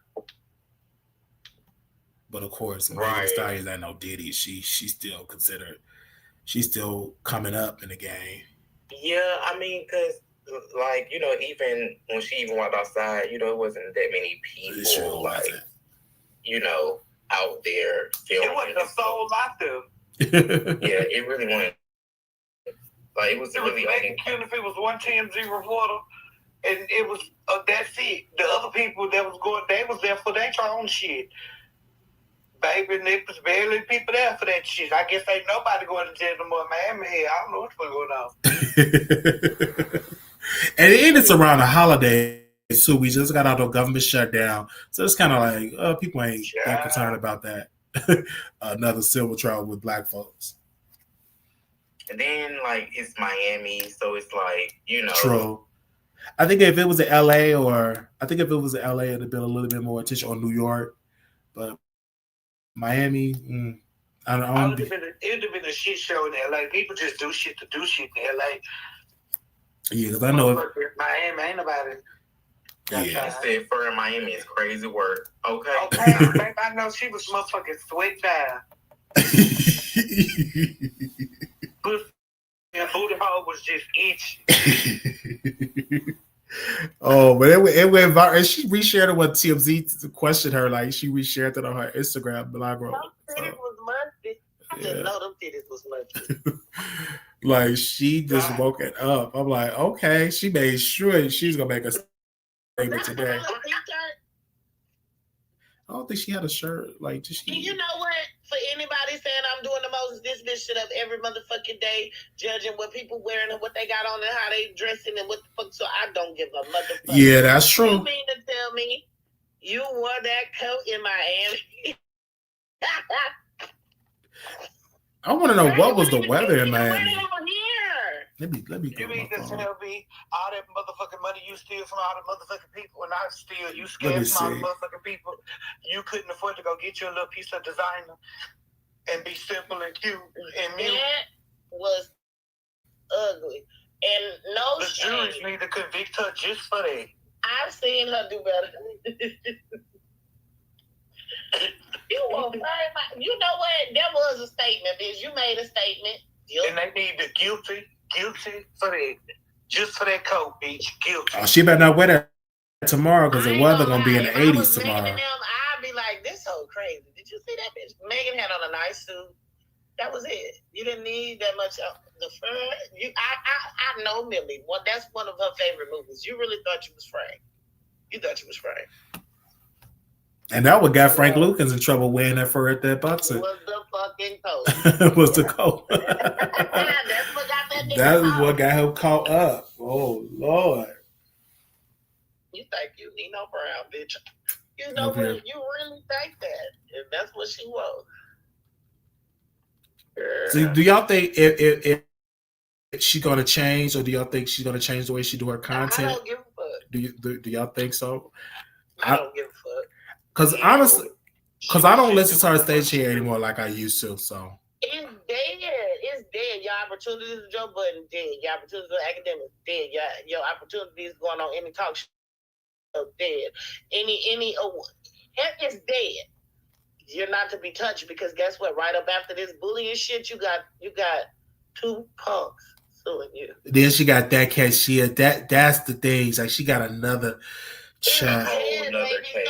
But of course, Megan Thee Stallion ain't no Diddy. She's still considered. She's still coming up in the game. Yeah, I mean, because like, you know, even when she even walked outside, you know, it wasn't that many people sure like, wasn't. You know, out there filming. It wasn't a soul out there. Yeah, it really wasn't. Like, it was really Megan Killing if it was 110 reporter, and it was that's it. The other people that was going, they was there for their own shit. Baby, there was barely people there for that shit. I guess ain't nobody going to jail no more in Miami. Hey, I don't know what's going on. And it's around the holidays, so we just got out of government shutdown. So it's kind of like people ain't that concerned about that. Another civil trial with black folks. And then, like, it's Miami, so it's like, you know. True. I think if it was in LA it'd have been a little bit more attention on New York. But Miami, I don't It would have been a shit show in LA. People just do shit to do shit in LA. Yeah, because I know Miami ain't nobody. Yeah, I said for Miami is crazy work. Okay. Okay, I know she was motherfucking sweat down. And booty hole was just itchy. Oh, but it went viral. And she reshared it when TMZ questioned her. Like she reshared it on her Instagram. Milagro. Them titties was musty. I just know them titties was musty. Like she just woke it up. I'm like, okay. She made sure she's gonna make a statement today. I don't think she had a shirt. Like, you know what? For anybody saying I'm doing the most this bitch shit up every motherfucking day, judging what people wearing and what they got on and how they dressing and what the fuck, so I don't give a motherfucker. Yeah, that's true. You mean to tell me you wore that coat in Miami? I want to know what was the weather in Miami. Let me go. You mean to tell me all that motherfucking money you steal from all the motherfucking people and I steal, you scam from all the motherfucking people, you couldn't afford to go get you a little piece of designer and be simple and cute and mute? That was ugly. And no the juries need to convict her just for that. I've seen her do better. You know what? That was a statement, bitch. You made a statement. And they need the guilty for that. Just for that coat, bitch. Guilty. Oh, she better not wear that tomorrow because the weather gonna be in the 80s tomorrow. I'd be like, this so crazy. Did you see that bitch? Megan had on a nice suit. That was it. You didn't need that much of the fur. I know Millie. Well, that's one of her favorite movies. You really thought you was Frank. You thought you was Frank. And that what got Frank Lucas in trouble wearing that fur at that boxing. Was the fucking coat. Was the coat. That's what got that nigga That is what got him caught up. Oh, Lord. You think you Nino Brown, bitch. You know what? You really think that. And that's what she was. So do y'all think if she's gonna change, or do y'all think she's gonna change the way she do her content? I don't give a fuck. Do y'all think so? I don't give a fuck. Because honestly, I don't listen to her stage here anymore like I used to. So it's dead. It's dead. Your opportunities to Joe Budden dead. Your opportunities to academics dead. Your opportunities going on any talk show dead. Any it's dead. You're not to be touched because guess what? Right up after this bullying shit, you got two punks suing you. Then she got that case. That's the thing. Like she got another child.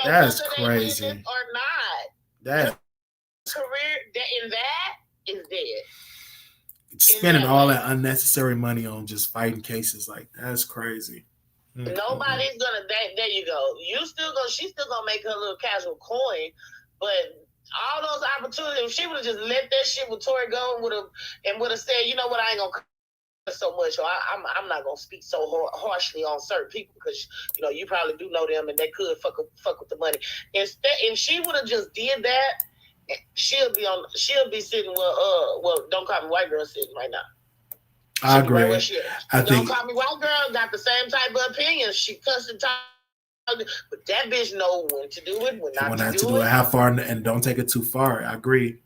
That's crazy. Or not. That career in that is dead. Spending all that unnecessary money on just fighting cases like that's crazy. Nobody's gonna. There you go. She's still gonna make her little casual coin, but all those opportunities. If she would have just let that shit with Tory go and would have said, you know what, I ain't gonna so much, or I'm not gonna speak so harshly on certain people because you probably do know them and they could fuck with the money. Instead, if she would have just did that, she'll be sitting well, Don't Call Me White Girl sitting right now. I agree. Don't Call Me White Girl got the same type of opinions. She cussed and talked But that bitch know when to do it, when not to do it. How far, and don't take it too far. I agree.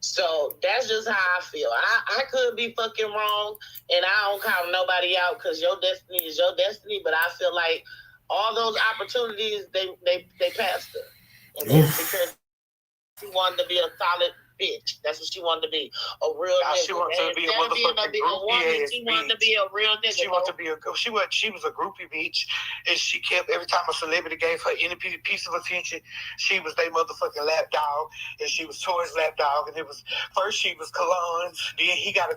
So that's just how I feel. I could be fucking wrong, and I don't count nobody out because your destiny is your destiny. But I feel like all those opportunities they passed her, and it's because she wanted to be a solid bitch. That's what she wanted to be, a real nigga. She wanted to be a motherfucking groupie. She wanted to be a real nigga. She wanted to be she was a groupie bitch, and she kept, every time a celebrity gave her any piece of attention, she was their motherfucking lap dog, and she was Tori's lap dog. And it was first she was Cologne, then he got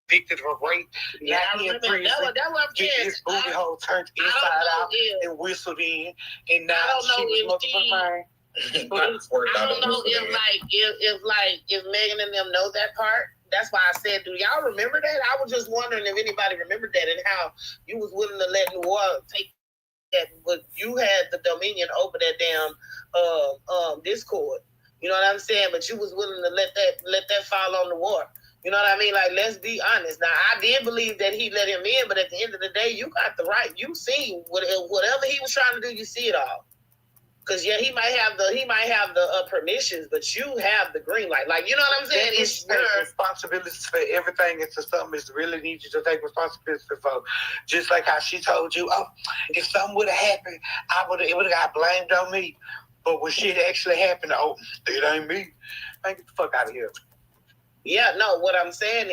convicted of rape. Yeah, I remember that was his booty hole turned inside out and whistled in, and now she was motherfucking. I don't know if Megan and them know that part. That's why I said, do y'all remember that? I was just wondering if anybody remembered that and how you was willing to let New Orleans take that, but you had the dominion over that damn Discord. You know what I'm saying? But you was willing to let that fall on the war. You know what I mean? Like, let's be honest. Now, I did believe that he let him in, but at the end of the day, you got the right. You see whatever he was trying to do. You see it all. Because he might have the permissions, but you have the green light. Like, you know what I'm saying? It's your responsibilities for everything into something is really need you to take responsibility for. Just like how she told you, oh, if something would have happened, it would have got blamed on me. But when shit actually happened, oh, it ain't me. Man, get the fuck out of here. Yeah, no, what I'm saying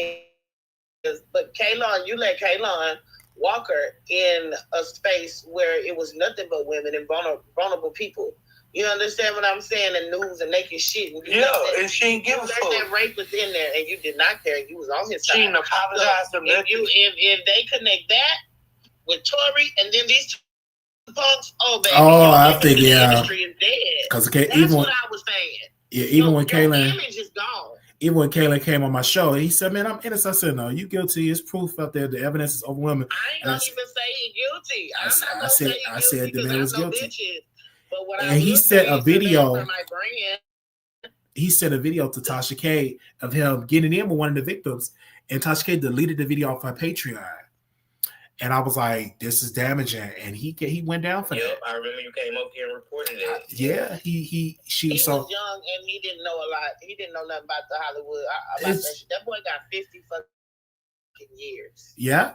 is, but Kaylon, you let Kaylon Walker in a space where it was nothing but women and vulnerable people. You understand what I'm saying? And news and naked shit. And and she didn't give a fuck. That rape was in there, and you did not care. You was on his side. She didn't apologize to nothing. If they connect that with Tori and then these punks, oh baby, I think the industry is dead. Because that's even what I was saying. Yeah, even when Kaylin, image is gone. Even when Kaylin came on my show, he said, "Man, I'm innocent." I said, "No, you guilty. It's proof out there. The evidence is overwhelming." I ain't gonna even say he's guilty. I said the man was guilty. But what and he sent a video. He sent a video to Tasha K of him getting in with one of the victims, and Tasha K deleted the video off her Patreon. And I was like, "This is damaging," and he went down for that. I remember you came up here and reported it. Yeah, he was young and he didn't know a lot. He didn't know nothing about the Hollywood. That boy got 50 fucking years. Yeah,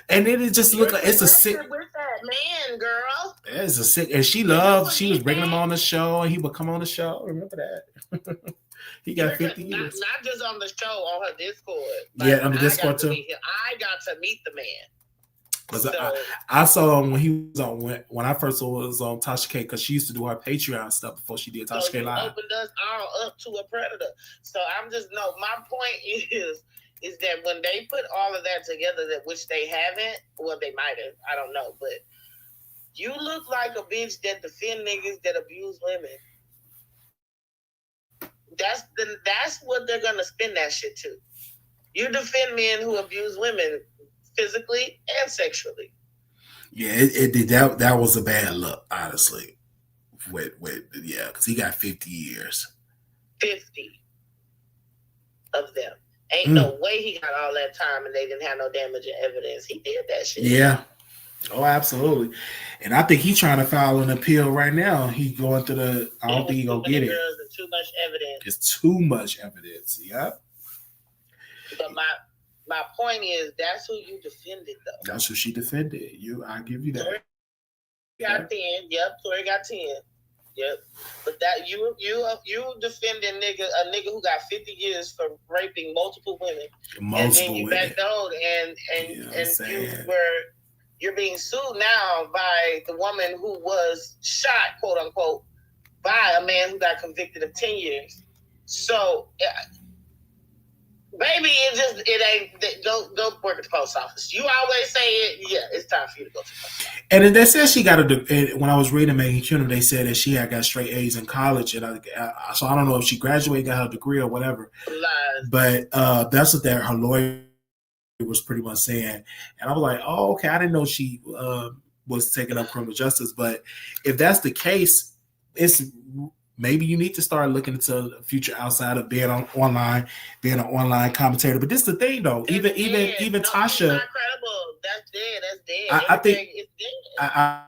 and it just looked like it's a sick. With that man, girl. It's a sick, and she loved. She was bringing him on the show, and he would come on the show. Remember that? He got 50 years. Not just on the show, on her Discord. Yeah, on the Discord too. I got to meet the man. Because I saw him when he was on when I first was on Tasha K, because she used to do her Patreon stuff before she did Tasha K Live. Opened us all up to a predator. So my point is that when they put all of that together, that which they haven't, well, they might have, I don't know, but you look like a bitch that defend niggas that abuse women. That's what they're gonna spin that shit to. You defend men who abuse women physically and sexually. Yeah, it did that was a bad look, honestly. Because he got 50 years. 50 of them. Ain't no way he got all that time and they didn't have no damaging evidence. He did that shit. Yeah. Oh, absolutely. And I think he's trying to file an appeal right now. He's going through I don't think he's gonna get it. Too much evidence. It's too much evidence. Yeah. But my point is, that's who you defended, though. That's who she defended. I give you that. Tori got 10. Yep, Tori got 10. Yep. But that you defending a nigga who got 50 years for raping multiple women. And then you backdoored and you're being sued now by the woman who was shot, quote unquote, by a man who got convicted of 10 years. So baby, it ain't. Go work at the post office. You always say it. Yeah, it's time for you to go to the post office. And then they said she got when I was reading Megan Kuhn, they said that she had got straight A's in college, and so I don't know if she graduated, got her degree or whatever. Lies. But that's what her lawyer was pretty much saying, and I was like, oh, okay, I didn't know she was taking up criminal justice. But if that's the case, maybe you need to start looking into the future outside of being online, being an online commentator. But this is the thing, though. Even Tasha. Not credible. That's dead. I think it's dead.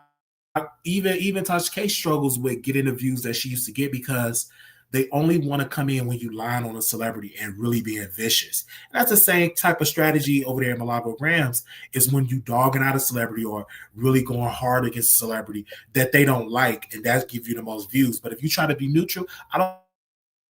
even Tasha K struggles with getting the views that she used to get because they only want to come in when you line on a celebrity and really being vicious. And that's the same type of strategy over there in Milagro Gramz is when you dogging out a celebrity or really going hard against a celebrity that they don't like, and that gives you the most views. But if you try to be neutral, I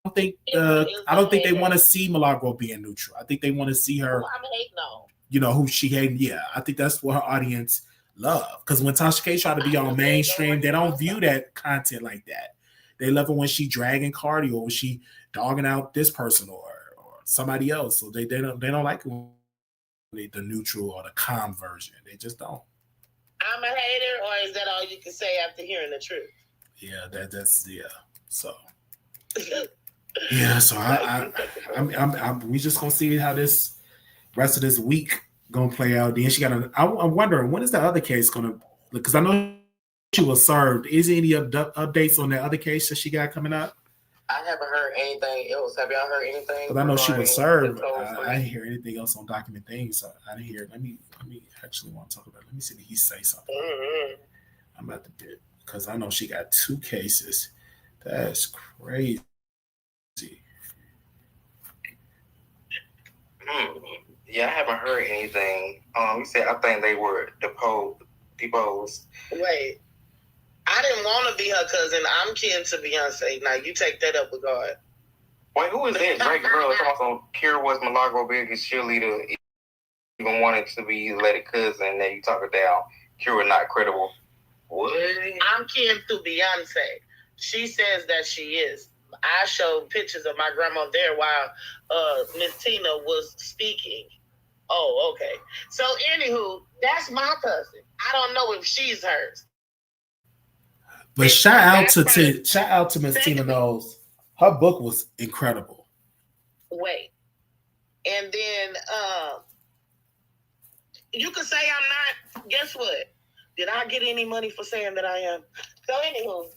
don't think they want to see Milagro being neutral. I think they want to see her. I'm hating on. You know who she hating. Yeah, I think that's what her audience love. Because when Tasha K try to be on mainstream, they don't view that content like that. They love it when she dragging Cardi or when she dogging out this person or somebody else. So they don't like the neutral or the calm version. They just don't. I'm a hater, or is that all you can say after hearing the truth? Yeah, that's yeah. So yeah, so I'm we just gonna see how this rest of this week gonna play out. Then she got I'm wondering when is the other case gonna, because I know she was served. Is there any updates on that other case that she got coming up? I haven't heard anything else. Have y'all heard anything? Because I know she was served. I didn't hear anything else on Document Things. So I didn't hear. Let me actually want to talk about it. Let me see if he say something. Mm-hmm. I'm about to bid because I know she got 2 cases. That's crazy. Yeah, I haven't heard anything. You said I think they were deposed. Wait, I didn't want to be her cousin. I'm kin to Beyonce. Now you take that up with God. Wait, who is that? Drake girl talking about Kira was Milagro Bigg's cheerleader. Even wanted to be let a cousin. That you talk her down. Kira not credible. What? I'm kin to Beyonce. She says that she is. I showed pictures of my grandma there while Miss Tina was speaking. Oh, okay. So, anywho, that's my cousin. I don't know if she's hers. But shout out to Miss Tina Knowles. Her book was incredible. Wait. And then you could say I'm not. Guess what? Did I get any money for saying that I am? So, anywho.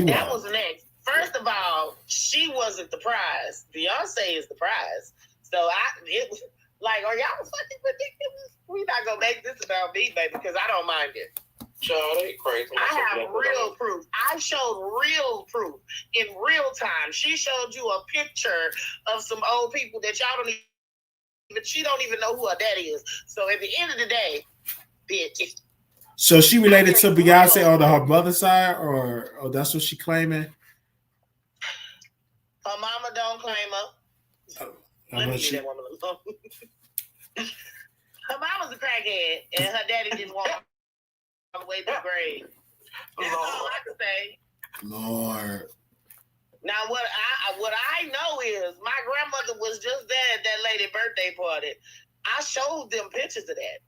That was next. First of all, she wasn't the prize. Beyonce is the prize. So it was like, are y'all fucking ridiculous? We're not gonna make this about me, baby, because I don't mind it. Child, they crazy. I have real proof. I showed real proof in real time. She showed you a picture of some old people that y'all don't even. She don't even know who her daddy is. So at the end of the day, bitch. So she related to Beyonce on her mother's side, or that's what she claiming? Her mama don't claim her. Let me leave that woman alone. Her mama's a crackhead, and her daddy didn't want her all the way to the grave. That's all I can say. Lord. Now, what I know is my grandmother was just there at that lady's birthday party. I showed them pictures of that.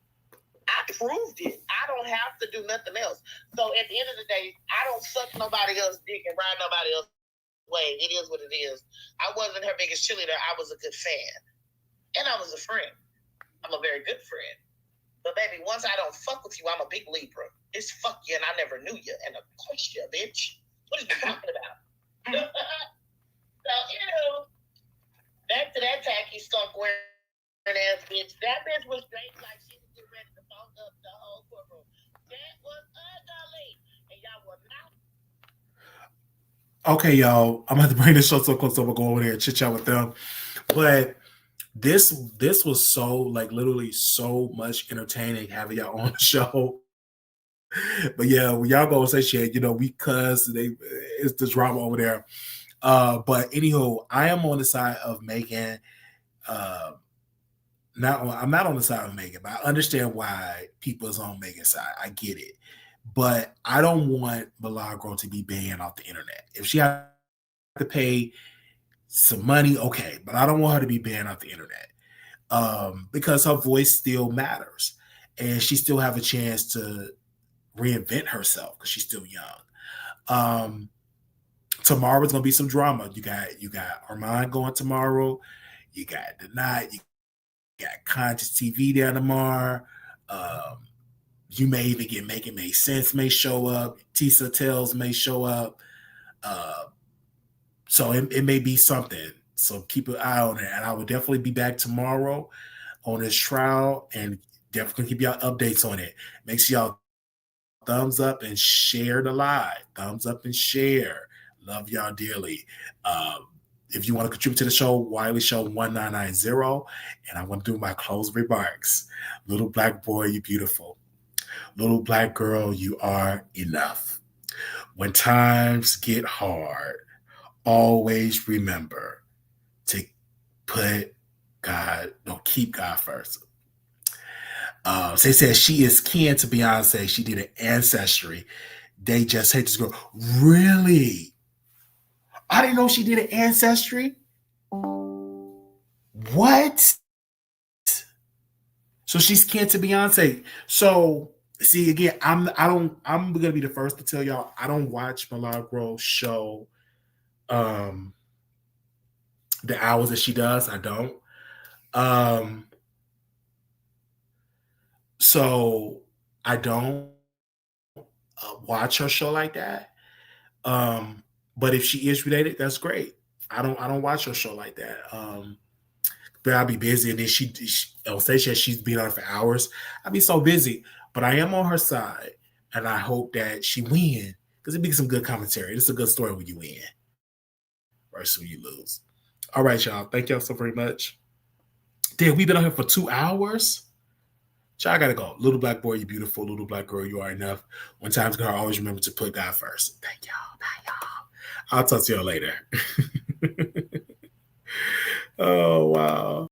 I proved it. I don't have to do nothing else. So at the end of the day, I don't suck nobody else's dick and ride nobody else's way. It is what it is. I wasn't her biggest cheerleader. I was a good fan. And I was a friend. I'm a very good friend. But baby, once I don't fuck with you, I'm a big Libra. It's fuck you and I never knew you. And of course you, bitch. What are you talking about? So, back to that tacky skunk wearing ass bitch. That bitch was straight like she was getting ready to bunk up the whole courtroom. That was ugly. And y'all were not. Okay, y'all. I'm going to bring this show so close, so we'll go over there and chit chat with them. But this was so, like, literally so much entertaining having y'all on the show. But yeah, when y'all go and say shit, we cuss. It's the drama over there. But anywho, I am on the side of Megan. I'm not on the side of Megan, but I understand why people is on Megan's side. I get it. But I don't want Milagro to be banned off the internet. If she has to pay some money, okay. But I don't want her to be banned off the internet. Because her voice still matters. And she still have a chance to reinvent herself because she's still young. Tomorrow's gonna be some drama. You got Armon going tomorrow. You got The Knot. You got Conscious TV there tomorrow. You may even get Make It Make Sense may show up. Tisa Tells may show up. So it may be something. So keep an eye on it. And I will definitely be back tomorrow on this trial and definitely keep y'all updates on it. Make sure y'all thumbs up and share the live. Thumbs up and share. Love y'all dearly. If you want to contribute to the show, Wiley Show 1990, and I want to do my closing remarks. Little black boy, you beautiful. Little black girl, you are enough. When times get hard, always remember to keep God first. They said she is kin to Beyonce. She did an ancestry. They just hate this girl. Really? I didn't know she did an ancestry. What? So she's kin to Beyonce. So see again, I'm gonna be the first to tell y'all I don't watch Milagro show the hours that she does. I don't. So I don't watch her show like that. But if she is related, that's great. I don't watch her show like that. But I'll be busy, and then she'll say she's been on for hours. I'll be so busy, but I am on her side, and I hope that she win because it be some good commentary. It's a good story when you win versus when you lose. All right, y'all. Thank y'all so very much. Damn, we've been on here for 2 hours. So I gotta go. Little black boy, you beautiful. Little black girl, you are enough. When times get hard, always remember to put God first. Thank y'all. Bye, y'all. I'll talk to y'all later. Oh, wow.